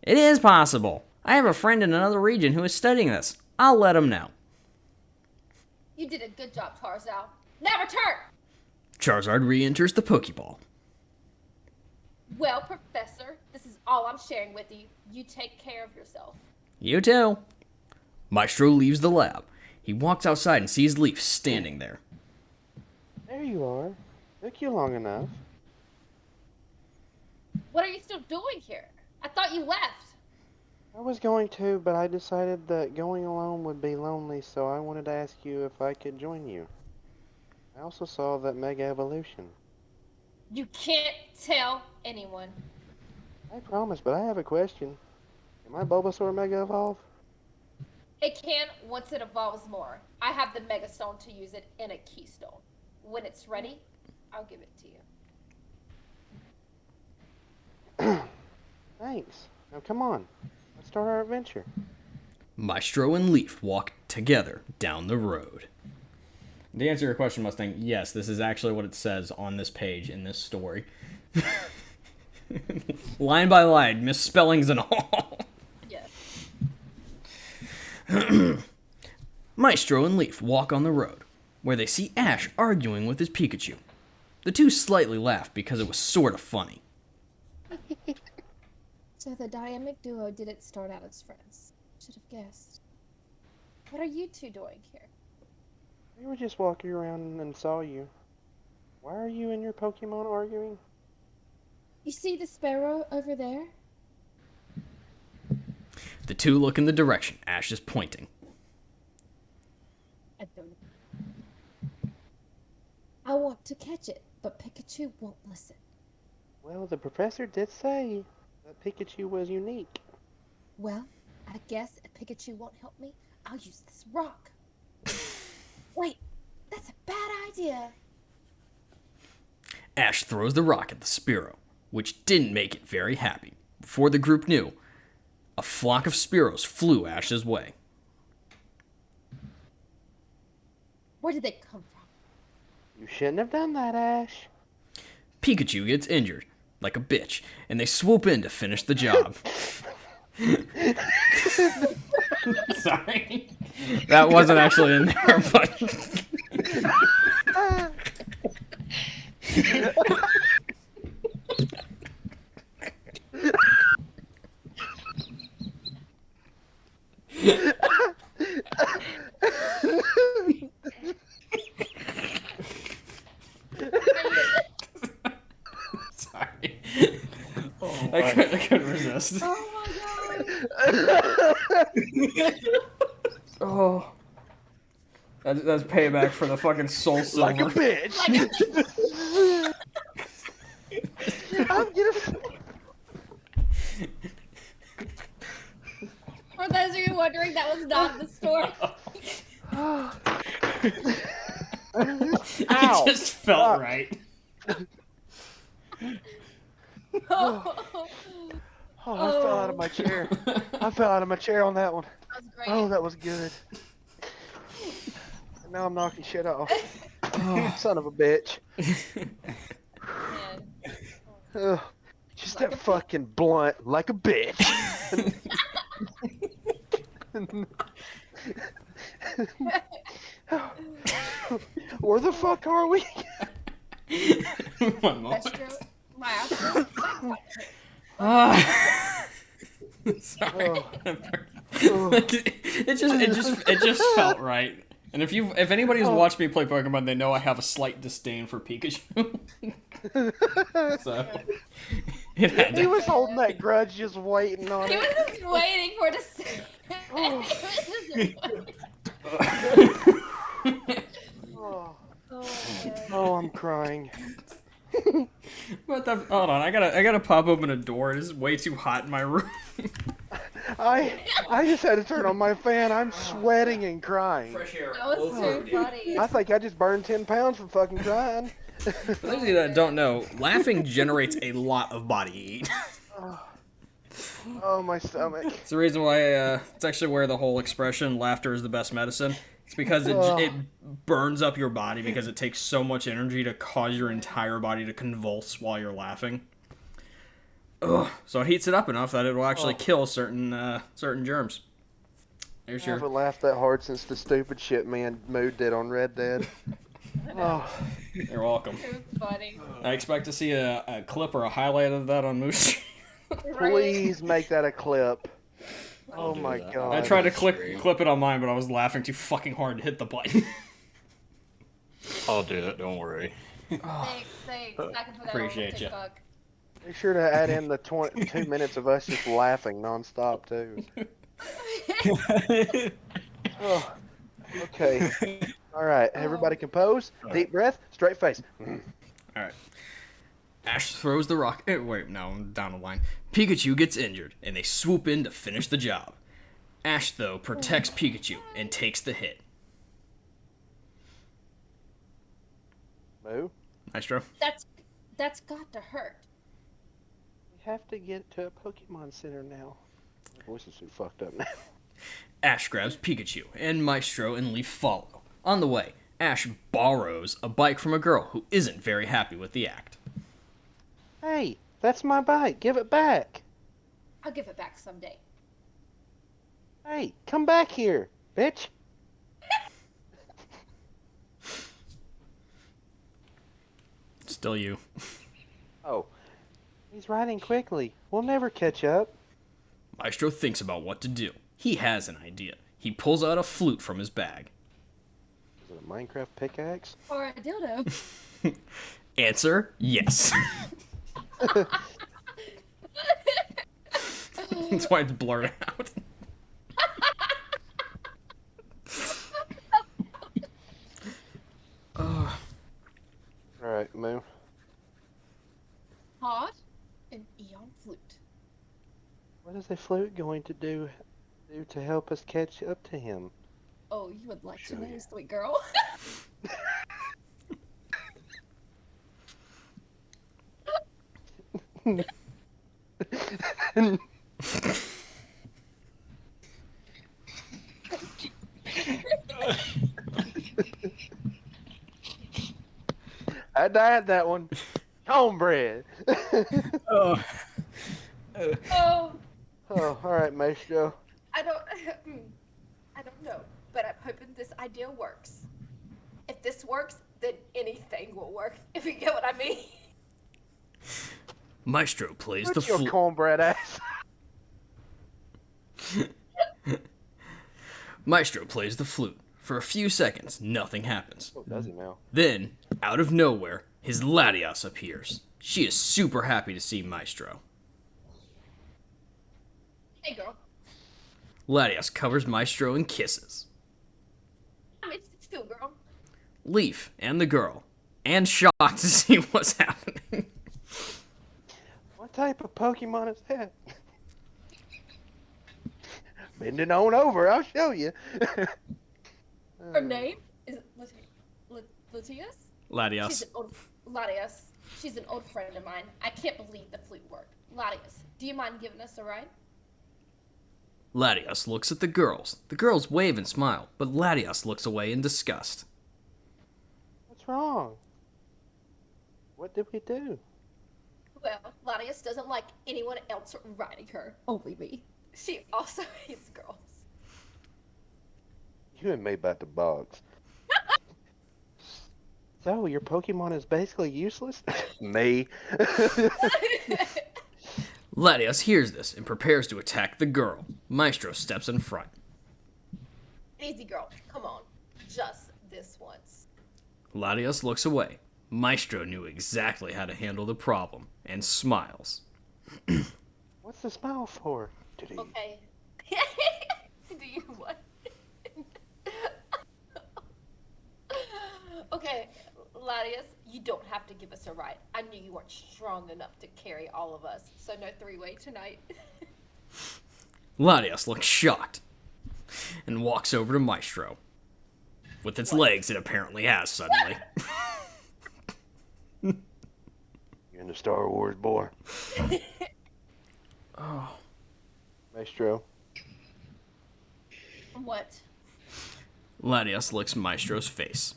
Speaker 1: It is possible. I have a friend in another region who is studying this. I'll let him know.
Speaker 2: You did a good job, Tarzan. Now return!
Speaker 1: Charizard re-enters the Pokeball.
Speaker 2: Well, Professor, this is all I'm sharing with you. You take care of yourself.
Speaker 1: You too. Maestro leaves the lab. He walks outside and sees Leaf standing there.
Speaker 3: There you are. Took you long enough.
Speaker 2: What are you still doing here? I thought you left.
Speaker 3: I was going to, but I decided that going alone would be lonely, so I wanted to ask you if I could join you. I also saw that Mega Evolution.
Speaker 2: You can't tell anyone.
Speaker 3: I promise, but I have a question. Can my Bulbasaur Mega Evolve?
Speaker 2: It can once it evolves more. I have the Mega Stone to use it in a Keystone. When it's ready, I'll give it to you.
Speaker 3: Thanks. Now come on. Let's start our adventure.
Speaker 1: Maestro and Leaf walk together down the road. To answer your question, Mustang, yes, this is actually what it says on this page in this story. Line by line, misspellings and all.
Speaker 2: Yes.
Speaker 1: Maestro and Leaf walk on the road, where they see Ash arguing with his Pikachu. The two slightly laugh because it was sort of funny.
Speaker 2: So the dynamic duo didn't start out as friends. Should have guessed. What are you two doing here?
Speaker 3: We were just walking around and saw you. Why are you and your Pokemon arguing?
Speaker 2: You see the sparrow over there?
Speaker 1: The two look in the direction Ash is pointing.
Speaker 2: I want to catch it, but Pikachu won't listen.
Speaker 3: Well, the professor did say that Pikachu was unique.
Speaker 2: Well, I guess if Pikachu won't help me, I'll use this rock. Wait, that's a bad idea.
Speaker 1: Ash throws the rock at the Spearow, which didn't make it very happy. Before the group knew, a flock of Spearows flew Ash's way.
Speaker 2: Where did they come from?
Speaker 3: You shouldn't have done that, Ash.
Speaker 1: Pikachu gets injured, like a bitch, and they swoop in to finish the job. Sorry. That wasn't actually in there, but... Sorry. Oh, I couldn't resist.
Speaker 2: Oh my god!
Speaker 1: Oh. That's payback for the fucking Soul Silver.
Speaker 3: Like a bitch. I'm gonna...
Speaker 2: For those of you wondering, that was not the story.
Speaker 1: It just felt right.
Speaker 3: Oh, I fell out of my chair. I fell out of my chair on that one.
Speaker 2: That was great.
Speaker 3: Oh, that was good. And now I'm knocking shit off. Oh, son of a bitch.
Speaker 2: Man.
Speaker 3: Ugh. Just that fucking blunt like a bitch. Where the fuck are we?
Speaker 1: One moment.
Speaker 2: Astro, my Astro.
Speaker 1: Sorry.
Speaker 3: Oh.
Speaker 1: It just felt right. And if anybody has watched me play Pokemon, they know I have a slight disdain for Pikachu. So it had
Speaker 3: He
Speaker 1: to.
Speaker 3: was holding that grudge, just waiting on
Speaker 2: He
Speaker 3: it.
Speaker 2: was just waiting for it to say.
Speaker 3: Oh.
Speaker 2: He was just-
Speaker 3: Oh,
Speaker 2: Oh, man.
Speaker 3: oh, I'm crying.
Speaker 1: What the? Hold on, I gotta pop open a door. It is way too hot in my room.
Speaker 3: I just had to turn on my fan. I'm sweating and crying.
Speaker 1: air.
Speaker 2: That was so funny.
Speaker 3: I think I just burned 10 pounds from fucking crying.
Speaker 1: For those of you that don't know, laughing generates a lot of body heat.
Speaker 3: Oh, my stomach.
Speaker 1: It's the reason why it's actually where the whole expression "laughter is the best medicine." It's because it burns up your body because it takes so much energy to cause your entire body to convulse while you're laughing. Ugh. So it heats it up enough that it will actually kill certain germs. There's
Speaker 3: I
Speaker 1: your.
Speaker 3: haven't laughed that hard since the stupid shit man Mood did on Red Dead. Oh,
Speaker 1: You're welcome.
Speaker 2: It was funny.
Speaker 1: I expect to see a clip or a highlight of that on Moose.
Speaker 3: please make that a clip. Oh my
Speaker 6: that.
Speaker 3: god.
Speaker 1: I tried to clip it on mine, but I was laughing too fucking hard to hit the button.
Speaker 6: I'll do it. Don't worry.
Speaker 2: Thanks. I can put that
Speaker 1: Appreciate
Speaker 2: on
Speaker 1: ya.
Speaker 2: TikTok.
Speaker 3: Make sure to add in the 2 minutes of us just laughing nonstop too. Oh, okay. All right, everybody compose. Deep breath, straight face.
Speaker 1: Alright. Ash throws the rock. Wait, no, I'm down the line. Pikachu gets injured, and they swoop in to finish the job. Ash, though, protects Pikachu and takes the hit.
Speaker 3: Moo,
Speaker 1: Maestro?
Speaker 2: That's got to hurt.
Speaker 3: we have to get to a Pokemon Center now. My voice is too fucked up now.
Speaker 1: Ash grabs Pikachu, and Maestro and Leaf follow. On the way, Ash borrows a bike from a girl who isn't very happy with the act.
Speaker 3: Hey, that's my bike. Give it back.
Speaker 2: I'll give it back someday.
Speaker 3: Hey, come back here, bitch.
Speaker 1: Still you.
Speaker 3: Oh, he's riding quickly. We'll never catch up.
Speaker 1: Maestro thinks about what to do. He has an idea. He pulls out a flute from his bag.
Speaker 3: Is it a Minecraft pickaxe?
Speaker 2: Or a dildo.
Speaker 1: Answer, yes. That's why it's blurred out.
Speaker 3: Alright, Moo.
Speaker 2: Hot and Eon flute.
Speaker 3: What is the flute going to do to help us catch up to him?
Speaker 2: Oh, you would like to
Speaker 3: Show
Speaker 2: know,
Speaker 3: you.
Speaker 2: sweet girl.
Speaker 3: I died that one. Cornbread.
Speaker 2: Oh,
Speaker 3: Oh, alright, Maestro.
Speaker 2: I don't know, but I'm hoping this idea works. If this works, then anything will work. If you get what I mean.
Speaker 1: Maestro plays the
Speaker 3: Put your
Speaker 1: flute.
Speaker 3: cornbread ass.
Speaker 1: Maestro plays the flute. For a few seconds, nothing happens.
Speaker 3: Oh, does he now?
Speaker 1: Then, out of nowhere, his Latias appears. She is super happy to see Maestro.
Speaker 2: Hey, girl.
Speaker 1: Latias covers Maestro in kisses.
Speaker 2: I missed it too, girl.
Speaker 1: Leaf and the girl, and shocked to see what's happening.
Speaker 3: What type of Pokemon is that? Bending on over, I'll show you.
Speaker 2: Her name is Latias? She's
Speaker 1: Latias.
Speaker 2: an old Latias. She's an old friend of mine. I can't believe the flute worked. Latias, do you mind giving us a ride?
Speaker 1: Latias looks at the girls. The girls wave and smile, but Latias looks away in disgust.
Speaker 3: What's wrong? What did we do?
Speaker 2: Well, Lanius doesn't like anyone else riding her, only me. She also hates girls.
Speaker 3: You and me about to box. So, your Pokemon is basically useless? Me.
Speaker 1: Latios hears this and prepares to attack the girl. Maestro steps in front.
Speaker 2: Easy, girl. Come on. Just this once.
Speaker 1: Latios looks away. Maestro knew exactly how to handle the problem and smiles.
Speaker 3: What's the smile for?
Speaker 2: Okay. Do you what? Okay, Latius, you don't have to give us a ride. I knew you weren't strong enough to carry all of us, so no three-way tonight.
Speaker 1: Latios looks shocked and walks over to Maestro. With its legs it apparently has suddenly.
Speaker 3: You're in the Star Wars, boy.
Speaker 1: Oh.
Speaker 3: Maestro.
Speaker 2: What?
Speaker 1: Latios licks Maestro's face.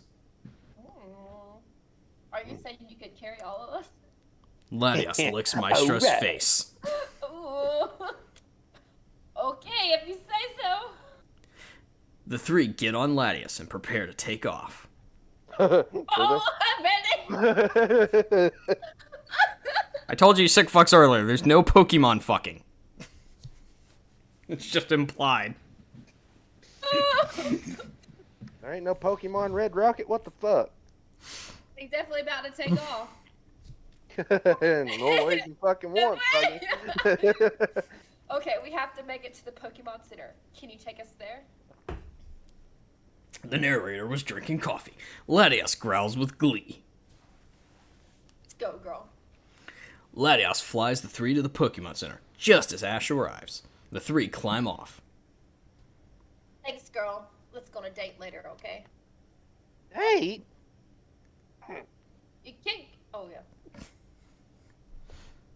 Speaker 2: Are you saying you could carry all of us?
Speaker 1: Latios licks Maestro's
Speaker 3: Alright.
Speaker 1: face.
Speaker 2: Ooh. Okay, if you say so.
Speaker 1: The three get on Latios and prepare to take off.
Speaker 2: Oh, I'm ready.
Speaker 1: I told you sick fucks earlier, there's no Pokemon fucking. It's just implied.
Speaker 3: There ain't no Pokemon Red Rocket, what the fuck?
Speaker 2: He's definitely about to take off.
Speaker 3: No ways you fucking want, fucking.
Speaker 2: Okay, we have to make it to the Pokemon Center. Can you take us there?
Speaker 1: The narrator was drinking coffee. Latios growls with glee.
Speaker 2: Let's go, girl.
Speaker 1: Latios flies the three to the Pokemon Center, just as Ash arrives. The three climb off.
Speaker 2: Thanks, girl. Let's go on a date later, okay?
Speaker 3: Hey!
Speaker 2: You can't. Oh, yeah.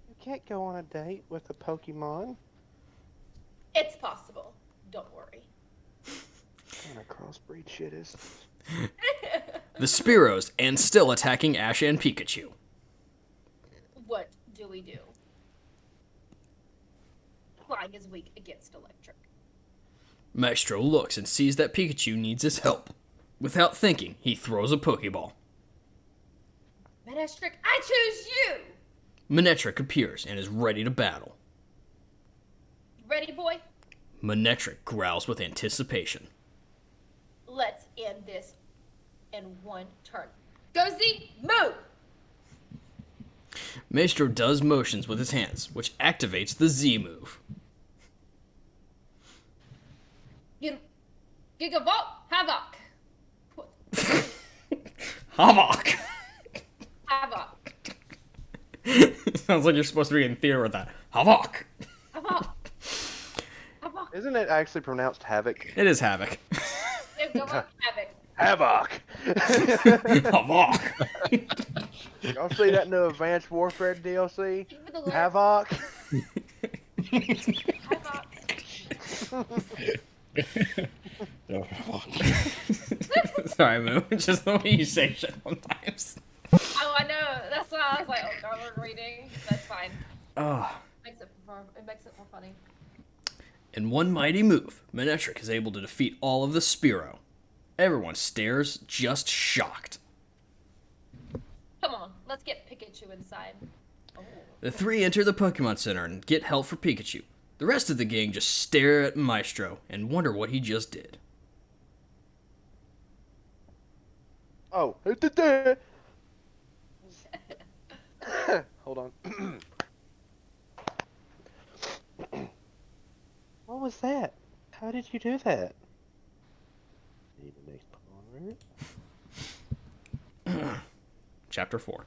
Speaker 3: You can't go on a date with a Pokemon.
Speaker 2: It's possible. Don't worry.
Speaker 3: What kind of crossbreed shit is
Speaker 1: The Spearows and still attacking Ash and Pikachu.
Speaker 2: What do we do? Flying is weak against electric.
Speaker 1: Maestro looks and sees that Pikachu needs his help. Without thinking, he throws a Pokeball.
Speaker 2: Manestric, I choose you!
Speaker 1: Manectric appears and is ready to battle.
Speaker 2: Ready, boy?
Speaker 1: Manectric growls with anticipation.
Speaker 2: Let's end this in one turn. Go Z, move!
Speaker 1: Maestro does motions with his hands, which activates the Z move.
Speaker 2: Gigavolt, Havoc.
Speaker 1: Havok!
Speaker 2: Havoc.
Speaker 1: Sounds like you're supposed to be in theater with that. Havok!
Speaker 2: Havoc. Havoc.
Speaker 3: Isn't it actually pronounced Havoc?
Speaker 1: It is Havoc.
Speaker 2: Gigavolt, Havoc.
Speaker 3: Havoc!
Speaker 1: Havok!
Speaker 3: Y'all see that new Advanced Warfare DLC?
Speaker 2: Give me the lyric.
Speaker 3: Havoc?
Speaker 2: Havoc.
Speaker 1: Sorry, Moo. It's just the way you say shit sometimes.
Speaker 2: Oh, I know. That's why I was like, oh god, we're reading. That's fine.
Speaker 1: Oh.
Speaker 2: It makes it more funny.
Speaker 1: In one mighty move, Manectric is able to defeat all of the Spearow. Everyone stares, just shocked.
Speaker 2: Come on, let's get Pikachu inside. Oh.
Speaker 1: The three enter the Pokemon Center and get help for Pikachu. The rest of the gang just stare at Maestro and wonder what he just did.
Speaker 3: Oh, who did that? Hold on. What was that? How did you do that? Need the next Pokemon, right?
Speaker 1: Chapter 4.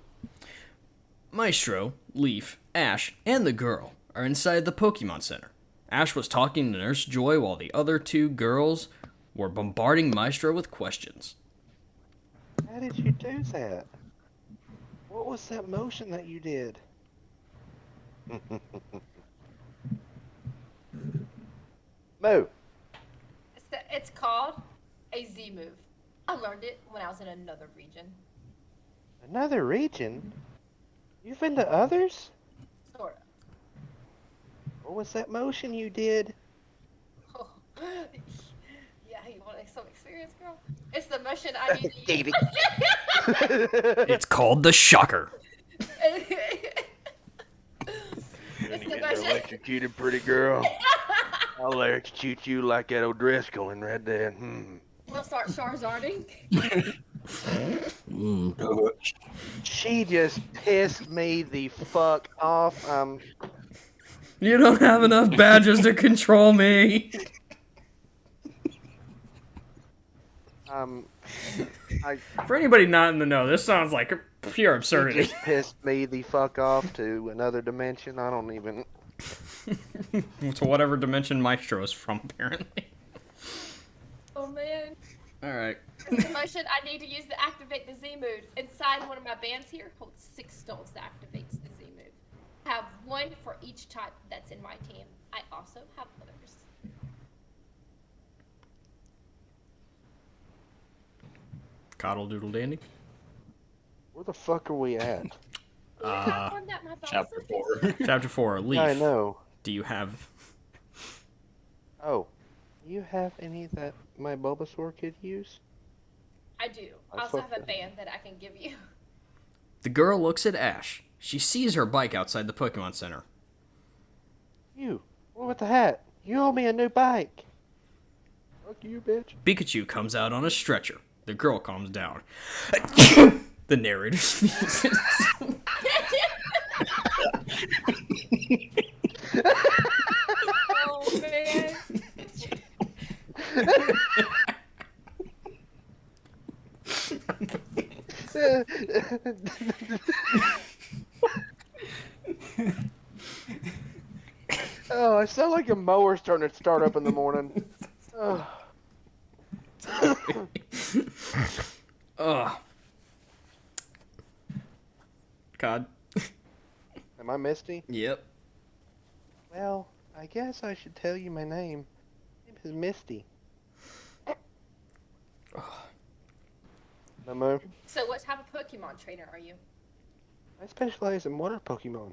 Speaker 1: Maestro, Leaf, Ash, and the girl are inside the Pokemon Center. Ash was talking to Nurse Joy while the other two girls were bombarding Maestro with questions.
Speaker 3: How did you do that? What was that motion that you did? Moo.
Speaker 2: It's called a Z move. I learned it when I was in another region.
Speaker 3: Another region? You've been to others?
Speaker 2: Sort
Speaker 3: What was that motion you did?
Speaker 2: Oh. Yeah, you want some experience, girl? It's the motion I need to use.
Speaker 1: It's called the shocker.
Speaker 2: It's the
Speaker 3: Getting
Speaker 2: motion.
Speaker 3: electrocuted, pretty girl. I'll electrocute you like that O'Driscoll in Red Dead.
Speaker 2: We'll start Charizarding.
Speaker 3: She just pissed me the fuck off.
Speaker 1: You don't have enough badges to control me. For anybody not in the know, this sounds like pure
Speaker 3: She
Speaker 1: absurdity.
Speaker 3: just pissed me the fuck off to another dimension. I don't even.
Speaker 1: To whatever dimension Maestro is from, apparently.
Speaker 2: Oh man.
Speaker 1: Alright.
Speaker 2: It's the motion I need to use to activate the Z mood. Inside one of my bands here holds 6 stones that activates the Z mood. I have 1 for each type that's in my team. I also have others.
Speaker 1: Coddle doodle dandy.
Speaker 3: Where the fuck are we at?
Speaker 6: Chapter 4.
Speaker 1: Chapter 4, Leaf.
Speaker 3: I know.
Speaker 1: Do you have...
Speaker 3: Oh, you have any that my Bulbasaur could use?
Speaker 2: I do.
Speaker 3: I
Speaker 2: I also have a
Speaker 3: fucked
Speaker 2: band that I can give you.
Speaker 1: The girl looks at Ash. She sees her bike outside the Pokemon Center.
Speaker 3: You, what with the hat? You owe me a new bike. Fuck you, bitch.
Speaker 1: Pikachu comes out on a stretcher. The girl calms down. The narrator sneezes.
Speaker 2: Oh man.
Speaker 3: Oh, I sound like a mower starting to start up in the morning. Oh.
Speaker 1: Ugh. Cod.
Speaker 3: Am I Misty?
Speaker 1: Yep.
Speaker 3: Well, I guess I should tell you my name. My name is Misty. No,
Speaker 2: So what type of Pokemon trainer are you?
Speaker 3: I specialize in water Pokemon.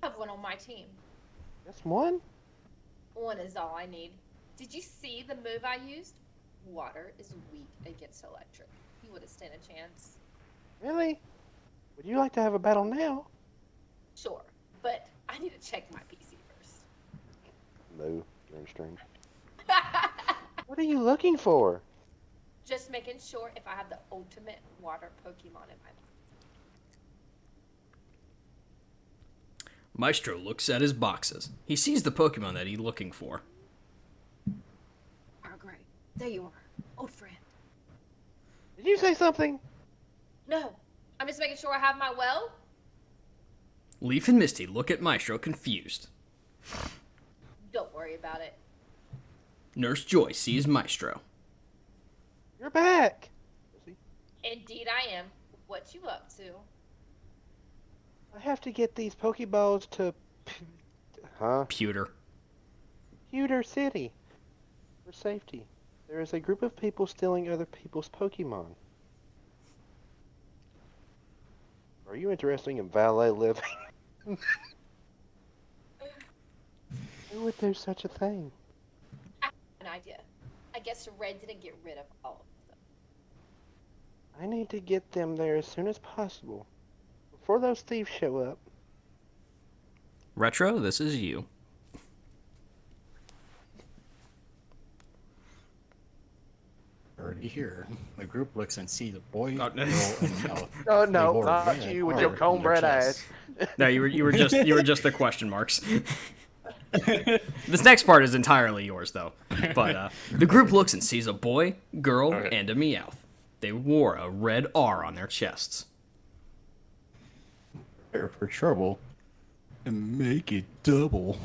Speaker 2: I have one on my team.
Speaker 3: Just one?
Speaker 2: 1 is all I need. Did you see the move I used? Water is weak against electric. You wouldn't stand a chance.
Speaker 3: Really? Would you like to have a battle now?
Speaker 2: Sure, but I need to check my PC first.
Speaker 3: No, you're in stream. What are you looking for?
Speaker 2: Just making sure if I have the ultimate water Pokemon in my team.
Speaker 1: Maestro looks at his boxes. He sees the Pokemon that he's looking for.
Speaker 2: Oh, great. There you are. Old friend.
Speaker 3: Did you say something?
Speaker 2: No, I'm just making sure I have my well.
Speaker 1: Leaf and Misty look at Maestro confused.
Speaker 2: Don't worry about it.
Speaker 1: Nurse Joy sees Maestro.
Speaker 3: You're back.
Speaker 2: Indeed I am. What you up to?
Speaker 3: I have to get these Pokeballs to...
Speaker 1: Pewter.
Speaker 3: Pewter City. For safety. There is a group of people stealing other people's Pokemon. Are you interested in valet living? Who would do such a thing?
Speaker 2: I have an idea. I guess Red didn't get rid of all of them.
Speaker 3: I need to get them there as soon as possible. Before those thieves show up.
Speaker 1: Retro, this is you.
Speaker 6: Already here. The group looks and sees a boy,
Speaker 1: Oh,
Speaker 6: girl, and mouth.
Speaker 3: Oh
Speaker 6: They
Speaker 3: no,
Speaker 6: wore
Speaker 3: not
Speaker 6: red
Speaker 3: you with
Speaker 6: armor
Speaker 3: your
Speaker 6: on
Speaker 3: cornbread
Speaker 6: their
Speaker 3: ass.
Speaker 6: chests.
Speaker 1: No, you were just the question marks. This next part is entirely yours, though. But the group looks and sees a boy, girl,
Speaker 6: Okay.
Speaker 1: and a Meowth. They wore a red R on their chests.
Speaker 6: Prepare for trouble and make it double.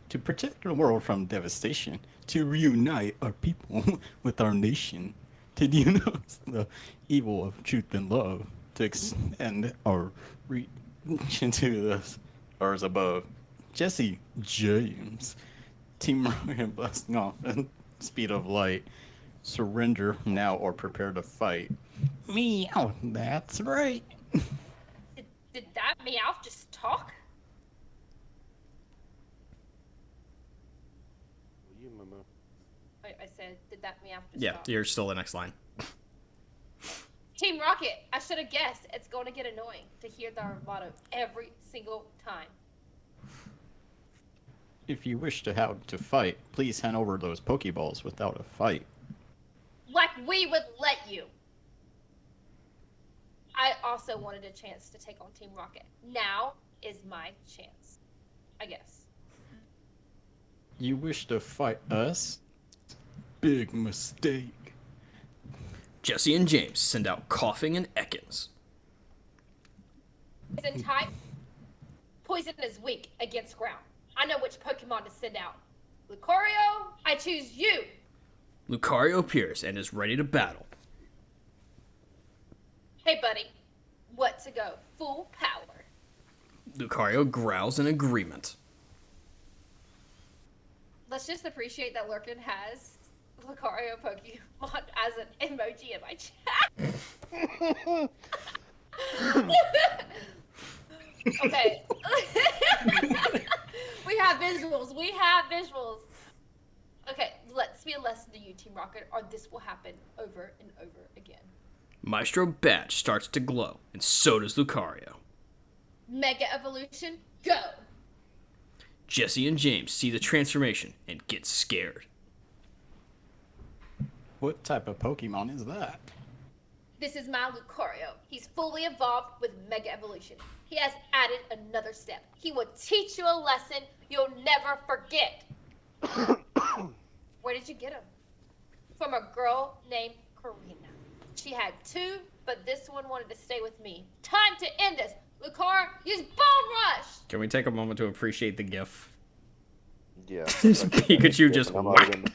Speaker 6: To protect the world from devastation, to reunite our people with our nation, to denounce the evil of truth and love, to extend our reach into the stars above. Jesse James, Team Rocket blasting off at the speed of light. Surrender now or prepare to fight. Meow, that's right.
Speaker 2: Did that Meowth just talk? I said, did that mean after
Speaker 1: Yeah,
Speaker 2: stop?
Speaker 1: you're still the next line.
Speaker 2: Team Rocket, I should have guessed. It's going to get annoying to hear their motto every single time.
Speaker 6: If you wish to have to fight, please hand over those Pokeballs without a fight.
Speaker 2: Like we would let you. I also wanted a chance to take on Team Rocket. Now is my chance, I guess.
Speaker 6: You wish to fight us? Big mistake.
Speaker 1: Jesse and James send out Coughing and Ekans.
Speaker 2: Poison type. Poison is weak against ground. I know which Pokemon to send out. Lucario, I choose you.
Speaker 1: Lucario appears and is ready to battle.
Speaker 2: Hey, buddy. What to go? Full power.
Speaker 1: Lucario growls in agreement.
Speaker 2: Let's just appreciate that Lurkin has Lucario Pokemon as an emoji in my chat. Okay. We have visuals. We have visuals. Okay, let's be a lesson to you, Team Rocket, or this will happen over and over again.
Speaker 1: Maestro Badge starts to glow, and so does Lucario.
Speaker 2: Mega Evolution, go!
Speaker 1: Jesse and James see the transformation and get scared.
Speaker 6: What type of Pokemon is that?
Speaker 2: This is my Lucario. He's fully evolved with Mega Evolution. He has added another step. He will teach you a lesson you'll never forget. Where did you get him? From a girl named Karina. She had two, but this one wanted to stay with me. Time to end this. Lucario, use Bone Rush!
Speaker 1: Can we take a moment to appreciate the GIF?
Speaker 3: Yeah.
Speaker 1: Pikachu just whack.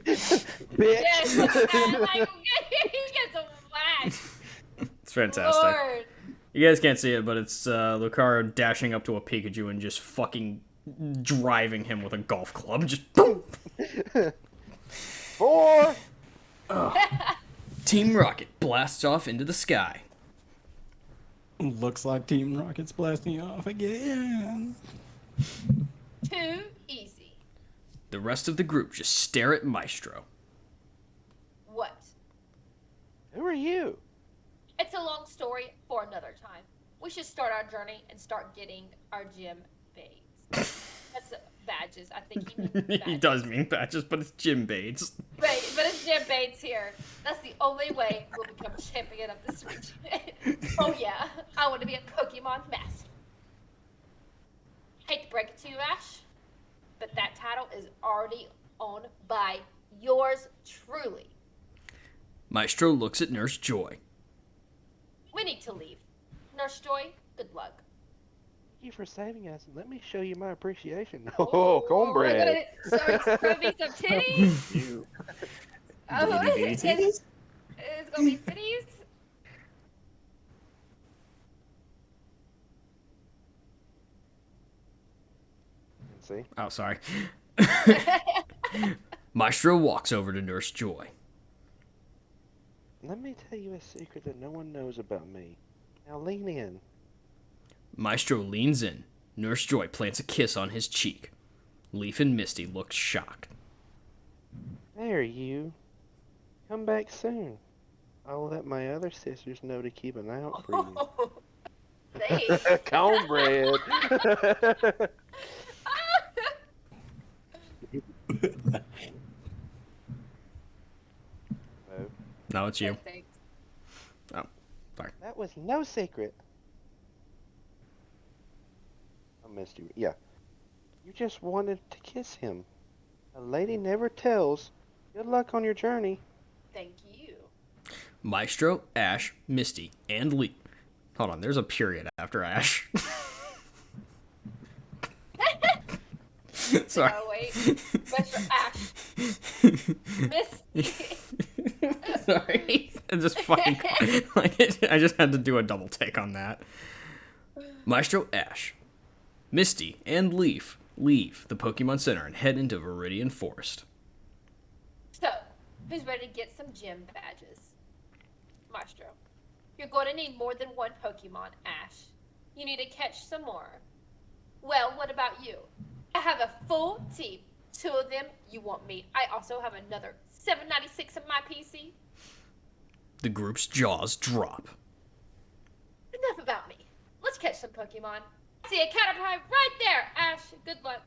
Speaker 2: Yes.
Speaker 3: Bitch.
Speaker 2: Yes, like, he gets a whack.
Speaker 1: It's fantastic.
Speaker 2: Lord.
Speaker 1: You guys can't see it, but it's Lucario dashing up to a Pikachu and just fucking driving him with a golf club. Just boom!
Speaker 3: 4.
Speaker 1: Team Rocket blasts off into the sky.
Speaker 6: Looks like Team Rocket's blasting off again.
Speaker 2: Too easy.
Speaker 1: The rest of the group just stare at Maestro.
Speaker 2: What?
Speaker 3: Who are you?
Speaker 2: It's a long story for another time. We should start our journey and start getting our gym badges. That's badges. I think he means badges.
Speaker 1: He does mean badges, but it's Jim Bates.
Speaker 2: Right, but it's gym badges here. That's the only way we'll become champion of this region. Oh yeah, I want to be a Pokemon master. Hate to break it to you, Ash, but that title is already owned by yours truly.
Speaker 1: Maestro looks at Nurse Joy.
Speaker 2: We need to leave. Nurse Joy, good luck.
Speaker 3: Thank you for saving us. Let me show you my appreciation. Oh, cornbread.
Speaker 2: Sorry, me some titties.
Speaker 3: You.
Speaker 2: Oh, it's gonna be titties.
Speaker 3: See?
Speaker 1: Oh, sorry. Maestro walks over to Nurse Joy.
Speaker 3: Let me tell you a secret that no one knows about me. Now lean in.
Speaker 1: Maestro leans in. Nurse Joy plants a kiss on his cheek. Leaf and Misty look shocked.
Speaker 3: There, you. Come back soon. I'll let my other sisters know to keep an eye out for you.
Speaker 2: Thanks.
Speaker 3: Cornbread. No,
Speaker 1: No, it's you.
Speaker 2: Thanks.
Speaker 1: Oh, sorry.
Speaker 3: that was no secret. I missed you. Yeah. You just wanted to kiss him. A lady never tells. Good luck on your journey.
Speaker 2: Thank you.
Speaker 1: Maestro, Ash, Misty, and Leaf. Hold on, there's a period after Ash. Sorry.
Speaker 2: Oh, wait. Mr. Ash. Misty.
Speaker 1: Sorry. I just fucking like I just had to do a double take on that. Maestro, Ash, Misty, and Leaf leave the Pokemon Center and head into Viridian Forest.
Speaker 2: So, who's ready to get some gym badges? Maestro. You're going to need more than one Pokemon, Ash. You need to catch some more. Well, what about you? I have a full team. 2 of them, you won't meet. I also have another 796 on my PC.
Speaker 5: The group's jaws drop.
Speaker 2: Enough about me. Let's catch some Pokemon. I see a Caterpie right there. Ash, good luck.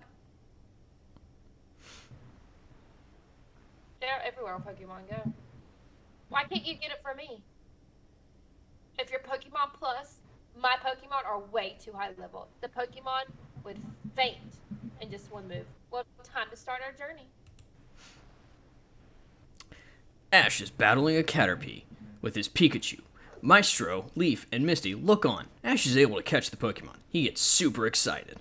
Speaker 2: They're everywhere on Pokemon Go. Why can't you get it for me? If you're Pokemon Plus, my Pokemon are way too high level. The Pokemon would faint in just one move. Well, time to start our journey.
Speaker 5: Ash is battling a Caterpie with his Pikachu. Maestro, Leaf, and Misty look on. Ash is able to catch the Pokemon. He gets super excited.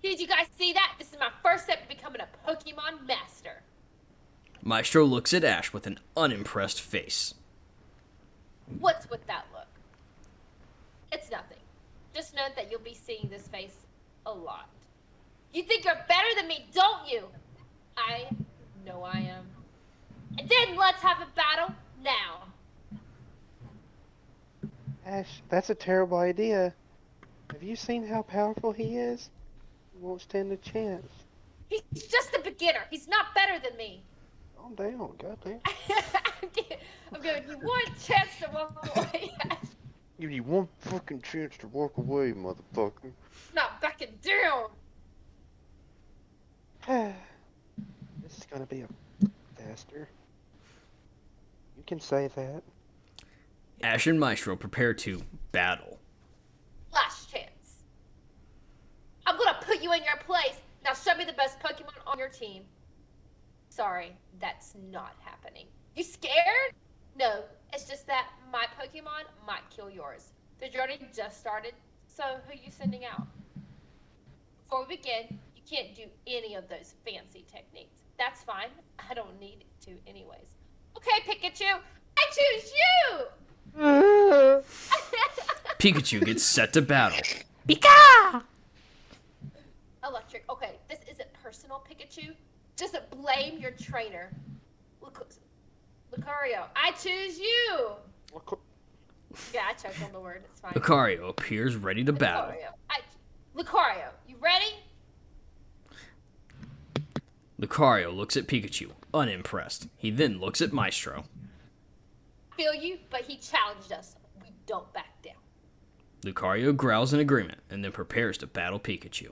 Speaker 2: Did you guys see that? This is my first step to becoming a Pokemon Master.
Speaker 5: Maestro looks at Ash with an unimpressed face.
Speaker 2: What's with that look? It's nothing. Just know that you'll be seeing this face a lot. You think you're better than me, don't you? I know I am. And then let's have a battle now.
Speaker 3: Ash, that's a terrible idea. Have you seen how powerful he is? He won't stand a chance.
Speaker 2: He's just a beginner. He's not better than me.
Speaker 3: Calm down, goddamn.
Speaker 2: I'm giving you one chance to walk away.
Speaker 3: Give you one fucking chance to walk away, motherfucker.
Speaker 2: Not backing down.
Speaker 3: This is gonna be a disaster. You can say that.
Speaker 5: Ash and Maestro prepare to battle.
Speaker 2: Last chance. I'm gonna put you in your place. Now show me the best Pokemon on your team. Sorry, that's not happening. You scared? No, it's just that my Pokemon might kill yours. The journey just started, so who are you sending out? Before we begin, you can't do any of those fancy techniques. That's fine. I don't need to anyways. Okay, Pikachu, I choose you!
Speaker 5: Pikachu gets set to battle.
Speaker 2: Pika! Electric. Okay, this isn't personal, Pikachu. Just blame your trainer. Lucario, I choose you! Yeah, I choked on the word. It's fine.
Speaker 5: Lucario appears ready to battle.
Speaker 2: Lucario, you ready?
Speaker 5: Lucario looks at Pikachu, unimpressed. He then looks at Maestro.
Speaker 2: I feel you, but he challenged us. We don't back down.
Speaker 5: Lucario growls in agreement and then prepares to battle Pikachu.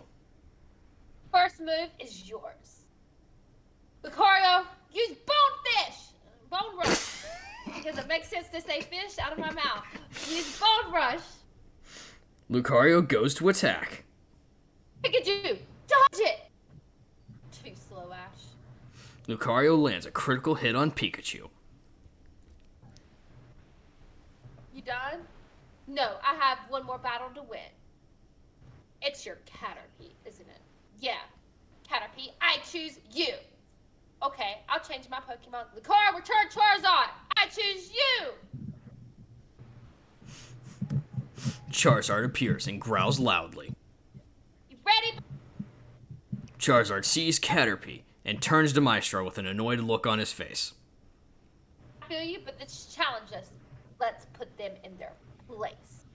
Speaker 2: First move is yours. Lucario, use Bone Rush. Because it makes sense to say fish out of my mouth. Use Bone Rush.
Speaker 5: Lucario goes to attack.
Speaker 2: Pikachu, dodge it. Too slow, Ash.
Speaker 5: Lucario lands a critical hit on Pikachu.
Speaker 2: You done? No, I have one more battle to win. It's your Caterpie, isn't it? Yeah. Caterpie, I choose you. Okay, I'll change my Pokemon. Lucario, return Charizard. I choose you.
Speaker 5: Charizard appears and growls loudly.
Speaker 2: You ready?
Speaker 5: Charizard sees Caterpie and turns to Maestro with an annoyed look on his face.
Speaker 2: I feel you, but this challenge us. Let's put them in their place.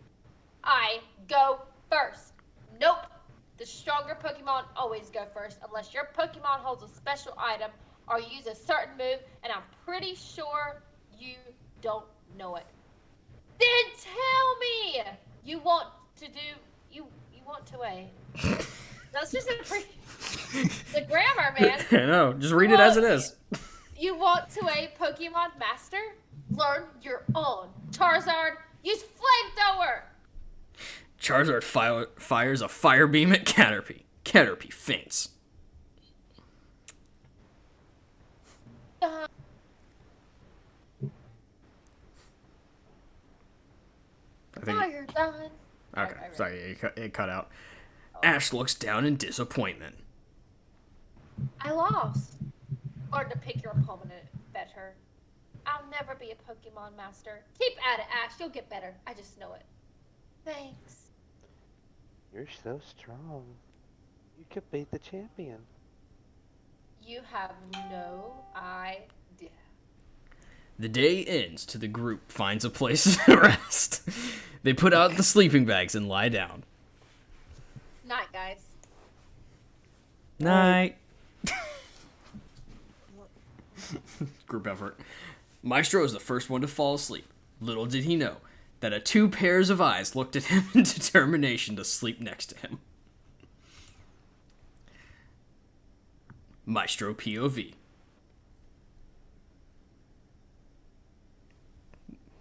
Speaker 2: I go first. Nope. The stronger Pokemon always go first unless your Pokemon holds a special item or use a certain move, and I'm pretty sure you don't know it. Then tell me! You want to That's just the grammar, man.
Speaker 5: I know, just read it as it is.
Speaker 2: You want to a Pokemon Master? Learn your own. Charizard, use Flamethrower!
Speaker 5: Charizard fires a fire beam at Caterpie. Caterpie faints. I think.
Speaker 2: You're done.
Speaker 5: Okay, sorry, it cut out. Ash looks down in disappointment.
Speaker 2: I lost. Learn to pick your opponent better. I'll never be a Pokemon Master. Keep at it, Ash. You'll get better. I just know it. Thanks.
Speaker 3: You're so strong. You could beat the champion.
Speaker 2: You have no idea.
Speaker 5: The day ends till the group finds a place to rest. They put out the sleeping bags and lie down.
Speaker 2: Night, guys.
Speaker 5: Night.
Speaker 1: Group effort. Maestro was the first one to fall asleep. Little did he know that 2 pairs of eyes looked at him in determination to sleep next to him. Maestro POV.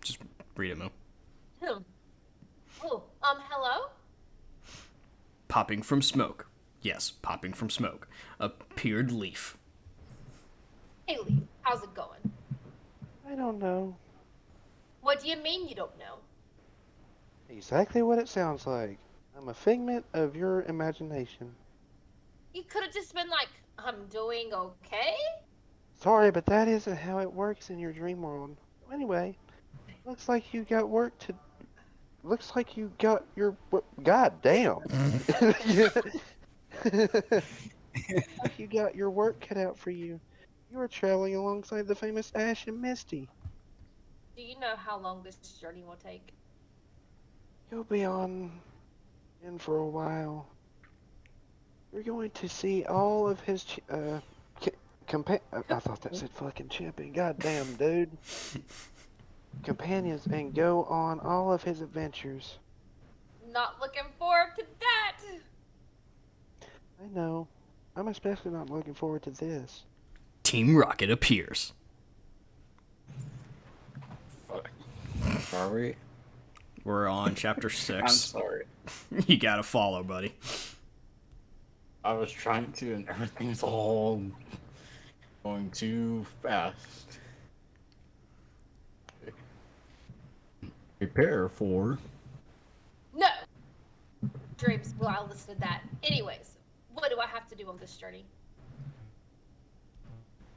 Speaker 1: Just read it, Mo.
Speaker 2: Oh, hello?
Speaker 1: Popping from smoke. Yes, popping from smoke. Appeared Leaf.
Speaker 2: Hey, Lee, how's it going?
Speaker 3: I don't know.
Speaker 2: What do you mean you don't know?
Speaker 3: Exactly what it sounds like. I'm a figment of your imagination.
Speaker 2: You could have just been like, I'm doing okay?
Speaker 3: Sorry, but that isn't how it works in your dream world. Anyway, looks like you got work to... Looks like you got your... God damn! Like you got your work cut out for you. You were traveling alongside the famous Ash and Misty.
Speaker 2: Do you know how long this journey will take?
Speaker 3: You'll be in for a while. You're going to see all of his I thought that said fucking champion. God damn, dude. Companions and go on all of his adventures.
Speaker 2: Not looking forward to that!
Speaker 3: I know. I'm especially not looking forward to this.
Speaker 1: Team Rocket appears.
Speaker 6: Sorry.
Speaker 1: We're on chapter 6.
Speaker 6: I'm sorry.
Speaker 1: You gotta follow, buddy.
Speaker 6: I was trying to, and everything's all going too fast. Prepare for...
Speaker 2: No! Dreams, well, I listed that. Anyways, what do I have to do on this journey?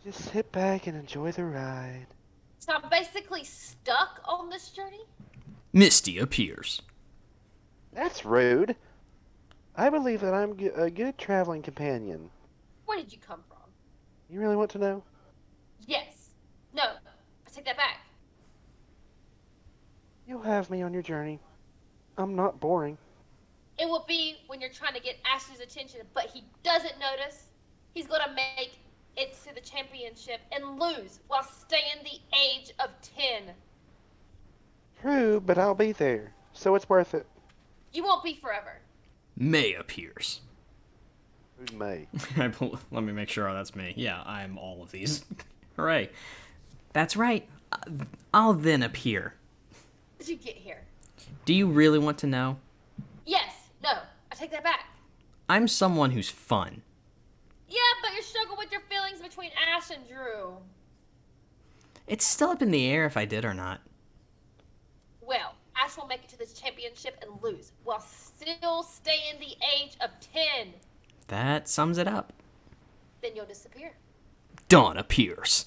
Speaker 3: Just sit back and enjoy the ride.
Speaker 2: So I'm basically stuck on this journey?
Speaker 1: Misty appears.
Speaker 3: That's rude. I believe that I'm a good traveling companion.
Speaker 2: Where did you come from?
Speaker 3: You really want to know?
Speaker 2: Yes. No, I take that back.
Speaker 3: You'll have me on your journey. I'm not boring.
Speaker 2: It will be when you're trying to get Ash's attention, but he doesn't notice. He's gonna make it to the championship and lose while staying the age of 10.
Speaker 3: True, but I'll be there, so it's worth it.
Speaker 2: You won't be forever.
Speaker 1: May appears.
Speaker 3: Who's May?
Speaker 1: Let me make sure that's me. Yeah, I'm all of these. Hooray.
Speaker 4: That's right. I'll then appear.
Speaker 2: How did you get here?
Speaker 4: Do you really want to know?
Speaker 2: Yes. No, I take that back.
Speaker 4: I'm someone who's fun.
Speaker 2: Yeah, but you're struggling with your feelings between Ash and Drew.
Speaker 4: It's still up in the air if I did or not.
Speaker 2: Well, Ash will make it to this championship and lose, while still staying the age of 10.
Speaker 4: That sums it up.
Speaker 2: Then you'll disappear.
Speaker 1: Dawn appears.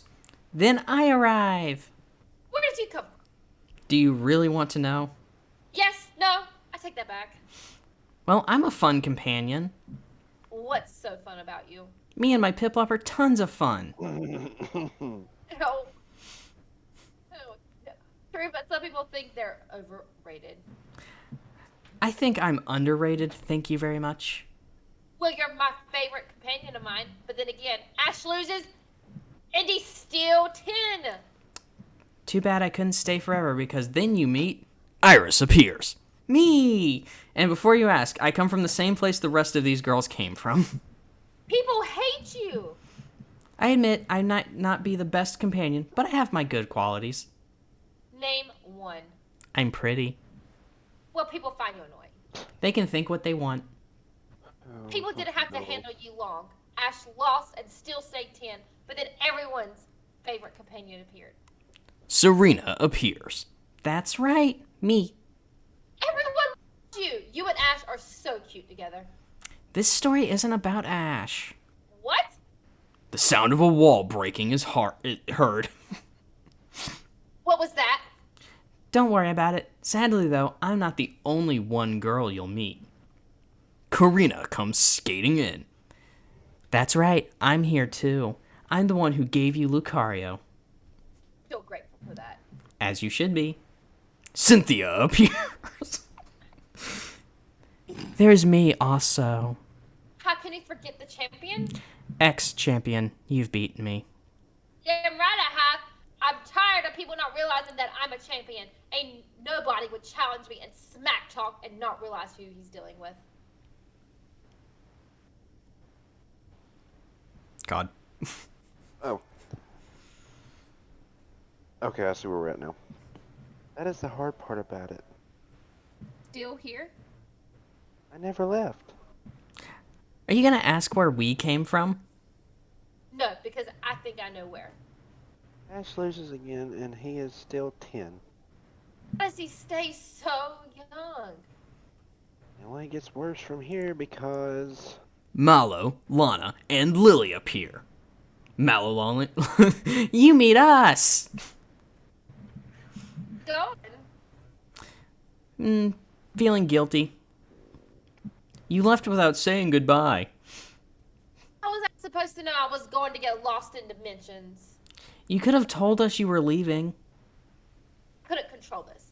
Speaker 4: Then I arrive.
Speaker 2: Where did you come from?
Speaker 4: Do you really want to know?
Speaker 2: Yes, no, I take that back.
Speaker 4: Well, I'm a fun companion.
Speaker 2: What's so fun about you?
Speaker 4: Me and my Piplup are tons of fun.
Speaker 2: No. Oh, yeah. True, but some people think they're overrated.
Speaker 4: I think I'm underrated, thank you very much.
Speaker 2: Well, you're my favorite companion of mine, but then again, Ash loses, and he's still 10.
Speaker 4: Too bad I couldn't stay forever because then you meet
Speaker 1: Iris appears.
Speaker 4: me. And before you ask, I come from the same place the rest of these girls came from.
Speaker 2: People hate you.
Speaker 4: I admit I might not be the best companion, but I have my good qualities.
Speaker 2: Name one.
Speaker 4: I'm pretty.
Speaker 2: Well, people find you annoying.
Speaker 4: They can think what they want.
Speaker 2: People didn't have to handle you long. Ash lost and still stayed 10, but then everyone's favorite companion appeared.
Speaker 1: Serena appears.
Speaker 4: That's right, me.
Speaker 2: Everyone loves you. You and Ash are so cute together.
Speaker 4: This story isn't about Ash.
Speaker 2: What?
Speaker 1: The sound of a wall breaking is heard.
Speaker 2: What was that?
Speaker 4: Don't worry about it. Sadly, though, I'm not the only one girl you'll meet.
Speaker 1: Karina comes skating in.
Speaker 4: That's right, I'm here too. I'm the one who gave you Lucario.
Speaker 2: Feel grateful for that.
Speaker 4: As you should be.
Speaker 1: Cynthia appears.
Speaker 4: There's me also.
Speaker 2: How can you forget the champion?
Speaker 4: Ex-champion, you've beaten me.
Speaker 2: Damn right I have. I'm tired of people not realizing that I'm a champion. Ain't nobody would challenge me and smack talk and not realize who he's dealing with.
Speaker 1: God.
Speaker 3: Oh. Okay, I see where we're at now. That is the hard part about it.
Speaker 2: Still here?
Speaker 3: I never left.
Speaker 7: Are you gonna ask where we came from?
Speaker 2: No, because I think I know where.
Speaker 3: Ash loses again, and he is still 10.
Speaker 2: Why does he stay so young?
Speaker 3: It only gets worse from here because...
Speaker 7: Mallow, Lana, and Lily appear. Mallow Lonely. You meet us!
Speaker 2: Going?
Speaker 7: Feeling guilty. You left without saying goodbye.
Speaker 2: How was I supposed to know I was going to get lost in dimensions?
Speaker 7: You could have told us you were leaving.
Speaker 2: Couldn't control this.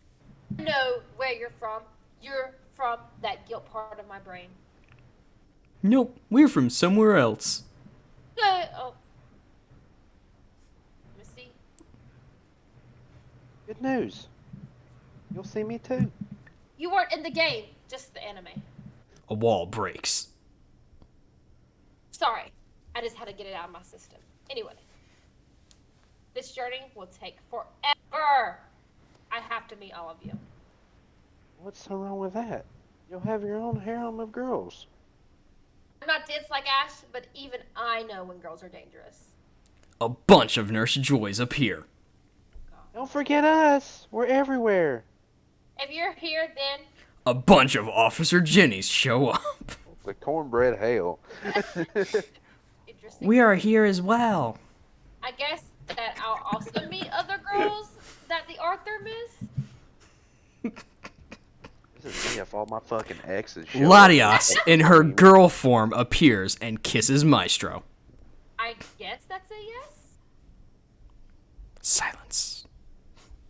Speaker 2: I know where you're from. You're from that guilt part of my brain.
Speaker 7: Nope, we're from somewhere else.
Speaker 2: Oh. Misty?
Speaker 3: Good news. You'll see me too.
Speaker 2: You weren't in the game, just the anime.
Speaker 7: A wall breaks.
Speaker 2: Sorry, I just had to get it out of my system. Anyway, this journey will take forever. I have to meet all of you.
Speaker 3: What's so wrong with that? You'll have your own harem of girls.
Speaker 2: I'm not dense like Ash, but even I know when girls are dangerous.
Speaker 7: A bunch of Nurse Joys appear.
Speaker 3: Don't forget us. We're everywhere.
Speaker 2: If you're here, then
Speaker 7: A bunch of Officer Jennies show up.
Speaker 3: The cornbread hell.
Speaker 2: interesting.
Speaker 7: We are here as well.
Speaker 2: I guess that I'll also meet other girls that the Arthur missed.
Speaker 3: This is me if all my fucking exes show
Speaker 7: Latias,
Speaker 3: up.
Speaker 7: in her girl form, appears and kisses Maestro.
Speaker 2: I guess that's a yes.
Speaker 7: Silence.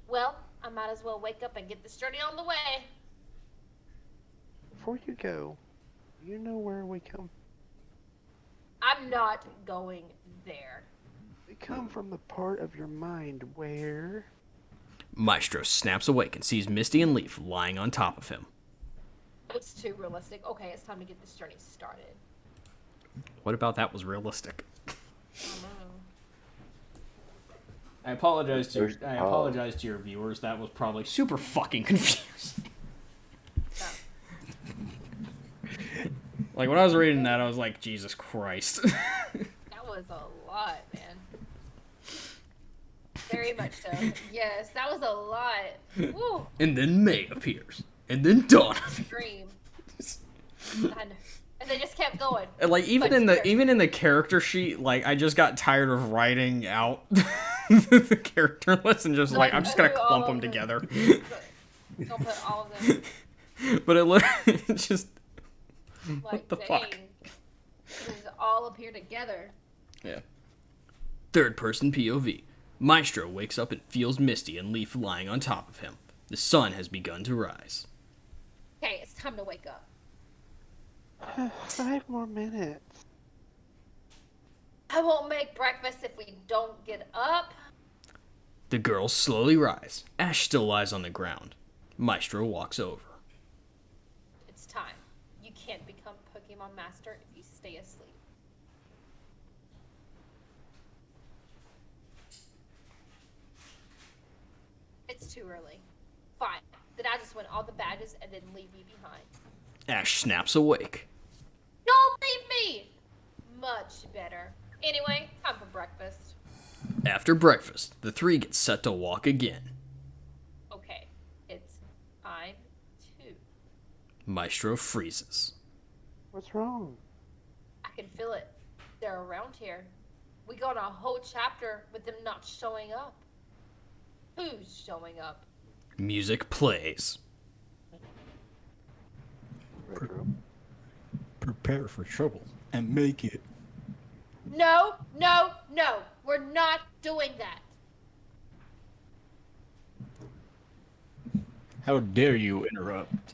Speaker 2: Well, I might as well wake up and get this journey on the way.
Speaker 3: Before you go, you know where we come.
Speaker 2: I'm not going there.
Speaker 3: We come from the part of your mind where...
Speaker 7: Maestro snaps awake and sees Misty and Leaf lying on top of him.
Speaker 2: It's too realistic. Okay, it's time to get this journey started.
Speaker 1: What about that was realistic?
Speaker 2: I don't know.
Speaker 1: I apologize to your viewers. That was probably super fucking confusing. Like when I was reading that, I was like, Jesus Christ.
Speaker 2: That was a lot, man. Very much so. Yes, that was a lot. Woo!
Speaker 7: And then May appears. And then Dawn.
Speaker 2: Dream. And they just kept going.
Speaker 1: And like even in the character sheet, like I just got tired of writing out the character list and just like I'm just gonna clump them together.
Speaker 2: Don't put all of them.
Speaker 1: But it literally just
Speaker 2: Like,
Speaker 1: what the
Speaker 2: dang.
Speaker 1: fuck?
Speaker 2: These all appear together.
Speaker 7: Yeah. Third person POV. Maestro wakes up and feels Misty and Leaf lying on top of him. The sun has begun to rise.
Speaker 2: Okay, it's time to wake up.
Speaker 3: 5 more minutes.
Speaker 2: I won't make breakfast if we don't get up.
Speaker 7: The girls slowly rise. Ash still lies on the ground. Maestro walks over.
Speaker 2: It's time. You can't become Pokemon Master if you stay asleep. It's too early. Fine. Then I just win all the badges and then leave you behind.
Speaker 7: Ash snaps awake.
Speaker 2: Don't leave me! Much better. Anyway, time for breakfast.
Speaker 7: After breakfast, the three get set to walk again.
Speaker 2: Okay, it's time to.
Speaker 7: Maestro freezes.
Speaker 3: What's wrong?
Speaker 2: I can feel it. They're around here. We got a whole chapter with them not showing up. Who's showing up?
Speaker 7: Music plays.
Speaker 3: Retro.
Speaker 6: Prepare for trouble and make it.
Speaker 2: No, no, no. We're not doing that.
Speaker 6: How dare you interrupt?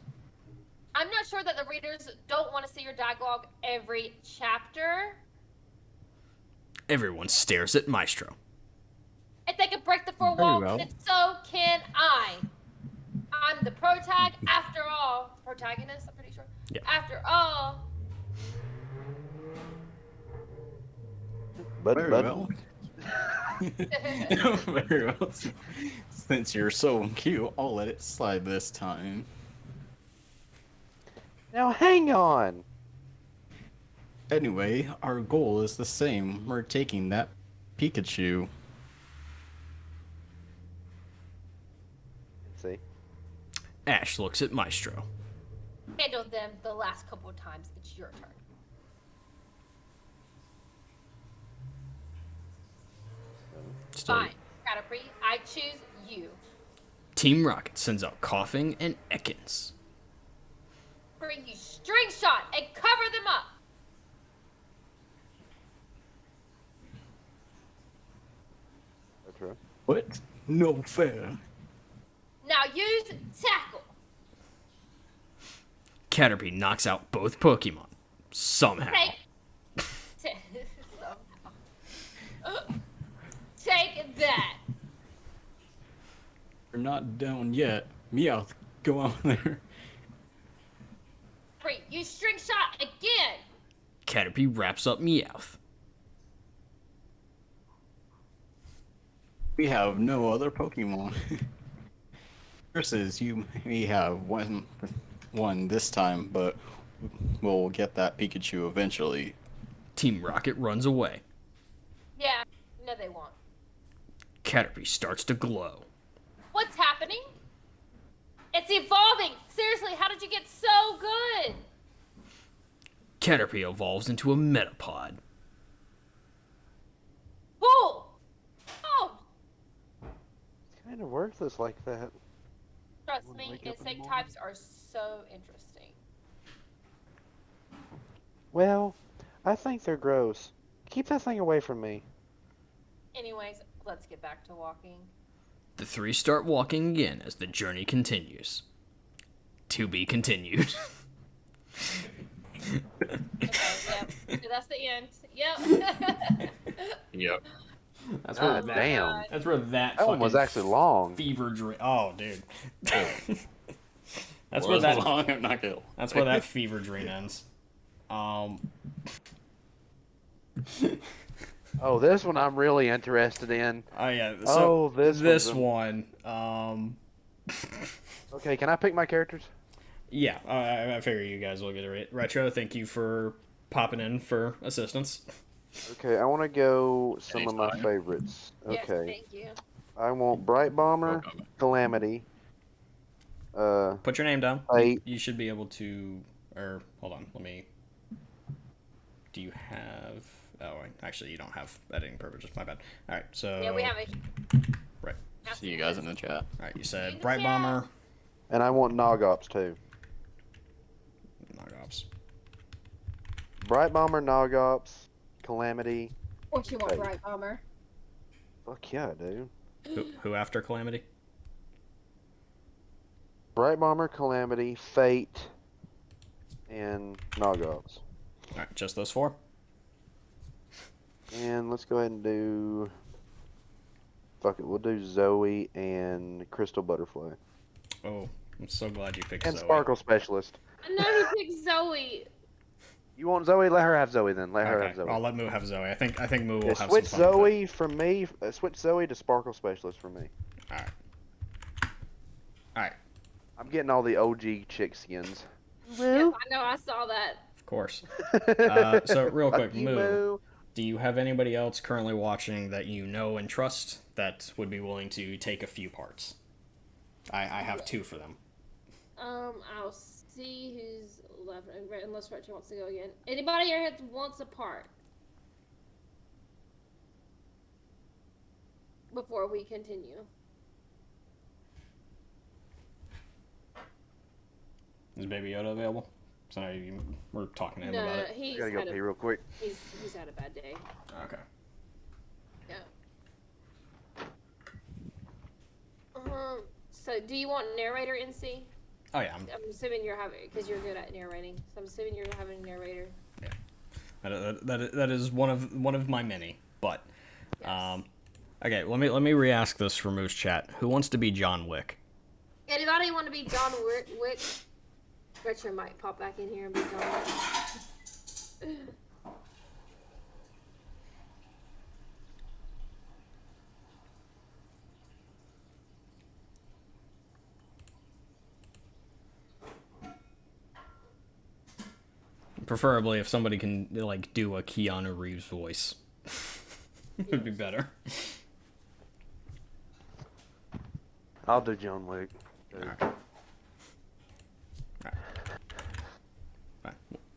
Speaker 2: I'm not sure that the readers don't want to see your dialogue every chapter.
Speaker 7: Everyone stares at Maestro.
Speaker 2: If they can break the fourth
Speaker 6: Very
Speaker 2: wall,
Speaker 6: well.
Speaker 2: then so can I. I'm the protag after all. Protagonist, I'm pretty sure.
Speaker 1: Yeah.
Speaker 2: After all.
Speaker 3: But
Speaker 6: Very well. Very well. Since you're so cute, I'll let it slide this time.
Speaker 8: Now hang on.
Speaker 6: Anyway, our goal is the same. We're taking that Pikachu.
Speaker 8: Let's see.
Speaker 7: Ash looks at Maestro.
Speaker 2: Handled them the last couple of times. It's your turn. Fine. Caterpie, I choose you.
Speaker 7: Team Rocket sends out Coughing and Ekans.
Speaker 2: Bring you string shot and cover them up.
Speaker 8: That's right.
Speaker 6: What? No fair.
Speaker 2: Now use tackle.
Speaker 7: Caterpie knocks out both Pokemon. Somehow.
Speaker 2: Take that.
Speaker 6: We're not down yet. Meowth, go out there.
Speaker 2: Bring you string shot again.
Speaker 7: Caterpie wraps up Meowth.
Speaker 6: We have no other Pokemon. Versus, you may have one this time, but we'll get that Pikachu eventually.
Speaker 7: Team Rocket runs away.
Speaker 2: Yeah, no they won't.
Speaker 7: Caterpie starts to glow.
Speaker 2: What's happening? It's evolving. Seriously, how did you get so good?
Speaker 7: Caterpie evolves into a Metapod.
Speaker 2: Ooh. Oh,
Speaker 8: It's kind of worthless like that.
Speaker 2: trust
Speaker 8: Wanna
Speaker 2: me,
Speaker 8: wake up in the
Speaker 2: insect
Speaker 8: morning?
Speaker 2: types are so interesting.
Speaker 8: Well, I think they're gross. Keep that thing away from me.
Speaker 2: Anyways, let's get back to walking.
Speaker 7: The three start walking again as the journey continues. To be continued.
Speaker 2: Okay, yep. That's the end. Yep.
Speaker 6: Yep.
Speaker 1: That's
Speaker 8: God
Speaker 1: where
Speaker 8: damn.
Speaker 1: That's where that
Speaker 8: That one was
Speaker 1: fucking
Speaker 8: actually long.
Speaker 1: fever dream. Oh, dude. That's
Speaker 6: Well,
Speaker 1: where that.
Speaker 6: long, I'm not gonna.
Speaker 1: That's where that fever dream ends.
Speaker 8: Oh, this one I'm really interested in.
Speaker 1: Oh yeah. So
Speaker 8: Oh, this
Speaker 1: this
Speaker 8: one's
Speaker 1: one.
Speaker 8: Okay, can I pick my characters?
Speaker 1: Yeah. I figure you guys will get it. Retro. Thank you for popping in for assistance.
Speaker 8: Okay, I want to go some of my
Speaker 6: Anytime.
Speaker 8: favorites.
Speaker 2: Yes,
Speaker 8: Okay,
Speaker 2: thank you.
Speaker 8: I want Bright Bomber, Calamity.
Speaker 1: Put your name down.
Speaker 8: Fate.
Speaker 1: You should be able to. Or hold on. Let me. Do you have? Oh, actually, you don't have editing privileges. My bad. All right. So.
Speaker 2: Yeah, we have a.
Speaker 1: Right.
Speaker 6: See you guys in the chat.
Speaker 1: All right. You said
Speaker 2: Yeah.
Speaker 1: Bright Bomber.
Speaker 8: And I want Nogops too.
Speaker 1: Knogops.
Speaker 8: Bright Bomber, Nogops, Calamity.
Speaker 2: What you want,
Speaker 8: Fate.
Speaker 2: Bright Bomber?
Speaker 8: Fuck yeah, dude.
Speaker 1: Who after Calamity?
Speaker 8: Bright Bomber, Calamity, Fate, and Nogops.
Speaker 1: All right. Just those four.
Speaker 8: And let's go ahead and do. Fuck it, we'll do Zoe and Crystal Butterfly.
Speaker 1: Oh, I'm so glad you picked
Speaker 8: And
Speaker 1: Zoe.
Speaker 8: Sparkle Specialist.
Speaker 2: I know he picked Zoe.
Speaker 8: You want Zoe? Let her have Zoe then. Let her
Speaker 1: Okay,
Speaker 8: have Zoe.
Speaker 1: I'll let Moo have Zoe. I think Moo will
Speaker 8: Yeah,
Speaker 1: have
Speaker 8: switch
Speaker 1: some fun with it.
Speaker 8: Zoe from me. Switch Zoe to Sparkle Specialist for me.
Speaker 1: All right. All right.
Speaker 8: I'm getting all the OG chick skins.
Speaker 2: Yes, I know, I saw that.
Speaker 1: Of course. So real quick,
Speaker 8: Fuck you,
Speaker 1: Moo, do you have anybody else currently watching that you know and trust that would be willing to take a few parts? I have two for them.
Speaker 2: I'll see who's left, unless Retro wants to go again. Anybody here that wants a part? Before we continue.
Speaker 1: Is Baby Yoda available? So now we're talking to him
Speaker 2: No,
Speaker 1: about it.
Speaker 8: I
Speaker 2: he's
Speaker 8: gotta go
Speaker 2: had
Speaker 8: pee
Speaker 2: a,
Speaker 8: real quick.
Speaker 2: he's had a bad day.
Speaker 1: Okay.
Speaker 2: Yeah. So do you want narrator NC?
Speaker 1: Oh yeah,
Speaker 2: I'm assuming you're having, because you're good at narrating. So I'm assuming you're having narrator.
Speaker 1: that is one of my many. But
Speaker 2: Yes.
Speaker 1: Okay, let me re-ask this for Moose Chat. Who wants to be John Wick?
Speaker 2: Anybody want to be John Wick? Retro might pop back in here and be John Wick.
Speaker 1: Preferably if somebody can like do a Keanu Reeves voice. It would be better.
Speaker 8: I'll do John Wick.
Speaker 1: Alright.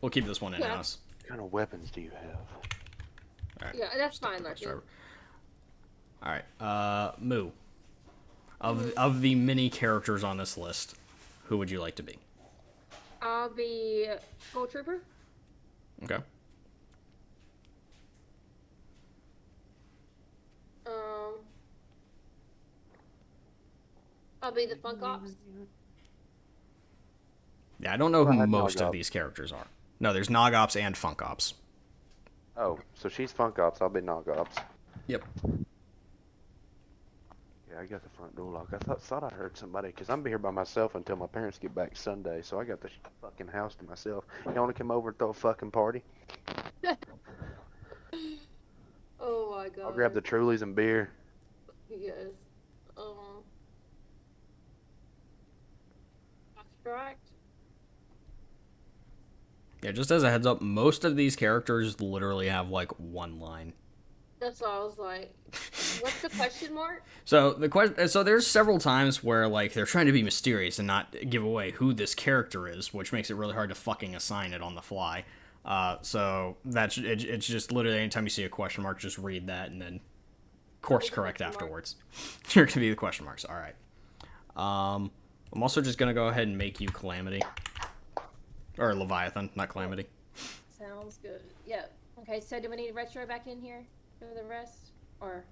Speaker 1: We'll keep this one in house.
Speaker 8: What kind of weapons do you have?
Speaker 1: Alright.
Speaker 2: Yeah, that's fine, Lurkin.
Speaker 1: Alright, Moo. Of the many characters on this list, who would you like to be?
Speaker 2: I'll be Skull Trooper.
Speaker 1: Okay.
Speaker 2: I'll be the Funk Ops.
Speaker 1: Yeah, I don't know who most
Speaker 8: Nog
Speaker 1: of
Speaker 8: Ops.
Speaker 1: these characters are. No, there's Nog Ops and Funk Ops.
Speaker 8: Oh, so she's Funk Ops, I'll be Nog Ops.
Speaker 1: Yep.
Speaker 8: Yeah, I got the front door locked. I thought I heard somebody, because I'm be here by myself until my parents get back Sunday, so I got the fucking house to myself. You want to come over and throw a fucking party?
Speaker 2: Oh my god.
Speaker 8: I'll grab the Trulies and beer.
Speaker 2: Yes. Correct.
Speaker 1: Yeah, just as a heads up, most of these characters literally have like one line.
Speaker 2: That's why I was like, what's the question mark?
Speaker 1: So there's several times where like they're trying to be mysterious and not give away who this character is, which makes it really hard to fucking assign it on the fly. So it's just literally anytime you see a question mark, just read that and then course correct afterwards. You're gonna be the question marks. All right. I'm also just gonna go ahead and make you Calamity, or Leviathan, not Calamity.
Speaker 2: Sounds good. Yeah. Okay. So do we need Retro back in here for the rest, or?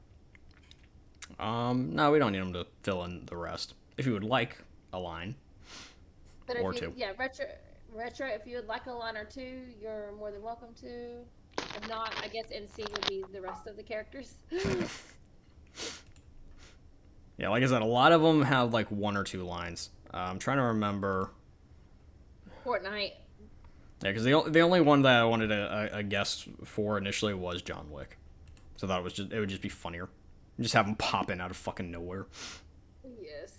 Speaker 1: No, we don't need him to fill in the rest. If you would like a line,
Speaker 2: But
Speaker 1: or
Speaker 2: if you,
Speaker 1: two.
Speaker 2: Yeah, Retro. If you would like a line or two, you're more than welcome to. If not, I guess NC would be the rest of the characters.
Speaker 1: Yeah, like I said, a lot of them have like one or two lines. I'm trying to remember.
Speaker 2: Fortnite.
Speaker 1: Yeah, because the only one that I wanted a guest for initially was John Wick, so I thought it would just be funnier, just have him pop in out of fucking nowhere.
Speaker 2: Yes.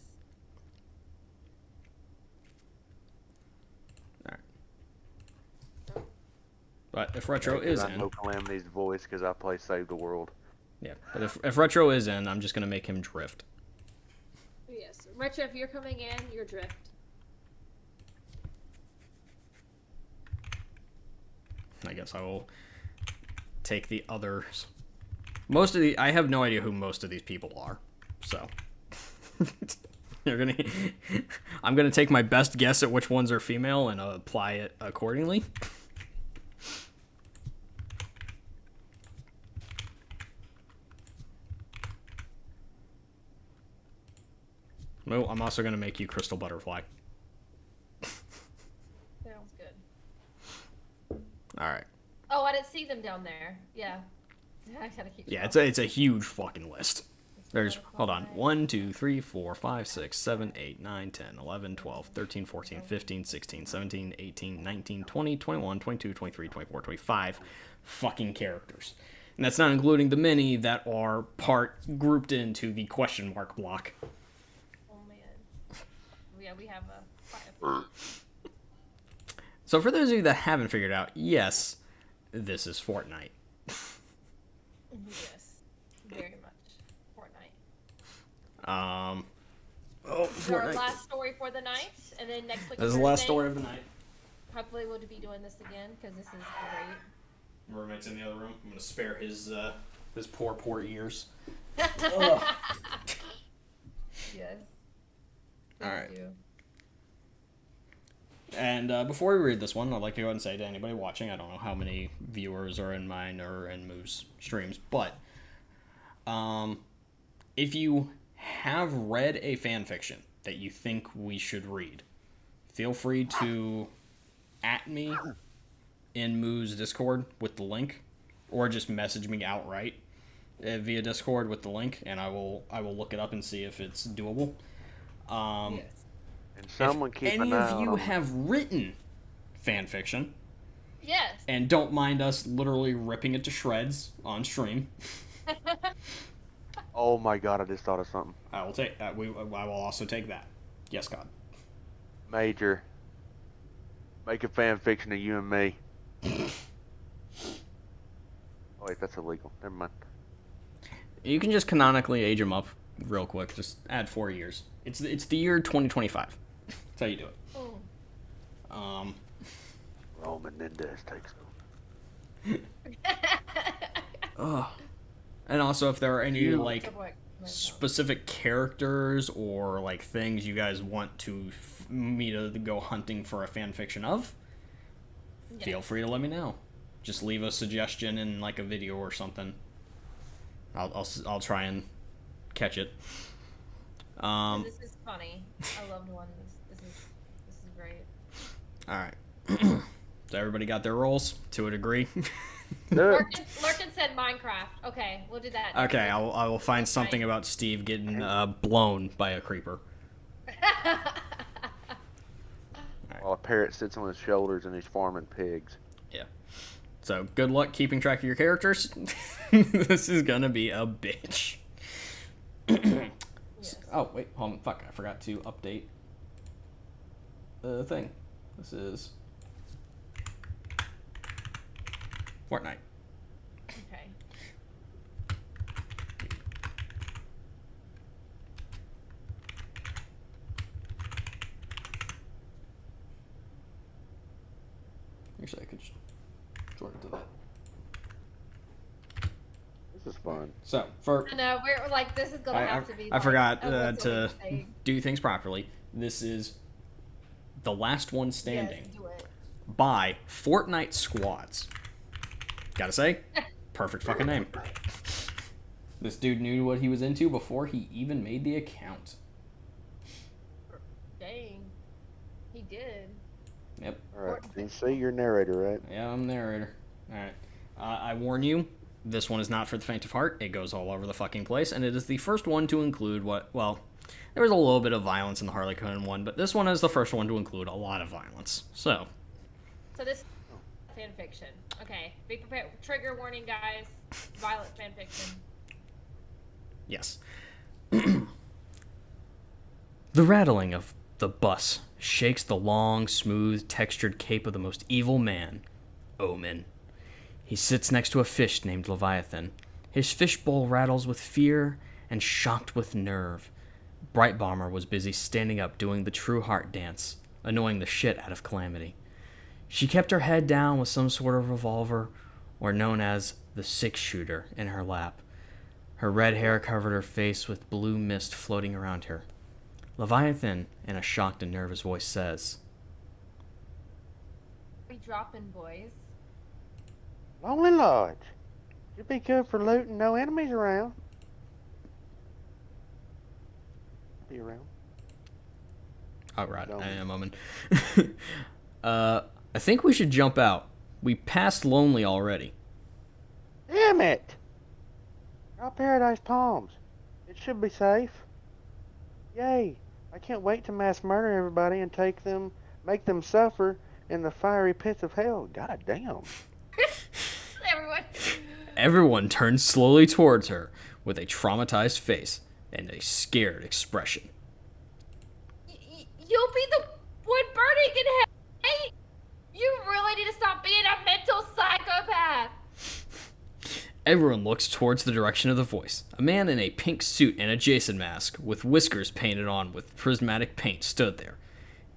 Speaker 1: All right. But if Retro is
Speaker 8: I
Speaker 1: in,
Speaker 8: know Calamity's voice because I play Save the World.
Speaker 1: yeah. But if Retro is in, I'm just gonna make him Drift.
Speaker 2: Yes. Retro, if you're coming in, you're Drift.
Speaker 1: I guess I will take the others. I have no idea who most of these people are, so I'm gonna take my best guess at which ones are female and apply it accordingly. No, I'm also gonna make you Crystal Butterfly.
Speaker 2: Sounds good.
Speaker 1: All right.
Speaker 2: Oh, I didn't see them down there. Yeah. I gotta keep.
Speaker 1: Yeah, it's a huge fucking list. There's, hold on, 1, 2, 3, 4, 5, 6, 7, 8, 9, 10, 11, 12, 13, 14, 15, 16, 17, 18, 19, 20, 21, 22, 23, 24, 25 fucking characters. And that's not including the many that are grouped into the question mark block.
Speaker 2: Oh man. Yeah, we have quite a.
Speaker 1: So for those of you that haven't figured out, yes, this is Fortnite.
Speaker 2: Yes. Very much. Fortnite.
Speaker 1: Oh,
Speaker 2: This our
Speaker 1: Fortnite.
Speaker 2: last story for the night, and then next week.
Speaker 1: This is the last story of the night.
Speaker 2: Hopefully, we'll be doing this again because this is great.
Speaker 1: My roommate's in the other room. I'm gonna spare his poor ears.
Speaker 2: Yes.
Speaker 1: All right.
Speaker 2: Thank you.
Speaker 1: And before we read this one, I'd like to go ahead and say to anybody watching, I don't know how many viewers are in mine or in Moo's streams, but if you have read a fan fiction that you think we should read, feel free to @ me in Moo's Discord with the link, or just message me outright. via Discord with the link, and I will look it up and see if it's doable.
Speaker 2: Yes.
Speaker 8: And someone
Speaker 1: If
Speaker 8: keep
Speaker 1: any
Speaker 8: an eye
Speaker 1: of you
Speaker 8: on
Speaker 1: have written fan fiction
Speaker 2: Yes.
Speaker 1: and don't mind us literally ripping it to shreds on stream,
Speaker 8: Oh my god, I just thought of something.
Speaker 1: I will take. I will also take that. Yes, God.
Speaker 8: Major. Make a fan fiction of you and me. Oh wait, that's illegal. Never mind.
Speaker 1: You can just canonically age them up real quick. Just add 4 years. It's the year 2025. That's how you do it.
Speaker 2: Oh.
Speaker 8: Roman Mendez takes
Speaker 1: Ugh. And also, if there are any like
Speaker 2: Double X.
Speaker 1: specific characters or like things you guys want me to go hunting for a fan fiction of, feel free to let me know. Just leave a suggestion in like a video or something. I'll try and catch it.
Speaker 2: This is funny. I loved one. This is great.
Speaker 1: All right. So everybody got their roles to a degree.
Speaker 2: Lurkin said Minecraft. Okay, we'll do that.
Speaker 1: Okay, I will find something about Steve getting blown by a creeper.
Speaker 8: While a parrot sits on his shoulders and he's farming pigs.
Speaker 1: Yeah. So good luck keeping track of your characters. This is gonna be a bitch.
Speaker 2: Yes.
Speaker 1: Oh wait, hold on. Fuck, I forgot to update the thing. This is Fortnite.
Speaker 2: Okay.
Speaker 1: Actually, I could just join it to that.
Speaker 8: This is fun.
Speaker 1: So for
Speaker 2: I know we're like this is gonna have to be.
Speaker 1: I
Speaker 2: like,
Speaker 1: forgot
Speaker 2: a little
Speaker 1: to
Speaker 2: thing.
Speaker 1: do things properly. This is the last one standing
Speaker 2: Yes, do it.
Speaker 1: by Fortnite Squads. Gotta say, perfect fucking name. This dude knew what he was into before he even made the account.
Speaker 2: Dang. He did.
Speaker 1: Yep.
Speaker 8: Alright, DC, you're narrator, right?
Speaker 1: Yeah, I'm narrator. Alright. I warn you, this one is not for the faint of heart. It goes all over the fucking place, and it is the first one to include there was a little bit of violence in the Harley Quinn one, but this one is the first one to include a lot of violence. So
Speaker 2: this fan fiction. Okay, be prepared. Trigger warning, guys. Violent fan fiction.
Speaker 1: yes. The rattling of the bus shakes the long, smooth, textured cape of the most evil man, Omen. He sits next to a fish named Leviathan. His fishbowl rattles with fear and shocked with nerve. Bright Bomber was busy standing up doing the true heart dance, annoying the shit out of Calamity. She kept her head down with some sort of revolver, or known as the six-shooter, in her lap. Her red hair covered her face with blue mist floating around her. Leviathan, in a shocked and nervous voice, says,
Speaker 2: We dropping, boys.
Speaker 8: Lonely Lodge. Should be good for looting, no enemies around. Be around.
Speaker 1: "Oh, right,
Speaker 8: No.
Speaker 1: I am Omen." I think we should jump out. We passed Lonely already.
Speaker 8: Damn it! Drop Paradise Palms. It should be safe. Yay! I can't wait to mass murder everybody and make them suffer in the fiery pits of hell. God damn.
Speaker 2: Everyone.
Speaker 1: Everyone turns slowly towards her with a traumatized face and a scared expression.
Speaker 2: You'll be the one burning in hell. Hey, you really need to stop being a mental psychopath.
Speaker 1: Everyone looks towards the direction of the voice. A man in a pink suit and a Jason mask, with whiskers painted on with prismatic paint, stood there.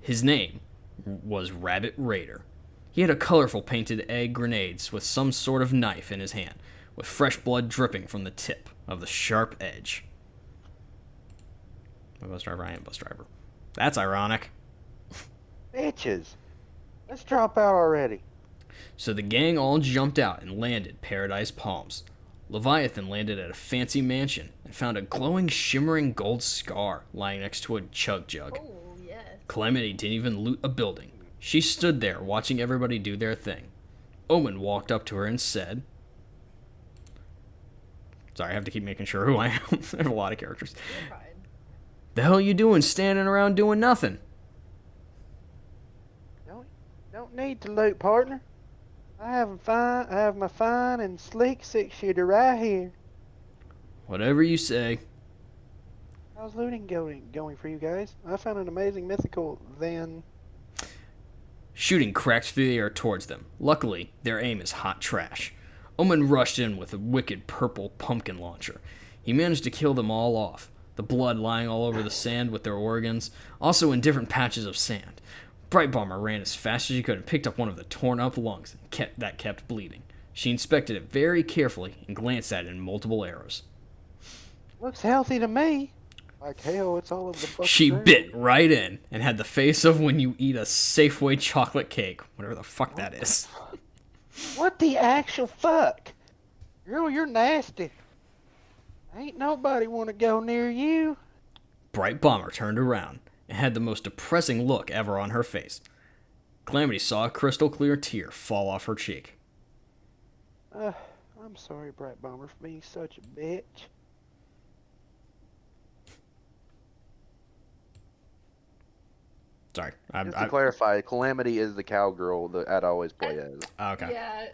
Speaker 1: His name was Rabbit Raider. He had a colorful painted egg grenades with some sort of knife in his hand, with fresh blood dripping from the tip of the sharp edge. My bus driver, I am bus driver. That's ironic.
Speaker 8: Bitches. Let's drop out already.
Speaker 1: So the gang all jumped out and landed Paradise Palms. Leviathan landed at a fancy mansion and found a glowing, shimmering gold scar lying next to a chug jug.
Speaker 2: Oh, yes.
Speaker 1: Calamity didn't even loot a building. She stood there watching everybody do their thing. Omen walked up to her and said, Sorry, I have to keep making sure who I am. I have a lot of characters.
Speaker 2: You're fine.
Speaker 1: The hell you doing standing around doing nothing?
Speaker 8: Don't need to loot, partner. I have my fine and sleek 6-shooter right here.
Speaker 1: Whatever you say.
Speaker 8: How's looting going for you guys? I found an amazing mythical then.
Speaker 1: Shooting cracks through the air towards them. Luckily, their aim is hot trash. Omen rushed in with a wicked purple pumpkin launcher. He managed to kill them all off, the blood lying all over the sand with their organs, also in different patches of sand. Bright Bomber ran as fast as she could and picked up one of the torn up lungs that kept bleeding. She inspected it very carefully and glanced at it in multiple arrows.
Speaker 8: Looks healthy to me. Like hell, it's all over the fucking
Speaker 1: She
Speaker 8: ground.
Speaker 1: bit right in and had the face of when you eat a Safeway chocolate cake, whatever the fuck that is.
Speaker 8: What the actual fuck? Girl, you're nasty. Ain't nobody want to go near you.
Speaker 1: Bright Bomber turned around and had the most depressing look ever on her face. Calamity saw a crystal clear tear fall off her cheek.
Speaker 8: I'm sorry, Bright Bomber, for being such a bitch.
Speaker 1: Sorry.
Speaker 3: Just to clarify, Calamity is the cowgirl that I'd always play as.
Speaker 1: Okay.
Speaker 2: Yeah.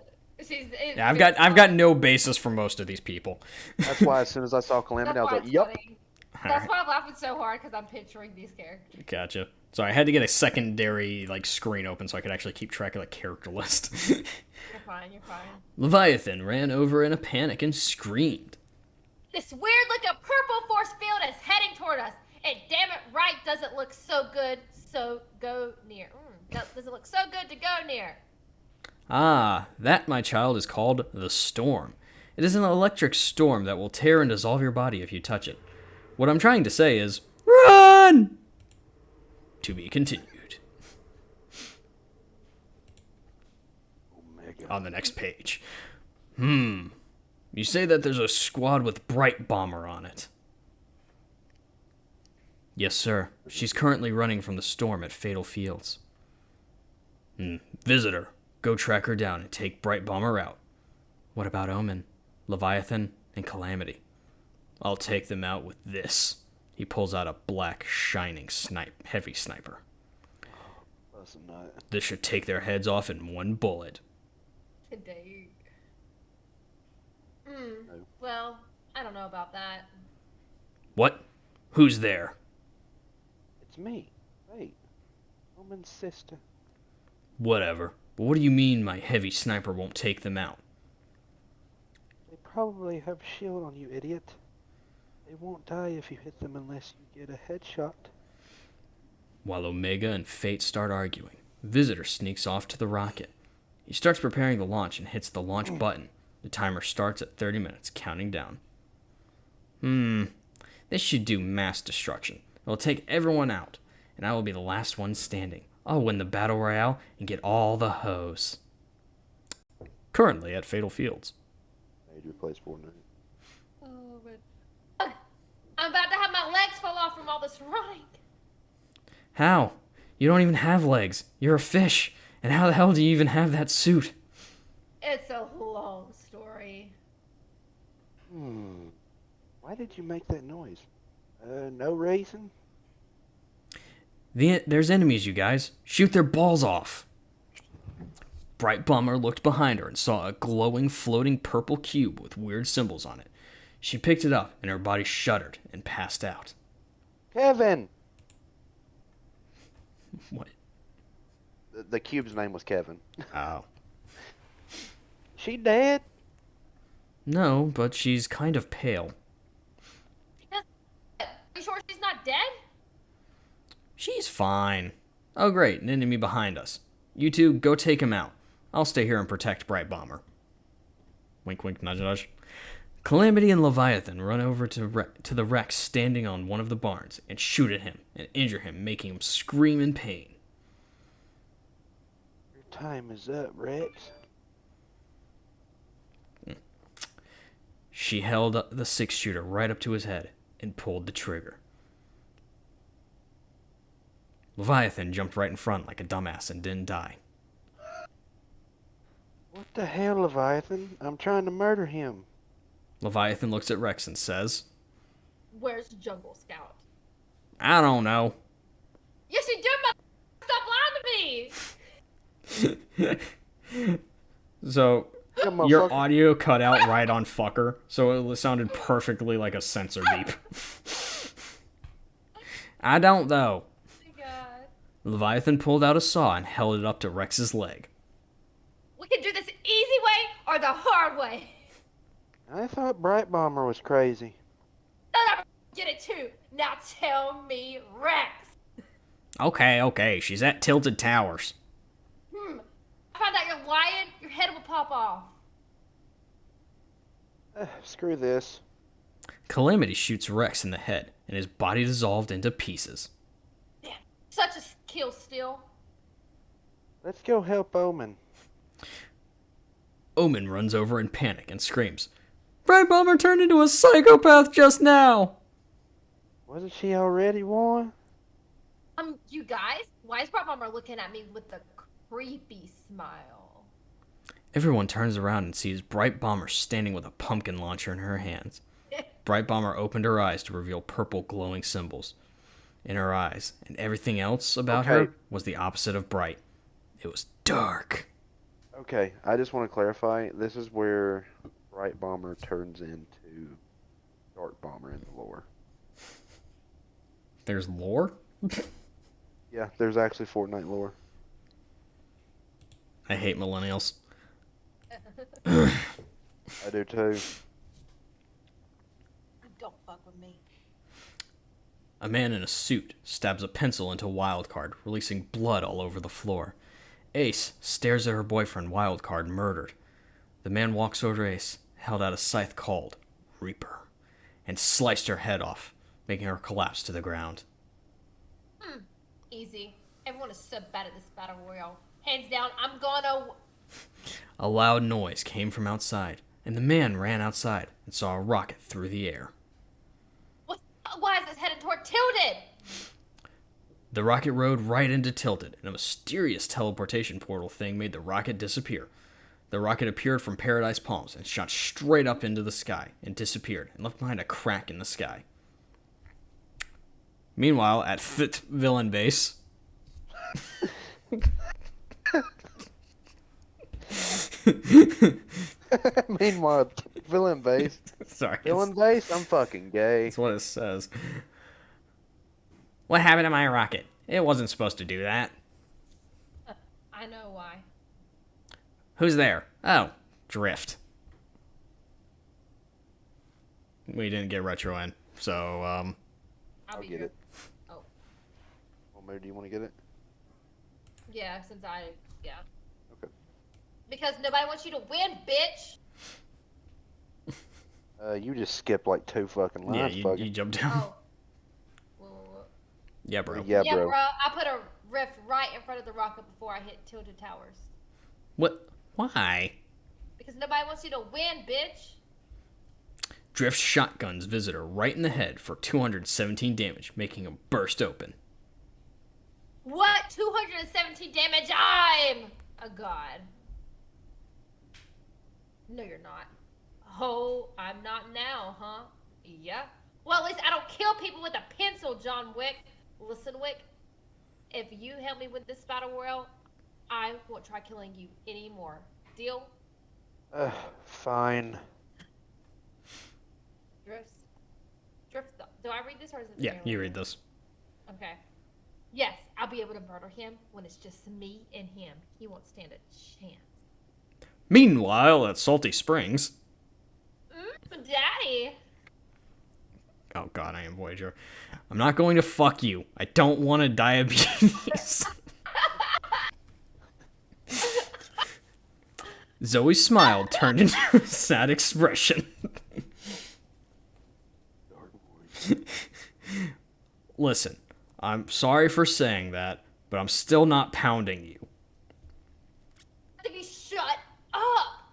Speaker 1: Yeah, I've got no basis for most of these people.
Speaker 3: That's why as soon as I saw Calamity, I was like, "Yup."
Speaker 2: That's why I'm laughing so hard, because I'm picturing these characters.
Speaker 1: Gotcha. So I had to get a secondary screen open so I could actually keep track of the character list.
Speaker 2: You're fine.
Speaker 1: Leviathan ran over in a panic and screamed.
Speaker 2: This weird-looking purple force field is heading toward us. And damn it, right doesn't look so good, so go near. Does it look so good to go near?
Speaker 1: Ah, that, my child, is called the Storm. It is an electric storm that will tear and dissolve your body if you touch it. What I'm trying to say is, run! To be continued. On the next page. You say that there's a squad with Bright Bomber on it. Yes, sir. She's currently running from the storm at Fatal Fields. Visitor, go track her down and take Bright Bomber out. What about Omen, Leviathan, and Calamity? I'll take them out with this. He pulls out a black, shining heavy sniper.
Speaker 8: That's a nut.
Speaker 1: This should take their heads off in one bullet.
Speaker 2: Dang. Well, I don't know about that.
Speaker 1: What? Who's there?
Speaker 8: It's me. Wait. Omen's sister.
Speaker 1: Whatever. But what do you mean my heavy sniper won't take them out?
Speaker 8: They probably have shield on you, idiot. They won't die if you hit them unless you get a headshot.
Speaker 1: While Omega and Fate start arguing, Visitor sneaks off to the rocket. He starts preparing the launch and hits the launch button. The timer starts at 30 minutes, counting down. This should do mass destruction. It will take everyone out, and I will be the last one standing. I'll win the battle royale and get all the hoes. Currently at Fatal Fields.
Speaker 3: Major plays Fortnite.
Speaker 2: Oh, but... I'm about to have my legs fall off from all this running.
Speaker 1: How? You don't even have legs. You're a fish. And how the hell do you even have that suit?
Speaker 2: It's a long story.
Speaker 8: Why did you make that noise? No reason?
Speaker 1: There's enemies, you guys. Shoot their balls off. Bright Bomber looked behind her and saw a glowing, floating purple cube with weird symbols on it. She picked it up, and her body shuddered and passed out.
Speaker 8: Kevin!
Speaker 1: What?
Speaker 3: The cube's name was Kevin.
Speaker 1: Oh.
Speaker 8: She dead?
Speaker 1: No, but she's kind of pale.
Speaker 2: Are you sure she's not dead?
Speaker 1: She's fine. Oh, great, an enemy behind us. You two, go take him out. I'll stay here and protect Bright Bomber. Wink, wink, nudge, nudge. Calamity and Leviathan run over to the Rex standing on one of the barns and shoot at him and injure him, making him scream in pain.
Speaker 8: Your time is up, Rex.
Speaker 1: She held the 6-shooter right up to his head and pulled the trigger. Leviathan jumped right in front like a dumbass and didn't die.
Speaker 8: What the hell, Leviathan? I'm trying to murder him.
Speaker 7: Leviathan looks at Rex and says,
Speaker 2: Where's Jungle Scout?
Speaker 7: I don't know.
Speaker 2: Yes, you do, stop lying to me!
Speaker 7: So,
Speaker 8: Yeah,
Speaker 7: your
Speaker 8: motherfucker.
Speaker 7: audio cut out right on fucker, so it sounded perfectly like a sensor beep. I don't, though.
Speaker 2: Oh my god.
Speaker 7: Leviathan pulled out a saw and held it up to Rex's leg.
Speaker 2: We can do this easy way or the hard way.
Speaker 8: I thought Bright Bomber was crazy.
Speaker 2: I get it too. Now tell me, Rex.
Speaker 7: Okay, she's at Tilted Towers.
Speaker 2: I find out you're lying, your head will pop off.
Speaker 8: Screw this.
Speaker 7: Calamity shoots Rex in the head, and his body dissolved into pieces.
Speaker 2: Damn, such a kill steal.
Speaker 8: Let's go help Omen.
Speaker 7: Omen runs over in panic and screams, Bright Bomber turned into a psychopath just now!
Speaker 8: Wasn't she already one?
Speaker 2: You guys, why is Bright Bomber looking at me with a creepy smile?
Speaker 7: Everyone turns around and sees Bright Bomber standing with a pumpkin launcher in her hands. Bright Bomber opened her eyes to reveal purple glowing symbols in her eyes, and everything else about her was the opposite of bright. It was dark.
Speaker 8: Okay, I just want to clarify. This is where Bright Bomber turns into Dark Bomber in the lore.
Speaker 7: There's lore?
Speaker 8: Yeah, there's actually Fortnite lore.
Speaker 7: I hate millennials.
Speaker 8: I do too.
Speaker 2: Don't fuck with me.
Speaker 7: A man in a suit stabs a pencil into Wildcard, releasing blood all over the floor. Ace stares at her boyfriend Wildcard murdered. The man walks over to Ace, held out a scythe called Reaper, and sliced her head off, making her collapse to the ground.
Speaker 2: Easy. Everyone is so bad at this battle royale. Hands down, I'm gonna...
Speaker 7: A loud noise came from outside, and the man ran outside and saw a rocket through the air.
Speaker 2: Why is this headed toward Tilted?
Speaker 7: The rocket rode right into Tilted, and a mysterious teleportation portal thing made the rocket disappear. The rocket appeared from Paradise Palms and shot straight up into the sky and disappeared and left behind a crack in the sky. Meanwhile, at Fit Villain Base...
Speaker 8: Meanwhile, villain base.
Speaker 7: Sorry.
Speaker 8: Villain base? I'm fucking gay.
Speaker 7: That's what it says. What happened to my rocket? It wasn't supposed to do that.
Speaker 2: I know why.
Speaker 7: Who's there? Oh, Drift. We didn't get Retro in, so,
Speaker 8: I'll
Speaker 2: be
Speaker 8: get
Speaker 2: here.
Speaker 8: it.
Speaker 2: Oh.
Speaker 8: Well, maybe do you want to get it?
Speaker 2: Yeah, since yeah.
Speaker 8: Okay.
Speaker 2: Because nobody wants you to win, bitch!
Speaker 8: You just skipped like 2 fucking lines,
Speaker 7: yeah,
Speaker 8: fucking.
Speaker 7: you jumped down.
Speaker 2: Oh. Well,
Speaker 7: Yeah, bro.
Speaker 8: Yeah,
Speaker 2: yeah,
Speaker 8: bro.
Speaker 2: bro. I put a rift right in front of the rocket before I hit Tilted Towers.
Speaker 7: What? Why?
Speaker 2: Because nobody wants you to win, bitch!
Speaker 7: Drift shotguns Visitor right in the head for 217 damage, making him burst open.
Speaker 2: What? 217 damage? I'm a god. No, you're not. Oh, I'm not now, huh? Yeah. Well, at least I don't kill people with a pencil, John Wick. Listen, Wick. If you help me with this battle royale, I won't try killing you anymore. Deal?
Speaker 8: Fine.
Speaker 2: Drifts. Do I read this or is it?
Speaker 7: Yeah, you read this.
Speaker 2: Okay. Yes, I'll be able to murder him when it's just me and him. He won't stand a chance.
Speaker 7: Meanwhile, at Salty Springs...
Speaker 2: Daddy!
Speaker 7: Oh god, I am Voyager. I'm not going to fuck you. I don't want a diabetes. Zoe's smile turned into a sad expression. Listen, I'm sorry for saying that, but I'm still not pounding you.
Speaker 2: Shut up!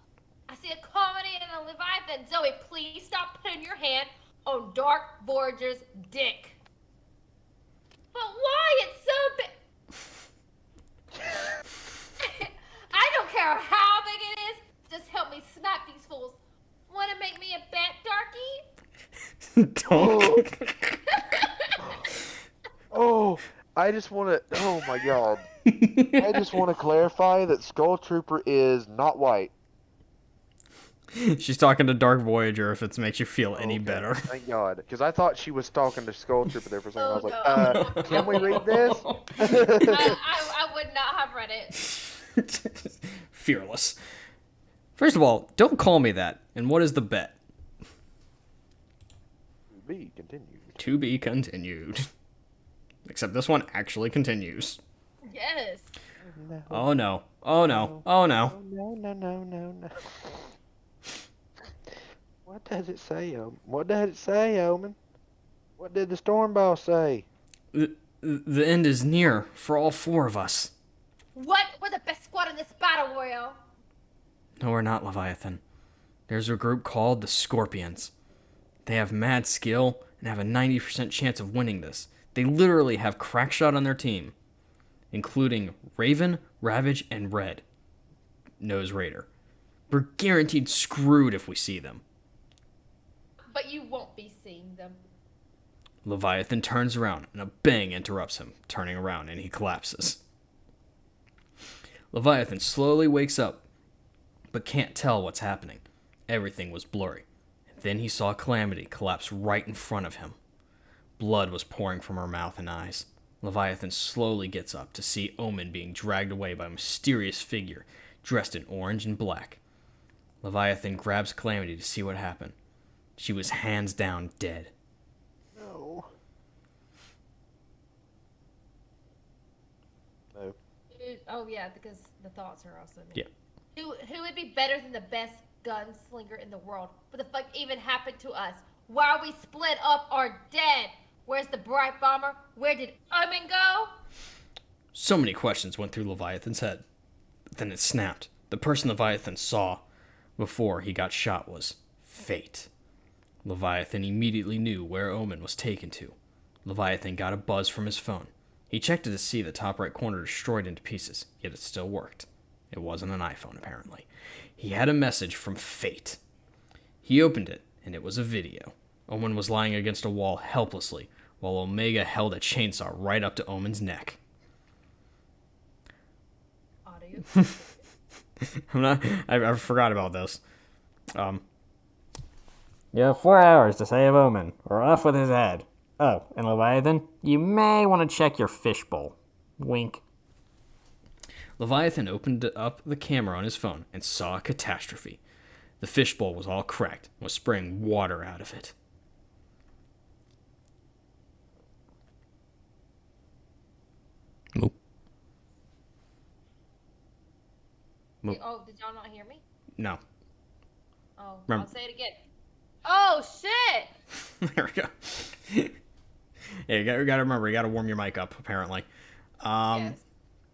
Speaker 2: I see a comedy and a Leviathan. Zoe, please stop putting your hand on Dark Voyager's dick. But why? It's so big. I don't care how big it is. Just help me smack these fools. Want to make me a bet,
Speaker 1: Don't.
Speaker 3: Oh, I just want to. Oh my God. I just want to clarify that Skull Trooper is not white.
Speaker 1: She's talking to Dark Voyager if it makes you feel any
Speaker 3: Okay,
Speaker 1: better.
Speaker 3: Thank God, because I thought she was talking to Skull Trooper there for a second. I was
Speaker 2: Oh,
Speaker 3: like,
Speaker 2: no.
Speaker 3: can we read this?
Speaker 2: I would not have read it.
Speaker 1: Fearless. First of all, don't call me that. And what is the bet?
Speaker 3: Be continued.
Speaker 1: To be continued. Except this one actually continues.
Speaker 2: Yes.
Speaker 3: No.
Speaker 1: Oh no. Oh no. Oh no.
Speaker 3: No. What does it say, Omen? What does it say, Omen? What did the Storm Boss say?
Speaker 1: The end is near for all four of us.
Speaker 2: What? We're the best squad in this battle royal.
Speaker 1: No, we're not, Leviathan. There's a group called the Scorpions. They have mad skill and have a 90% chance of winning this. They literally have Crackshot on their team, including Raven, Ravage, and Red Nose Raider. We're guaranteed screwed if we see them.
Speaker 2: But you won't be seeing them.
Speaker 1: Leviathan turns around and a bang interrupts him, turning around, and he collapses. Leviathan slowly wakes up, but can't tell what's happening. Everything was blurry. Then he saw Calamity collapse right in front of him. Blood was pouring from her mouth and eyes. Leviathan slowly gets up to see Omen being dragged away by a mysterious figure dressed in orange and black. Leviathan grabs Calamity to see what happened. She was hands down dead.
Speaker 3: No. No.
Speaker 2: Oh yeah, because the thoughts are also me.
Speaker 1: Yeah.
Speaker 2: Who would be better than the best gunslinger in the world? What the fuck even happened to us? Why are we split up or dead? Where's the bright bomber? Where did Omen go?
Speaker 1: So many questions went through Leviathan's head. Then it snapped. The person Leviathan saw before he got shot was Fate. Leviathan immediately knew where Omen was taken to. Leviathan got a buzz from his phone. He checked it to see the top right corner destroyed into pieces, yet it still worked. It wasn't an iPhone, apparently. He had a message from Fate. He opened it, and it was a video. Omen was lying against a wall helplessly, while Omega held a chainsaw right up to Omen's neck.
Speaker 2: Audio.
Speaker 1: I forgot about this. You have 4 hours to save Omen, or off with his head. Oh, and Leviathan, you may want to check your fishbowl. Wink. Leviathan opened up the camera on his phone and saw a catastrophe. The fishbowl was all cracked and was spraying water out of it. Moop. Moop.
Speaker 2: Oh, did y'all not hear me?
Speaker 1: No.
Speaker 2: Oh,
Speaker 1: Remember-
Speaker 2: I'll say it again. Oh shit!
Speaker 1: There we go. Yeah, you gotta remember, you gotta warm your mic up, apparently.
Speaker 2: Yes.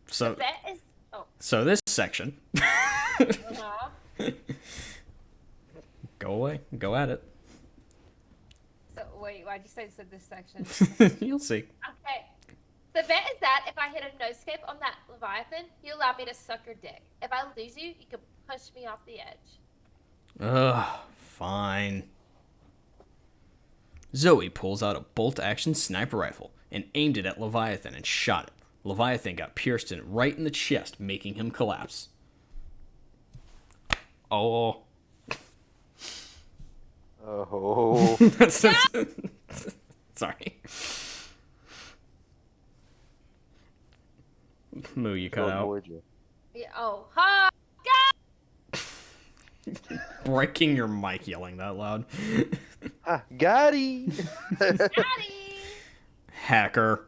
Speaker 1: So,
Speaker 2: That is. Oh.
Speaker 1: so this section.
Speaker 2: Uh-huh.
Speaker 1: Go away. Go at it.
Speaker 2: So wait, why'd you say this section?
Speaker 1: You'll see.
Speaker 2: Okay. The bet is that if I hit a no-scape on that Leviathan, you allow me to suck your dick. If I lose you, you can push me off the edge.
Speaker 1: Ugh, fine. Zoe pulls out a bolt-action sniper rifle and aimed it at Leviathan and shot it. Leviathan got pierced right in the chest, making him collapse. Oh.
Speaker 3: Oh.
Speaker 1: Sorry. Moo, you cut out.
Speaker 2: Yeah, oh, ha!
Speaker 1: Breaking your mic yelling that loud.
Speaker 3: Gotti.
Speaker 2: Daddy!
Speaker 1: Hacker.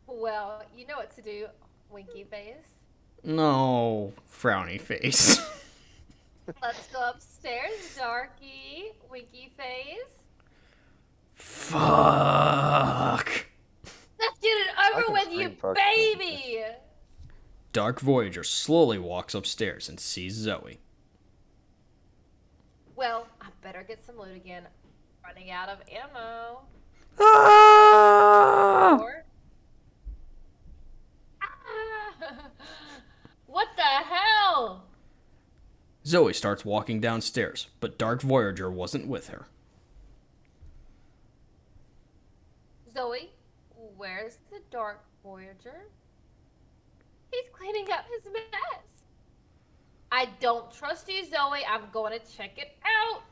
Speaker 2: Well, you know what to do, winky face.
Speaker 1: No, frowny face.
Speaker 2: Let's go upstairs, darky, winky face.
Speaker 1: Fuck.
Speaker 2: Let's get it over
Speaker 3: can
Speaker 2: with,
Speaker 3: scream
Speaker 2: you
Speaker 3: fuck.
Speaker 2: baby!
Speaker 1: Dark Voyager slowly walks upstairs and sees Zoe.
Speaker 2: Well, I better get some loot again. Running out of ammo.
Speaker 1: Ah!
Speaker 2: Or... Ah! What the hell?
Speaker 1: Zoe starts walking downstairs, but Dark Voyager wasn't with her.
Speaker 2: Zoe, where's the Dark Voyager? He's cleaning up his mess. I don't trust you, Zoe. I'm going to check it out.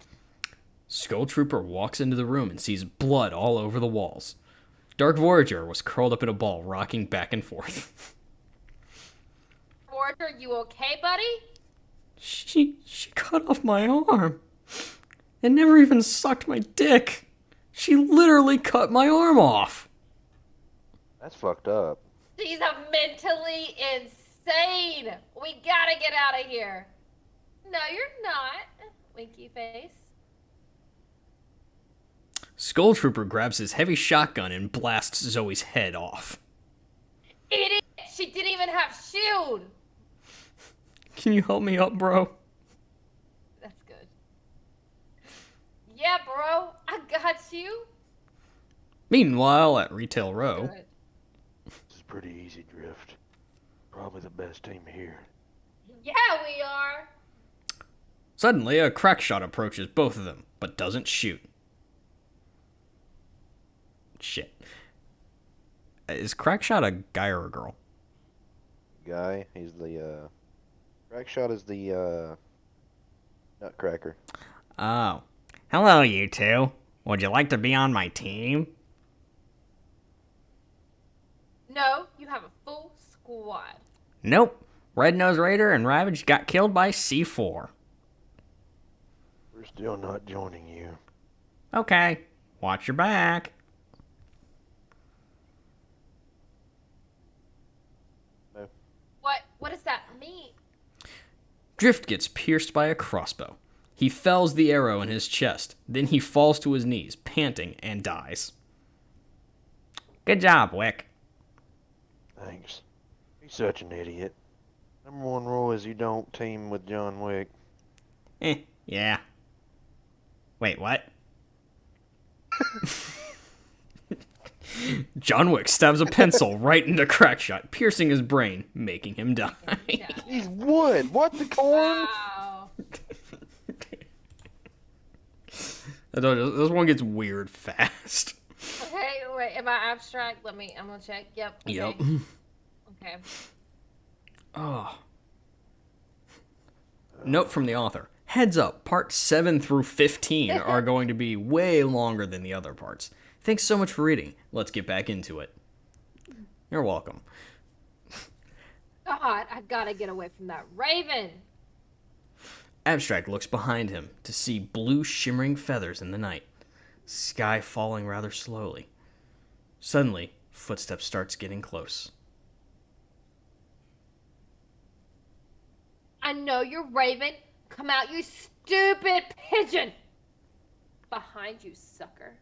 Speaker 7: Skull Trooper walks into the room and sees blood all over the walls. Dark Voyager was curled up in a ball, rocking back and forth.
Speaker 2: Voyager, you okay, buddy?
Speaker 7: She cut off my arm. It never even sucked my dick. She literally cut my arm off.
Speaker 3: That's fucked up.
Speaker 2: She's a mentally insane. We gotta get out of here. No, you're not. Winky face.
Speaker 7: Skull Trooper grabs his heavy shotgun and blasts Zoe's head off.
Speaker 2: Idiot! She didn't even have shield.
Speaker 7: Can you help me up, bro?
Speaker 2: That's good. Yeah, bro. I got you.
Speaker 7: Meanwhile, at Retail Row...
Speaker 2: Good.
Speaker 8: This is pretty easy, Drift. Probably the best team here.
Speaker 2: Yeah, we are.
Speaker 7: Suddenly, a crack shot approaches both of them, but doesn't shoot. Shit. Is Crackshot a guy or a girl?
Speaker 3: Guy, he's the, Crackshot is the, Nutcracker.
Speaker 1: Oh. Hello, you two. Would you like to be on my team?
Speaker 2: No, you have a full squad.
Speaker 1: Nope. Red-Nosed Raider and Ravage got killed by C4.
Speaker 8: We're still not joining you.
Speaker 1: Okay. Watch your back.
Speaker 2: What does that mean?
Speaker 7: Drift gets pierced by a crossbow. He fells the arrow in his chest. Then he falls to his knees, panting, and dies.
Speaker 1: Good job, Wick.
Speaker 8: Thanks. He's such an idiot. Number one rule is you don't team with John Wick.
Speaker 1: Yeah. Wait, what?
Speaker 7: John Wick stabs a pencil right into Crackshot, piercing his brain, making him die.
Speaker 2: Yeah.
Speaker 8: He's wood. What the corn?
Speaker 2: Wow.
Speaker 7: This one gets weird fast.
Speaker 2: Okay, wait. Am I abstract? I'm gonna check. Yep. Okay.
Speaker 7: Yep.
Speaker 2: Okay.
Speaker 7: Oh. Note from the author. Heads up, parts 7 through 15 are going to be way longer than the other parts. Thanks so much for reading. Let's get back into it. You're welcome.
Speaker 2: God, I gotta get away from that raven.
Speaker 7: Abstract looks behind him to see blue shimmering feathers in the night. Sky falling rather slowly. Suddenly, footsteps starts getting close.
Speaker 2: I know you're Raven. Come out, you stupid pigeon. Behind you, sucker.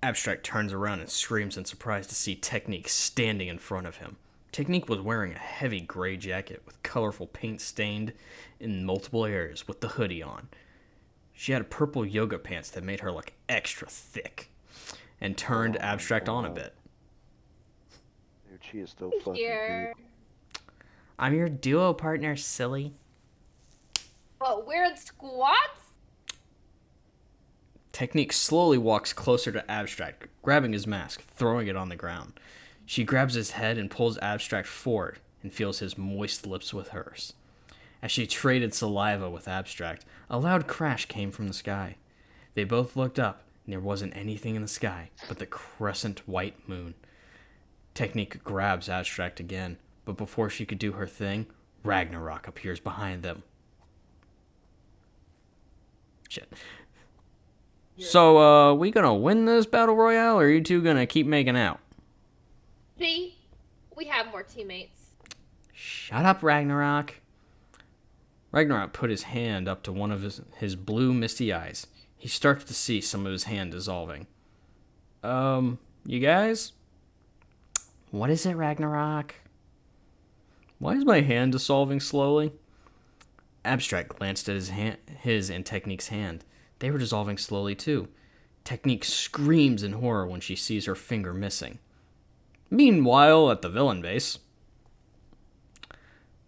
Speaker 7: Abstract turns around and screams in surprise to see Technique standing in front of him. Technique was wearing a heavy gray jacket with colorful paint stained in multiple areas with the hoodie on. She had purple yoga pants that made her look extra thick and turned Abstract on a bit.
Speaker 8: Dude, she is so fucking
Speaker 2: Here.
Speaker 8: cute.
Speaker 1: I'm your duo partner, silly.
Speaker 2: But we're in squads?
Speaker 7: Technique slowly walks closer to Abstract, grabbing his mask, throwing it on the ground. She grabs his head and pulls Abstract forward and feels his moist lips with hers. As she traded saliva with Abstract, a loud crash came from the sky. They both looked up, and there wasn't anything in the sky but the crescent white moon. Technique grabs Abstract again, but before she could do her thing, Ragnarok appears behind them. Shit. So, we gonna win this battle royale, or are you two gonna keep making out?
Speaker 2: See? We have more teammates.
Speaker 1: Shut up, Ragnarok.
Speaker 7: Ragnarok put his hand up to one of his blue misty eyes. He starts to see some of his hand dissolving. You guys?
Speaker 1: What is it, Ragnarok?
Speaker 7: Why is my hand dissolving slowly? Abstract glanced at his and Technique's hand. They were dissolving slowly too. Technique screams in horror when she sees her finger missing. Meanwhile, at the villain base,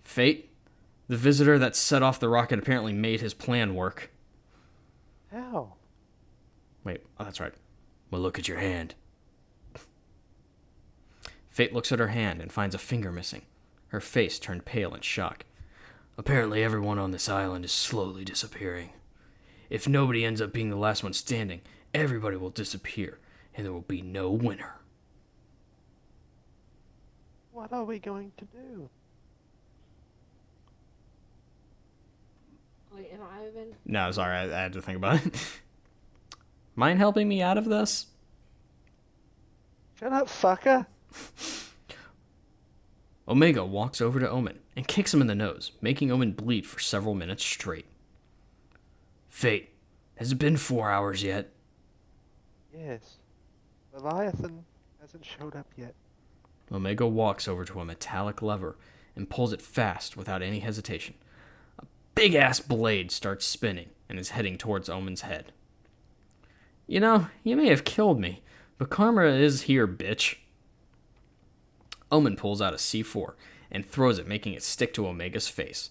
Speaker 7: Fate, the visitor that set off the rocket, apparently made his plan work.
Speaker 8: How?
Speaker 7: Wait, oh, that's right. Well, look at your hand. Fate looks at her hand and finds a finger missing. Her face turned pale in shock.
Speaker 5: Apparently everyone on this island is slowly disappearing. If nobody ends up being the last one standing, everybody will disappear, and there will be no winner.
Speaker 8: What are we going to do?
Speaker 2: Wait, am I even?
Speaker 7: No, sorry, I had to think about it. Mind helping me out of this?
Speaker 8: Shut up, fucker.
Speaker 7: Omega walks over to Omen and kicks him in the nose, making Omen bleed for several minutes straight.
Speaker 5: Fate, has it been 4 hours yet?
Speaker 8: Yes. Leviathan hasn't showed up yet.
Speaker 7: Omega walks over to a metallic lever and pulls it fast without any hesitation. A big-ass blade starts spinning and is heading towards Omen's head. You know, you may have killed me, but karma is here, bitch. Omen pulls out a C4 and throws it, making it stick to Omega's face.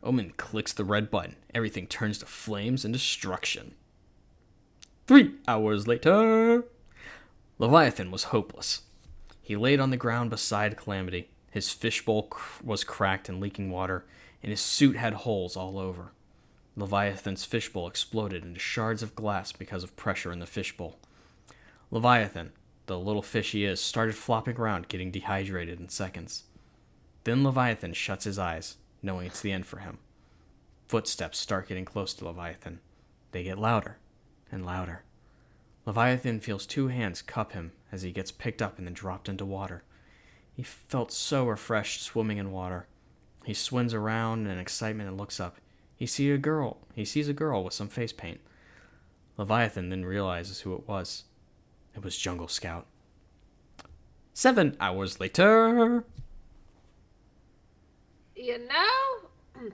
Speaker 7: Omen clicks the red button. Everything turns to flames and destruction. 3 hours later, Leviathan was hopeless. He laid on the ground beside Calamity. His fishbowl was cracked and leaking water, and his suit had holes all over. Leviathan's fishbowl exploded into shards of glass because of pressure in the fishbowl. Leviathan, the little fish he is, started flopping around, getting dehydrated in seconds. Then Leviathan shuts his eyes, knowing it's the end for him. Footsteps start getting close to Leviathan. They get louder and louder. Leviathan feels 2 hands cup him as he gets picked up and then dropped into water. He felt so refreshed swimming in water. He swims around in excitement and looks up. He sees a girl with some face paint. Leviathan then realizes who it was. It was Jungle Scout. 7 hours later.
Speaker 2: You know,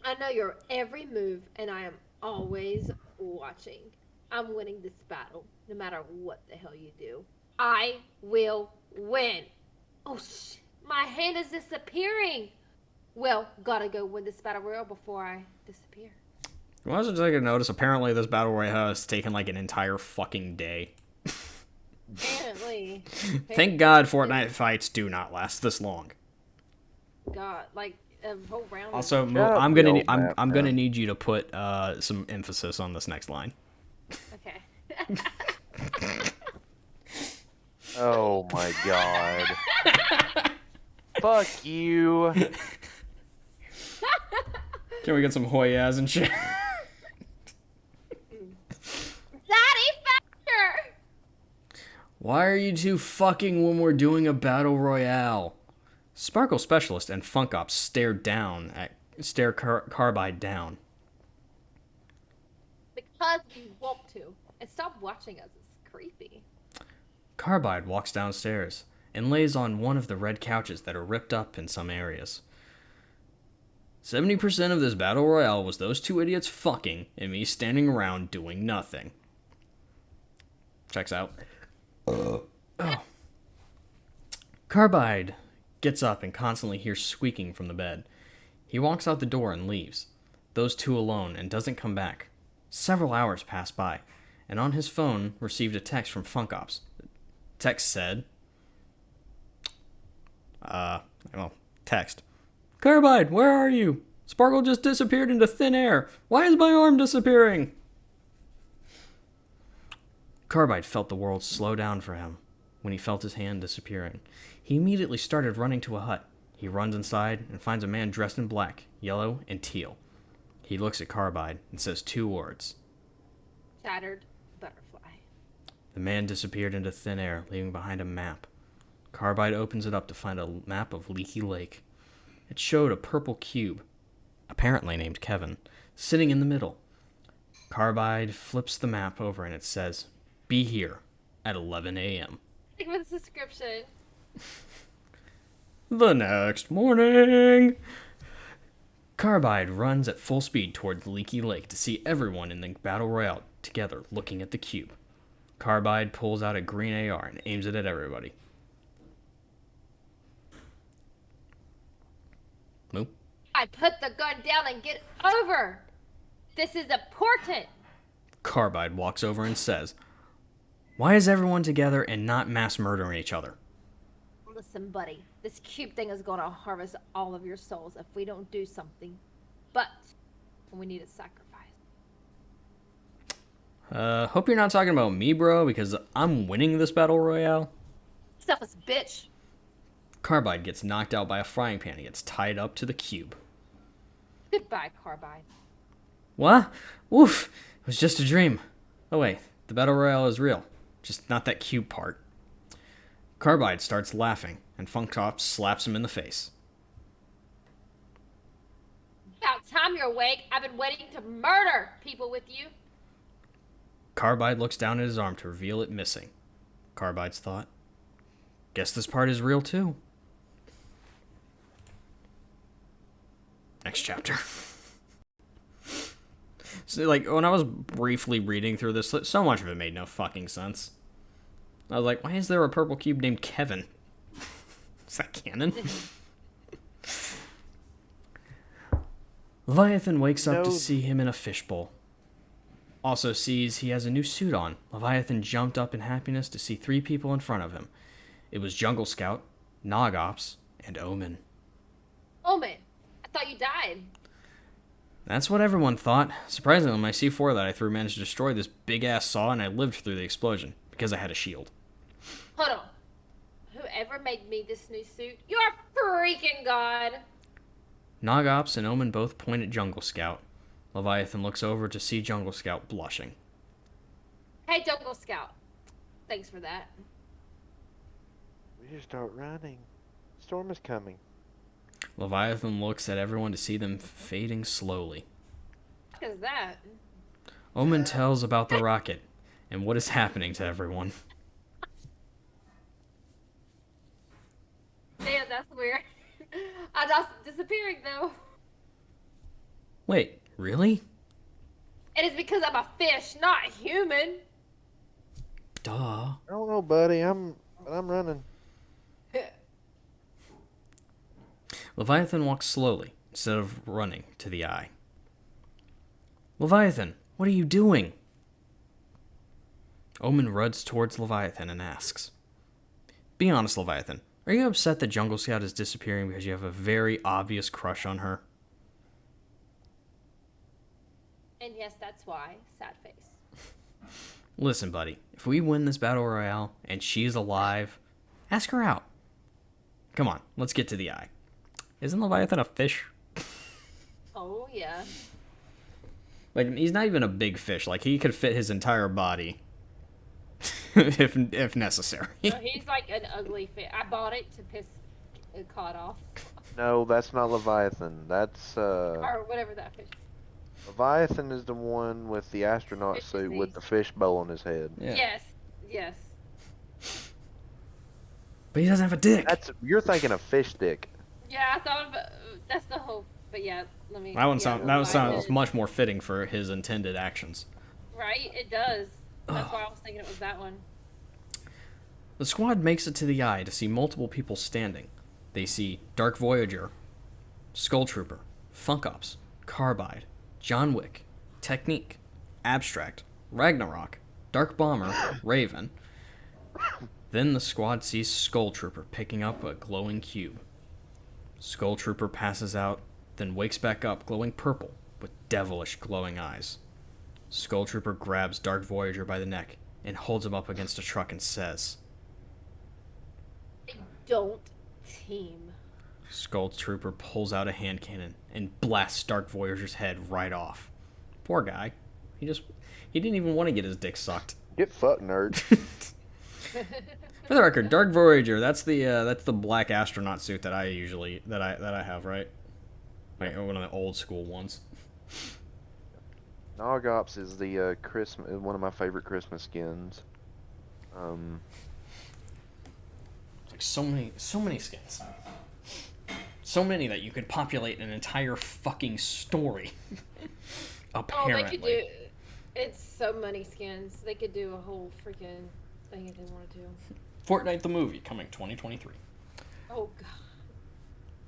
Speaker 2: I know your every move, and I am always watching. I'm winning this battle, no matter what the hell you do. I will win. Oh, my hand is disappearing. Well, gotta go win this battle royale before I disappear.
Speaker 7: I wasn't taking notice. Apparently, this battle royale has taken like an entire fucking day.
Speaker 2: Apparently.
Speaker 7: Thank God Fortnite fights do not last this long.
Speaker 2: God, like a whole round.
Speaker 7: Also,
Speaker 3: Shut
Speaker 7: I'm
Speaker 3: up,
Speaker 7: gonna
Speaker 3: you
Speaker 7: need,
Speaker 3: old
Speaker 7: I'm
Speaker 3: man.
Speaker 7: gonna need you to put some emphasis on this next line.
Speaker 2: Okay.
Speaker 3: Oh my god. Fuck you.
Speaker 7: Can we get some Hoyas and shit?
Speaker 2: Daddy, faster!
Speaker 7: Why are you two fucking when we're doing a battle royale? Sparkle Specialist and Funk Ops stare Carbide down.
Speaker 2: Because we want to. And stop watching us. It's creepy.
Speaker 7: Carbide walks downstairs and lays on one of the red couches that are ripped up in some areas. 70% of this battle royale was those 2 idiots fucking and me standing around doing nothing. Checks out. Oh. Carbide gets up and constantly hears squeaking from the bed. He walks out the door and leaves, those 2 alone, and doesn't come back. Several hours pass by, and on his phone received a text from Funk Ops. Text said, text. Carbide, where are you? Sparkle just disappeared into thin air. Why is my arm disappearing? Carbide felt the world slow down for him when he felt his hand disappearing. He immediately started running to a hut. He runs inside and finds a man dressed in black, yellow, and teal. He looks at Carbide and says 2 words.
Speaker 2: Shattered butterfly.
Speaker 7: The man disappeared into thin air, leaving behind a map. Carbide opens it up to find a map of Leaky Lake. It showed a purple cube, apparently named Kevin, sitting in the middle. Carbide flips the map over and it says, "Be here at 11 a.m.
Speaker 2: Think of the description.
Speaker 7: The next morning, Carbide runs at full speed towards Leaky Lake to see everyone in the battle royale together looking at the cube. Carbide pulls out a green AR and aims it at everybody. Moo?
Speaker 2: I put the gun down and get over. This is important.
Speaker 7: Carbide walks over and says, "Why is everyone together and not mass murdering each other?"
Speaker 2: Listen, buddy, this cube thing is gonna harvest all of your souls if we don't do something. But we need a sacrifice.
Speaker 7: Hope you're not talking about me, bro, because I'm winning this battle royale.
Speaker 2: Selfless bitch.
Speaker 7: Carbide gets knocked out by a frying pan and gets tied up to the cube.
Speaker 2: Goodbye, Carbide.
Speaker 7: What? Woof! It was just a dream. Oh wait, the battle royale is real. Just not that cube part. Carbide starts laughing, and Funktop slaps him in the face.
Speaker 2: About time you're awake. I've been waiting to murder people with you.
Speaker 7: Carbide looks down at his arm to reveal it missing. Carbide's thought, guess this part is real too. Next chapter. So, like, when I was briefly reading through this, so much of it made no fucking sense. I was like, why is there a purple cube named Kevin? Is that canon? Leviathan wakes up to see him in a fishbowl. Also sees he has a new suit on. Leviathan jumped up in happiness to see 3 people in front of him. It was Jungle Scout, Nog Ops, and Omen.
Speaker 2: Omen, I thought you died.
Speaker 7: That's what everyone thought. Surprisingly, my C4 that I threw managed to destroy this big-ass saw, and I lived through the explosion, because I had a shield.
Speaker 2: Hold on. Whoever made me this new suit, you're a freaking god.
Speaker 7: Nog Ops and Omen both point at Jungle Scout. Leviathan looks over to see Jungle Scout blushing.
Speaker 2: Hey, Jungle Scout. Thanks for that.
Speaker 8: We should start running. Storm is coming.
Speaker 7: Leviathan looks at everyone to see them fading slowly.
Speaker 2: What is that?
Speaker 7: Omen tells about the rocket and what is happening to everyone.
Speaker 2: Damn, that's weird. I'm just disappearing, though.
Speaker 7: Wait, really?
Speaker 2: It is because I'm a fish, not a human.
Speaker 7: Duh.
Speaker 8: I don't know, buddy. I'm running.
Speaker 7: Leviathan walks slowly instead of running to the eye. Leviathan, what are you doing? Omen runs towards Leviathan and asks, be honest, Leviathan, are you upset that Jungle Scout is disappearing because you have a very obvious crush on her?
Speaker 2: And yes, that's why. Sad face.
Speaker 7: Listen, buddy, if we win this battle royale and she's alive, ask her out. Come on, let's get to the eye. Isn't Leviathan a fish?
Speaker 2: Oh, yeah.
Speaker 7: Like, he's not even a big fish. Like, he could fit his entire body if necessary.
Speaker 2: No, he's like an ugly fish. I bought it to piss Cod off.
Speaker 8: No, that's not Leviathan. That's
Speaker 2: Or whatever that fish.
Speaker 8: Leviathan is the one with the astronaut
Speaker 2: Fish
Speaker 8: suit
Speaker 2: disease.
Speaker 8: with the fishbowl on his head.
Speaker 7: Yeah.
Speaker 2: Yes.
Speaker 7: But he doesn't have a dick.
Speaker 8: You're thinking of fish dick.
Speaker 2: Yeah, I thought of that's the whole. But yeah, let me.
Speaker 7: That one
Speaker 2: yeah,
Speaker 7: sounds much more fitting for his intended actions.
Speaker 2: Right, it does. That's why I was thinking it was that one.
Speaker 7: The squad makes it to the eye to see multiple people standing. They see Dark Voyager, Skull Trooper, Funk Ops, Carbide, John Wick, Technique, Abstract, Ragnarok, Dark Bomber, Raven. Then the squad sees Skull Trooper picking up a glowing cube. Skull Trooper passes out, then wakes back up glowing purple with devilish glowing eyes. Skull Trooper grabs Dark Voyager by the neck and holds him up against a truck and says,
Speaker 2: Don't team.
Speaker 7: Skull Trooper pulls out a hand cannon and blasts Dark Voyager's head right off. Poor guy. He didn't even want to get his dick sucked.
Speaker 8: Get fucked, nerd.
Speaker 7: For the record, Dark Voyager, that's the black astronaut suit that I have, right? Like one of the old school ones.
Speaker 8: Nog Ops is the one of my favorite Christmas skins.
Speaker 7: Like so many skins. So many that you could populate an entire fucking story. Apparently.
Speaker 2: Oh, they could do. It's so many skins. They could do a whole freaking thing if they wanted to.
Speaker 7: Fortnite the movie coming 2023.
Speaker 2: Oh god,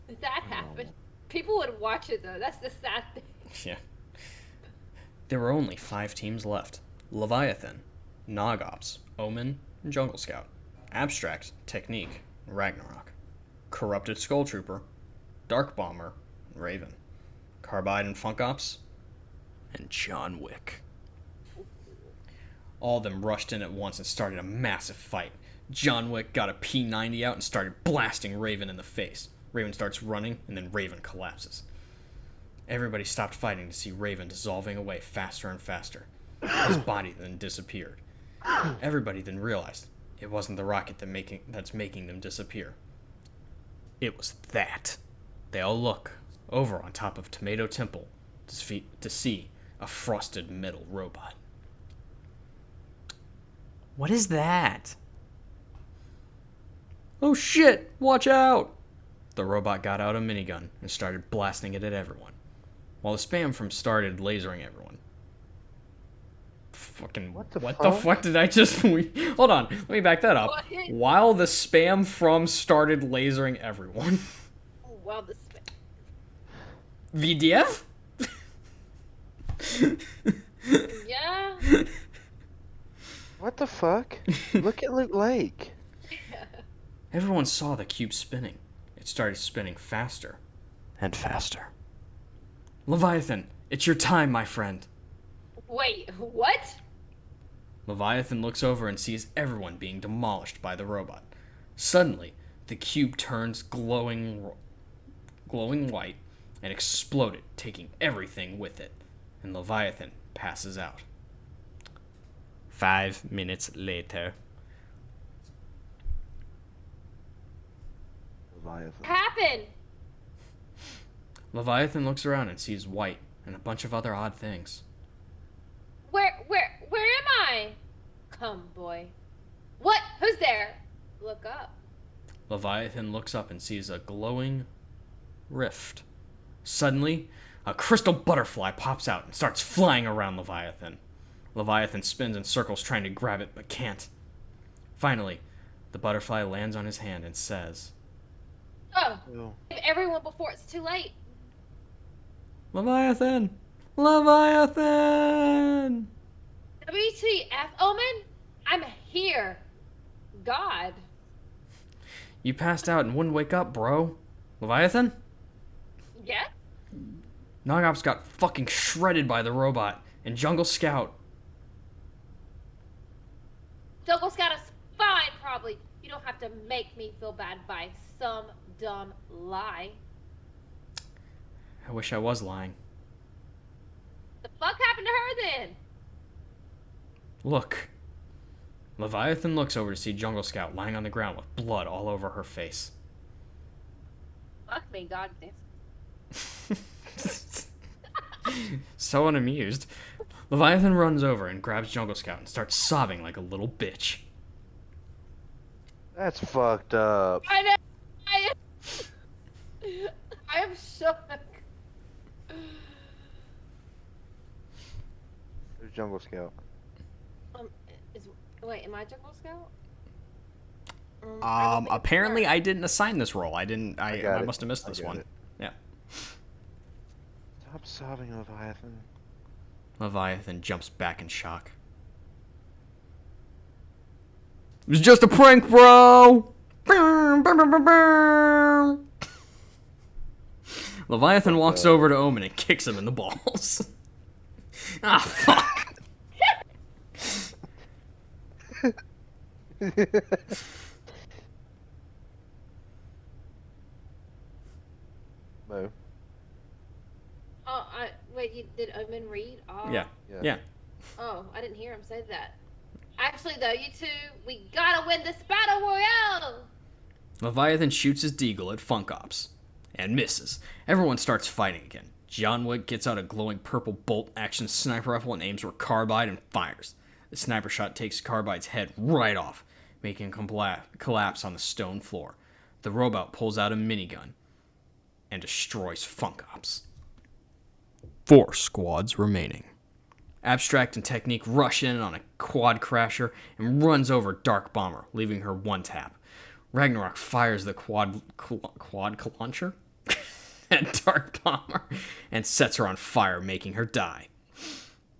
Speaker 2: if that happened, people would watch it though. That's the sad thing.
Speaker 7: Yeah. There were only 5 teams left. Leviathan, Nog Ops, Omen, and Jungle Scout. Abstract, Technique, Ragnarok, Corrupted Skull Trooper, Dark Bomber, and Raven, Carbide and Funk Ops, and John Wick. All of them rushed in at once and started a massive fight. John Wick got a P90 out and started blasting Raven in the face. Raven starts running, and then Raven collapses. Everybody stopped fighting to see Raven dissolving away faster and faster. His body then disappeared. Everybody then realized it wasn't the rocket that's making them disappear. It was that. They all look over on top of Tomato Temple to see a frosted metal robot.
Speaker 5: What is that?
Speaker 7: Oh shit, watch out! The robot got out a minigun and started blasting it at everyone, while the spam from started lasering everyone. Fucking, what the fuck did I just... Hold on, let me back that up.
Speaker 2: What?
Speaker 7: While the spam from started lasering everyone.
Speaker 2: Oh, wow, the spam.
Speaker 7: VDF?
Speaker 2: Yeah.
Speaker 8: What the fuck? Look at Loot Lake.
Speaker 7: Everyone saw the cube spinning. It started spinning faster
Speaker 5: And faster.
Speaker 7: Leviathan, it's your time, my friend.
Speaker 2: Wait, what?
Speaker 7: Leviathan looks over and sees everyone being demolished by the robot. Suddenly, the cube turns glowing white and exploded, taking everything with it, and Leviathan passes out. 5 minutes later.
Speaker 8: Leviathan.
Speaker 2: Happened?
Speaker 7: Leviathan looks around and sees White and a bunch of other odd things.
Speaker 2: Where am I? Come, boy. What? Who's there? Look up.
Speaker 7: Leviathan looks up and sees a glowing rift. Suddenly, a crystal butterfly pops out and starts flying around Leviathan. Leviathan spins in circles trying to grab it, but can't. Finally, the butterfly lands on his hand and says,
Speaker 2: Oh,
Speaker 8: Oh.
Speaker 2: save everyone before it's too late.
Speaker 7: Leviathan! Leviathan!
Speaker 2: WTF, Omen? I'm here. God.
Speaker 7: You passed out and wouldn't wake up, bro. Leviathan?
Speaker 2: Yes?
Speaker 7: Nogops got fucking shredded by the robot, and Jungle Scout.
Speaker 2: Jungle Scout is fine, probably. You don't have to make me feel bad by some dumb lie.
Speaker 7: I wish I was lying.
Speaker 2: The fuck happened to her then?
Speaker 7: Look. Leviathan looks over to see Jungle Scout lying on the ground with blood all over her face.
Speaker 2: Fuck me, goddamn.
Speaker 7: So unamused. Leviathan runs over and grabs Jungle Scout and starts sobbing like a little bitch.
Speaker 8: That's fucked up.
Speaker 2: I know. I am shook.
Speaker 8: Who's Jungle Scout?
Speaker 2: Wait, am I Jungle Scout?
Speaker 7: Apparently I didn't assign this role. I
Speaker 8: got it.
Speaker 7: must have missed this
Speaker 8: got
Speaker 7: one.
Speaker 8: it.
Speaker 7: Yeah.
Speaker 8: Stop sobbing, Leviathan.
Speaker 7: Leviathan jumps back in shock. It was just a prank, bro! Leviathan walks over to Omen and kicks him in the balls. Ah, fuck.
Speaker 8: Moo.
Speaker 2: Oh, wait, did Omen read? Oh.
Speaker 7: Yeah.
Speaker 2: Oh, I didn't hear him say that. Actually, though, you two, we gotta win this battle royale!
Speaker 7: Leviathan shoots his deagle at Funk Ops and misses. Everyone starts fighting again. John Wick gets out a glowing purple bolt-action sniper rifle and aims for Carbide and fires. The sniper shot takes Carbide's head right off, making him collapse on the stone floor. The robot pulls out a minigun and destroys Funk Ops. 4 squads remaining. Abstract and Technique rush in on a quad crasher and runs over Dark Bomber, leaving her one tap. Ragnarok fires the quad launcher at Dark Bomber and sets her on fire, making her die.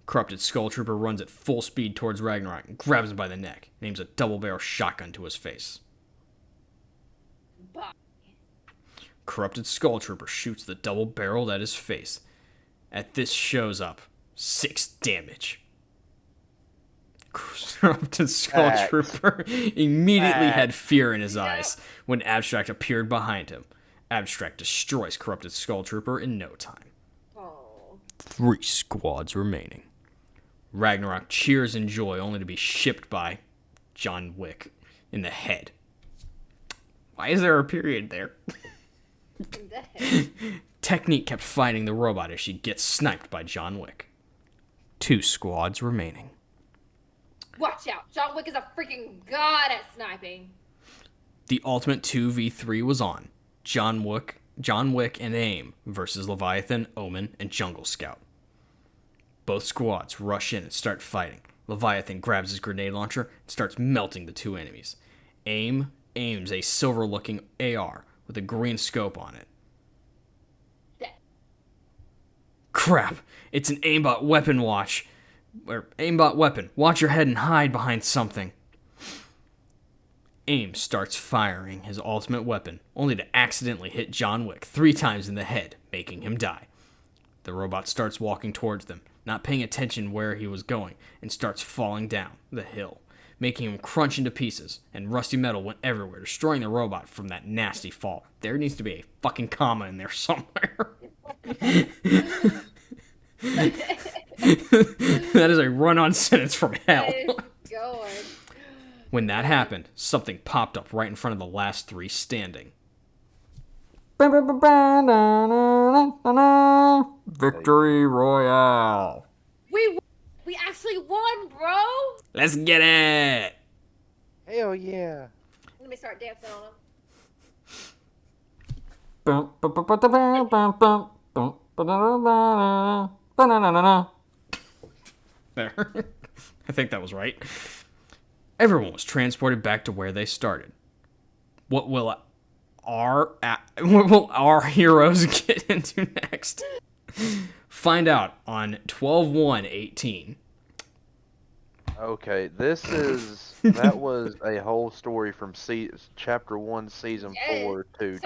Speaker 7: Corrupted Skull Trooper runs at full speed towards Ragnarok and grabs him by the neck and aims a double-barrel shotgun to his face. Corrupted Skull Trooper shoots the double-barreled at his face. At this shows up 6 damage. Corrupted Skull
Speaker 3: Facts.
Speaker 7: Trooper immediately had
Speaker 3: Facts.
Speaker 7: fear in his eyes when Abstract appeared behind him. Abstract destroys Corrupted Skull Trooper in no time.
Speaker 2: Oh.
Speaker 7: 3 squads remaining. Ragnarok cheers in joy only to be shipped by John Wick in the head. Why is there a period there? Technique kept fighting the robot as she gets sniped by John Wick. 2 squads remaining.
Speaker 2: Watch out. John Wick is a freaking god at sniping.
Speaker 7: The ultimate 2v3 was on. John Wick and AIM versus Leviathan, Omen, and Jungle Scout. Both squads rush in and start fighting. Leviathan grabs his grenade launcher and starts melting the 2 enemies. AIM aims a silver-looking AR with a green scope on it. Crap! It's an aimbot weapon watch. Or aimbot weapon. Watch your head and hide behind something. AIM starts firing his ultimate weapon, only to accidentally hit John Wick 3 times in the head, making him die. The robot starts walking towards them, not paying attention where he was going, and starts falling down the hill, making him crunch into pieces, and rusty metal went everywhere, destroying the robot from that nasty fall. There needs to be a fucking comma in there somewhere. That is a run-on sentence from hell.
Speaker 2: Going.
Speaker 7: When that happened, something popped up right in front of the last 3 standing. Victory Royale.
Speaker 2: We actually won, bro.
Speaker 7: Let's get it.
Speaker 3: Hell yeah.
Speaker 2: Let me start dancing on him.
Speaker 7: There. I think that was right. Everyone was transported back to where they started. What will our heroes get into next? Find out on 12/1/18.
Speaker 3: Okay, that was a whole story from chapter 1, season 4 to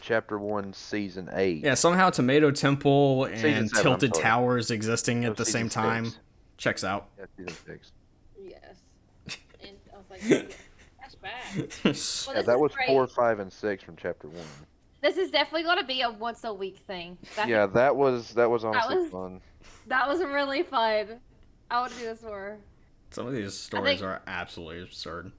Speaker 3: chapter 1, season 8.
Speaker 7: Yeah, somehow Tomato Temple
Speaker 3: Season
Speaker 7: and
Speaker 3: 7,
Speaker 7: Tilted
Speaker 3: I'm sorry.
Speaker 7: Towers existing at the
Speaker 3: Season
Speaker 7: same time
Speaker 3: 6.
Speaker 7: checks out.
Speaker 3: Yeah, season 6.
Speaker 2: Yes. And I was like, yeah, that's bad.
Speaker 3: Yeah, that was 4, 5, and 6 from chapter 1.
Speaker 2: This is definitely going to be a once a week thing.
Speaker 3: Yeah, that was honestly fun.
Speaker 2: That was really fun. I want to do this more.
Speaker 7: Some of these stories are absolutely absurd.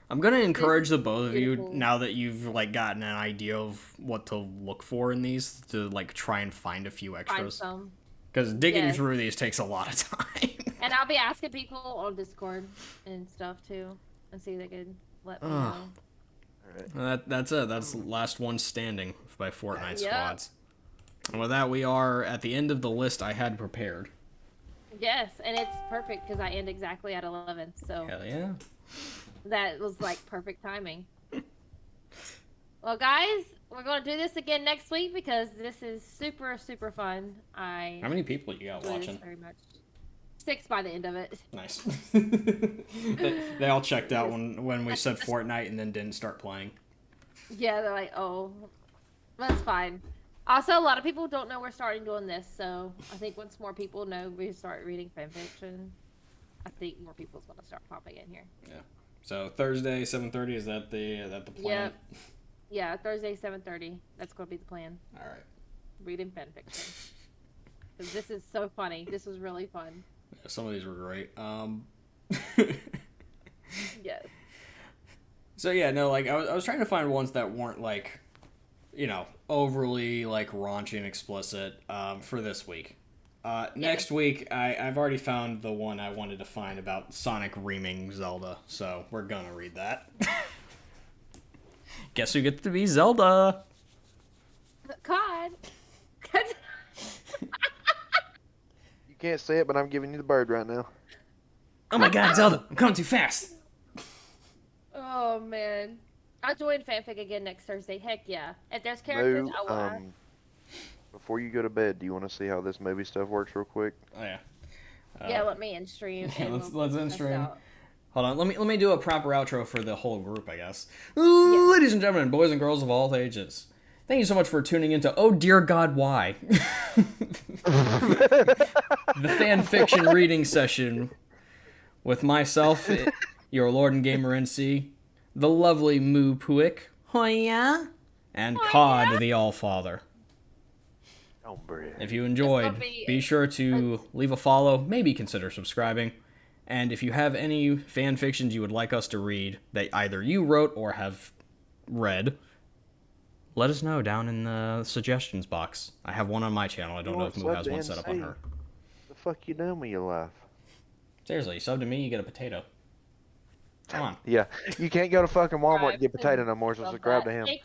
Speaker 7: I'm gonna encourage the both of you, now that you've like gotten an idea of what to look for in these, to like try and find a few extras. Because digging through these takes a lot of time.
Speaker 2: And I'll be asking people on Discord and stuff too, and see if they could let me know.
Speaker 7: That's it. That's last one standing by Fortnite squads. And with that, we are at the end of the list I had prepared.
Speaker 2: Yes, and it's perfect because I end exactly at 11. So
Speaker 7: hell yeah,
Speaker 2: that was like perfect timing. Well, guys, we're going to do this again next week because this is super, super fun. How
Speaker 7: many people you got watching?
Speaker 2: Very much. 6 by the end of it.
Speaker 7: Nice. they all checked out when we said Fortnite and then didn't start playing.
Speaker 2: Yeah, they're like, oh, that's fine. Also, a lot of people don't know we're starting doing this, so I think once more people know we start reading fanfiction, I think more people's going to start popping in here.
Speaker 7: Yeah. So Thursday, 7:30, is that the plan?
Speaker 2: Yeah, Thursday, 7:30. That's going to be the plan.
Speaker 7: All right.
Speaker 2: Reading fanfiction. Because this is so funny. This was really fun.
Speaker 7: Yeah, some of these were great.
Speaker 2: Yes.
Speaker 7: So yeah, no, like I was trying to find ones that weren't like, overly like raunchy and explicit for this week. Next week, I've already found the one I wanted to find about Sonic reaming Zelda, so we're gonna read that. Guess who gets to be Zelda?
Speaker 2: Cod.
Speaker 3: You can't say it, but I'm giving you the bird right now.
Speaker 7: Oh my god, Zelda! I'm coming too fast!
Speaker 2: Oh, man. I'll join fanfic again next Thursday. Heck yeah. If there's characters, I will.
Speaker 3: Before you go to bed, do you want to see how this movie stuff works real quick?
Speaker 7: Oh, yeah.
Speaker 2: Yeah, let me in stream.
Speaker 7: Yeah, let's in stream. Hold on, let me do a proper outro for the whole group, I guess. Ladies and gentlemen, boys and girls of all ages, thank you so much for tuning into Oh Dear God, Why? The fan fiction reading session with myself, your Lord and Gamer NC, the lovely Moopuek, and Cod, the All-Father. If you enjoyed, be sure to leave a follow, maybe consider subscribing. And if you have any fan fictions you would like us to read that either you wrote or have read, let us know down in the suggestions box. I have one on my channel. I don't know if Moo has one set up on her.
Speaker 8: The fuck you doing with your life?
Speaker 7: Seriously, you sub to me, you get a potato. Come on.
Speaker 8: Yeah, you can't go to fucking Walmart and get potato no more, so subscribe to him.
Speaker 2: Thank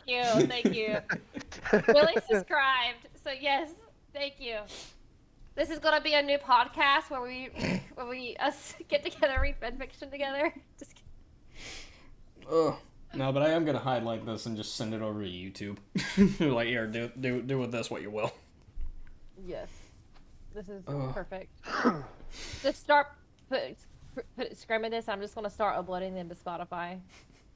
Speaker 2: you. Billy subscribed, so yes, thank you. This is gonna be a new podcast where we us get together, read fanfiction together. Just kidding.
Speaker 7: Ugh. No, but I am gonna highlight this and just send it over to YouTube. Like, here, do with this what you will.
Speaker 2: Yes, this is perfect. Just start scrimming this. I'm just gonna start uploading them to Spotify.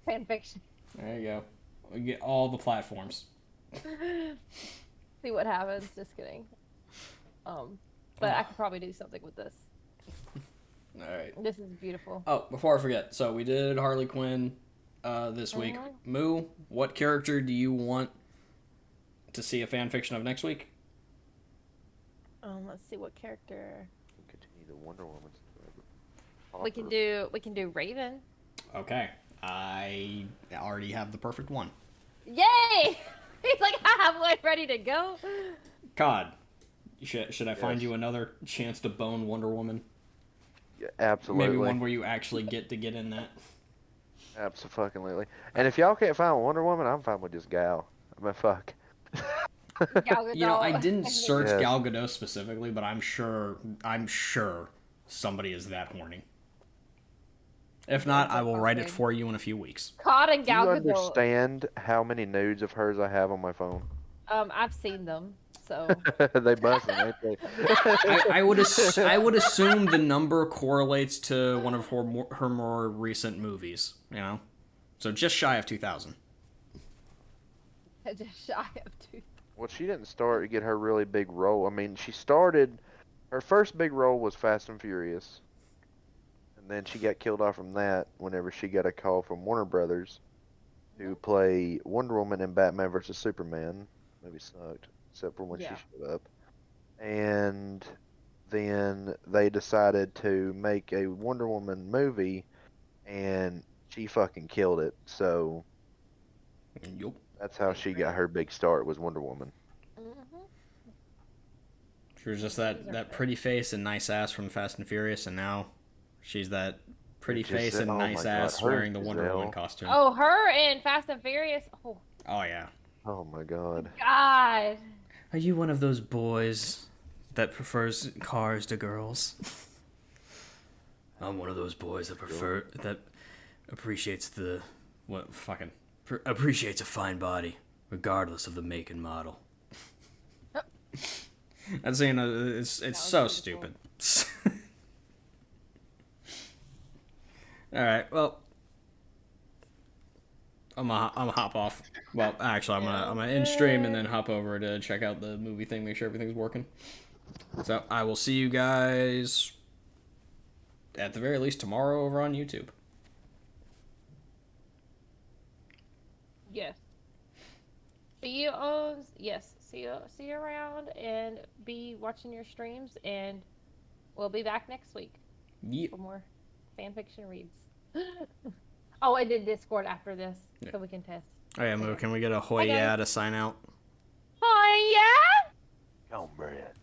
Speaker 2: Fanfiction.
Speaker 7: There you go. We get all the platforms.
Speaker 2: See what happens. Just kidding. But I could probably do something with this.
Speaker 7: All right.
Speaker 2: This is beautiful.
Speaker 7: Oh, before I forget, so we did Harley Quinn this week. Moo, what character do you want to see a fan fiction of next week?
Speaker 2: Let's see what character.
Speaker 8: Continue the Wonder Woman story.
Speaker 2: We can do Raven.
Speaker 7: Okay, I already have the perfect one.
Speaker 2: Yay! He's like, I have one ready to go.
Speaker 7: Cod, should I find you another chance to bone Wonder Woman?
Speaker 8: Yeah, absolutely.
Speaker 7: Maybe one where you actually get in that.
Speaker 8: Absolutely. And if y'all can't find Wonder Woman, I'm fine with just Gal. I mean, fuck.
Speaker 7: You know, I didn't search Gal Gadot specifically, but I'm sure somebody is that horny. If not, I will write it for you in a few weeks.
Speaker 2: Cod and Gal
Speaker 8: Do you
Speaker 2: Gadot.
Speaker 8: understand how many nudes of hers I have on my phone?
Speaker 2: I've seen them, so.
Speaker 8: They busting, ain't they?
Speaker 7: I would assume the number correlates to one of her more recent movies, you know? So just shy of 2,000.
Speaker 2: Just shy of 2,000.
Speaker 8: Well, she didn't start to get her really big role. I mean, she started, her first big role was Fast and Furious. And then she got killed off from that whenever she got a call from Warner Brothers to play Wonder Woman in Batman vs. Superman. Movie sucked, except for when she showed up. And then they decided to make a Wonder Woman movie, and she fucking killed it. So
Speaker 7: Yup.
Speaker 8: that's how she got her big start, was Wonder Woman.
Speaker 7: She was just that pretty face and nice ass from Fast and Furious, and now she's that pretty face and nice ass wearing the Wonder Woman costume.
Speaker 2: Oh, her in Fast and Furious. Oh
Speaker 7: yeah.
Speaker 8: Oh my god.
Speaker 2: God.
Speaker 5: Are you one of those boys that prefers cars to girls? I'm one of those boys that appreciates appreciates a fine body, regardless of the make and model.
Speaker 7: That's it's so stupid. All right, well, I'm gonna hop off. Well, actually, I'm gonna end stream and then hop over to check out the movie thing, make sure everything's working. So I will see you guys at the very least tomorrow over on YouTube.
Speaker 2: Yes. See you around, and be watching your streams, and we'll be back next week for more fanfiction reads. Oh, and then Discord after this, so we can test.
Speaker 7: Oh yeah, Moo, can we get a hoy yeah to sign out?
Speaker 2: Hoya!
Speaker 8: Cornbread.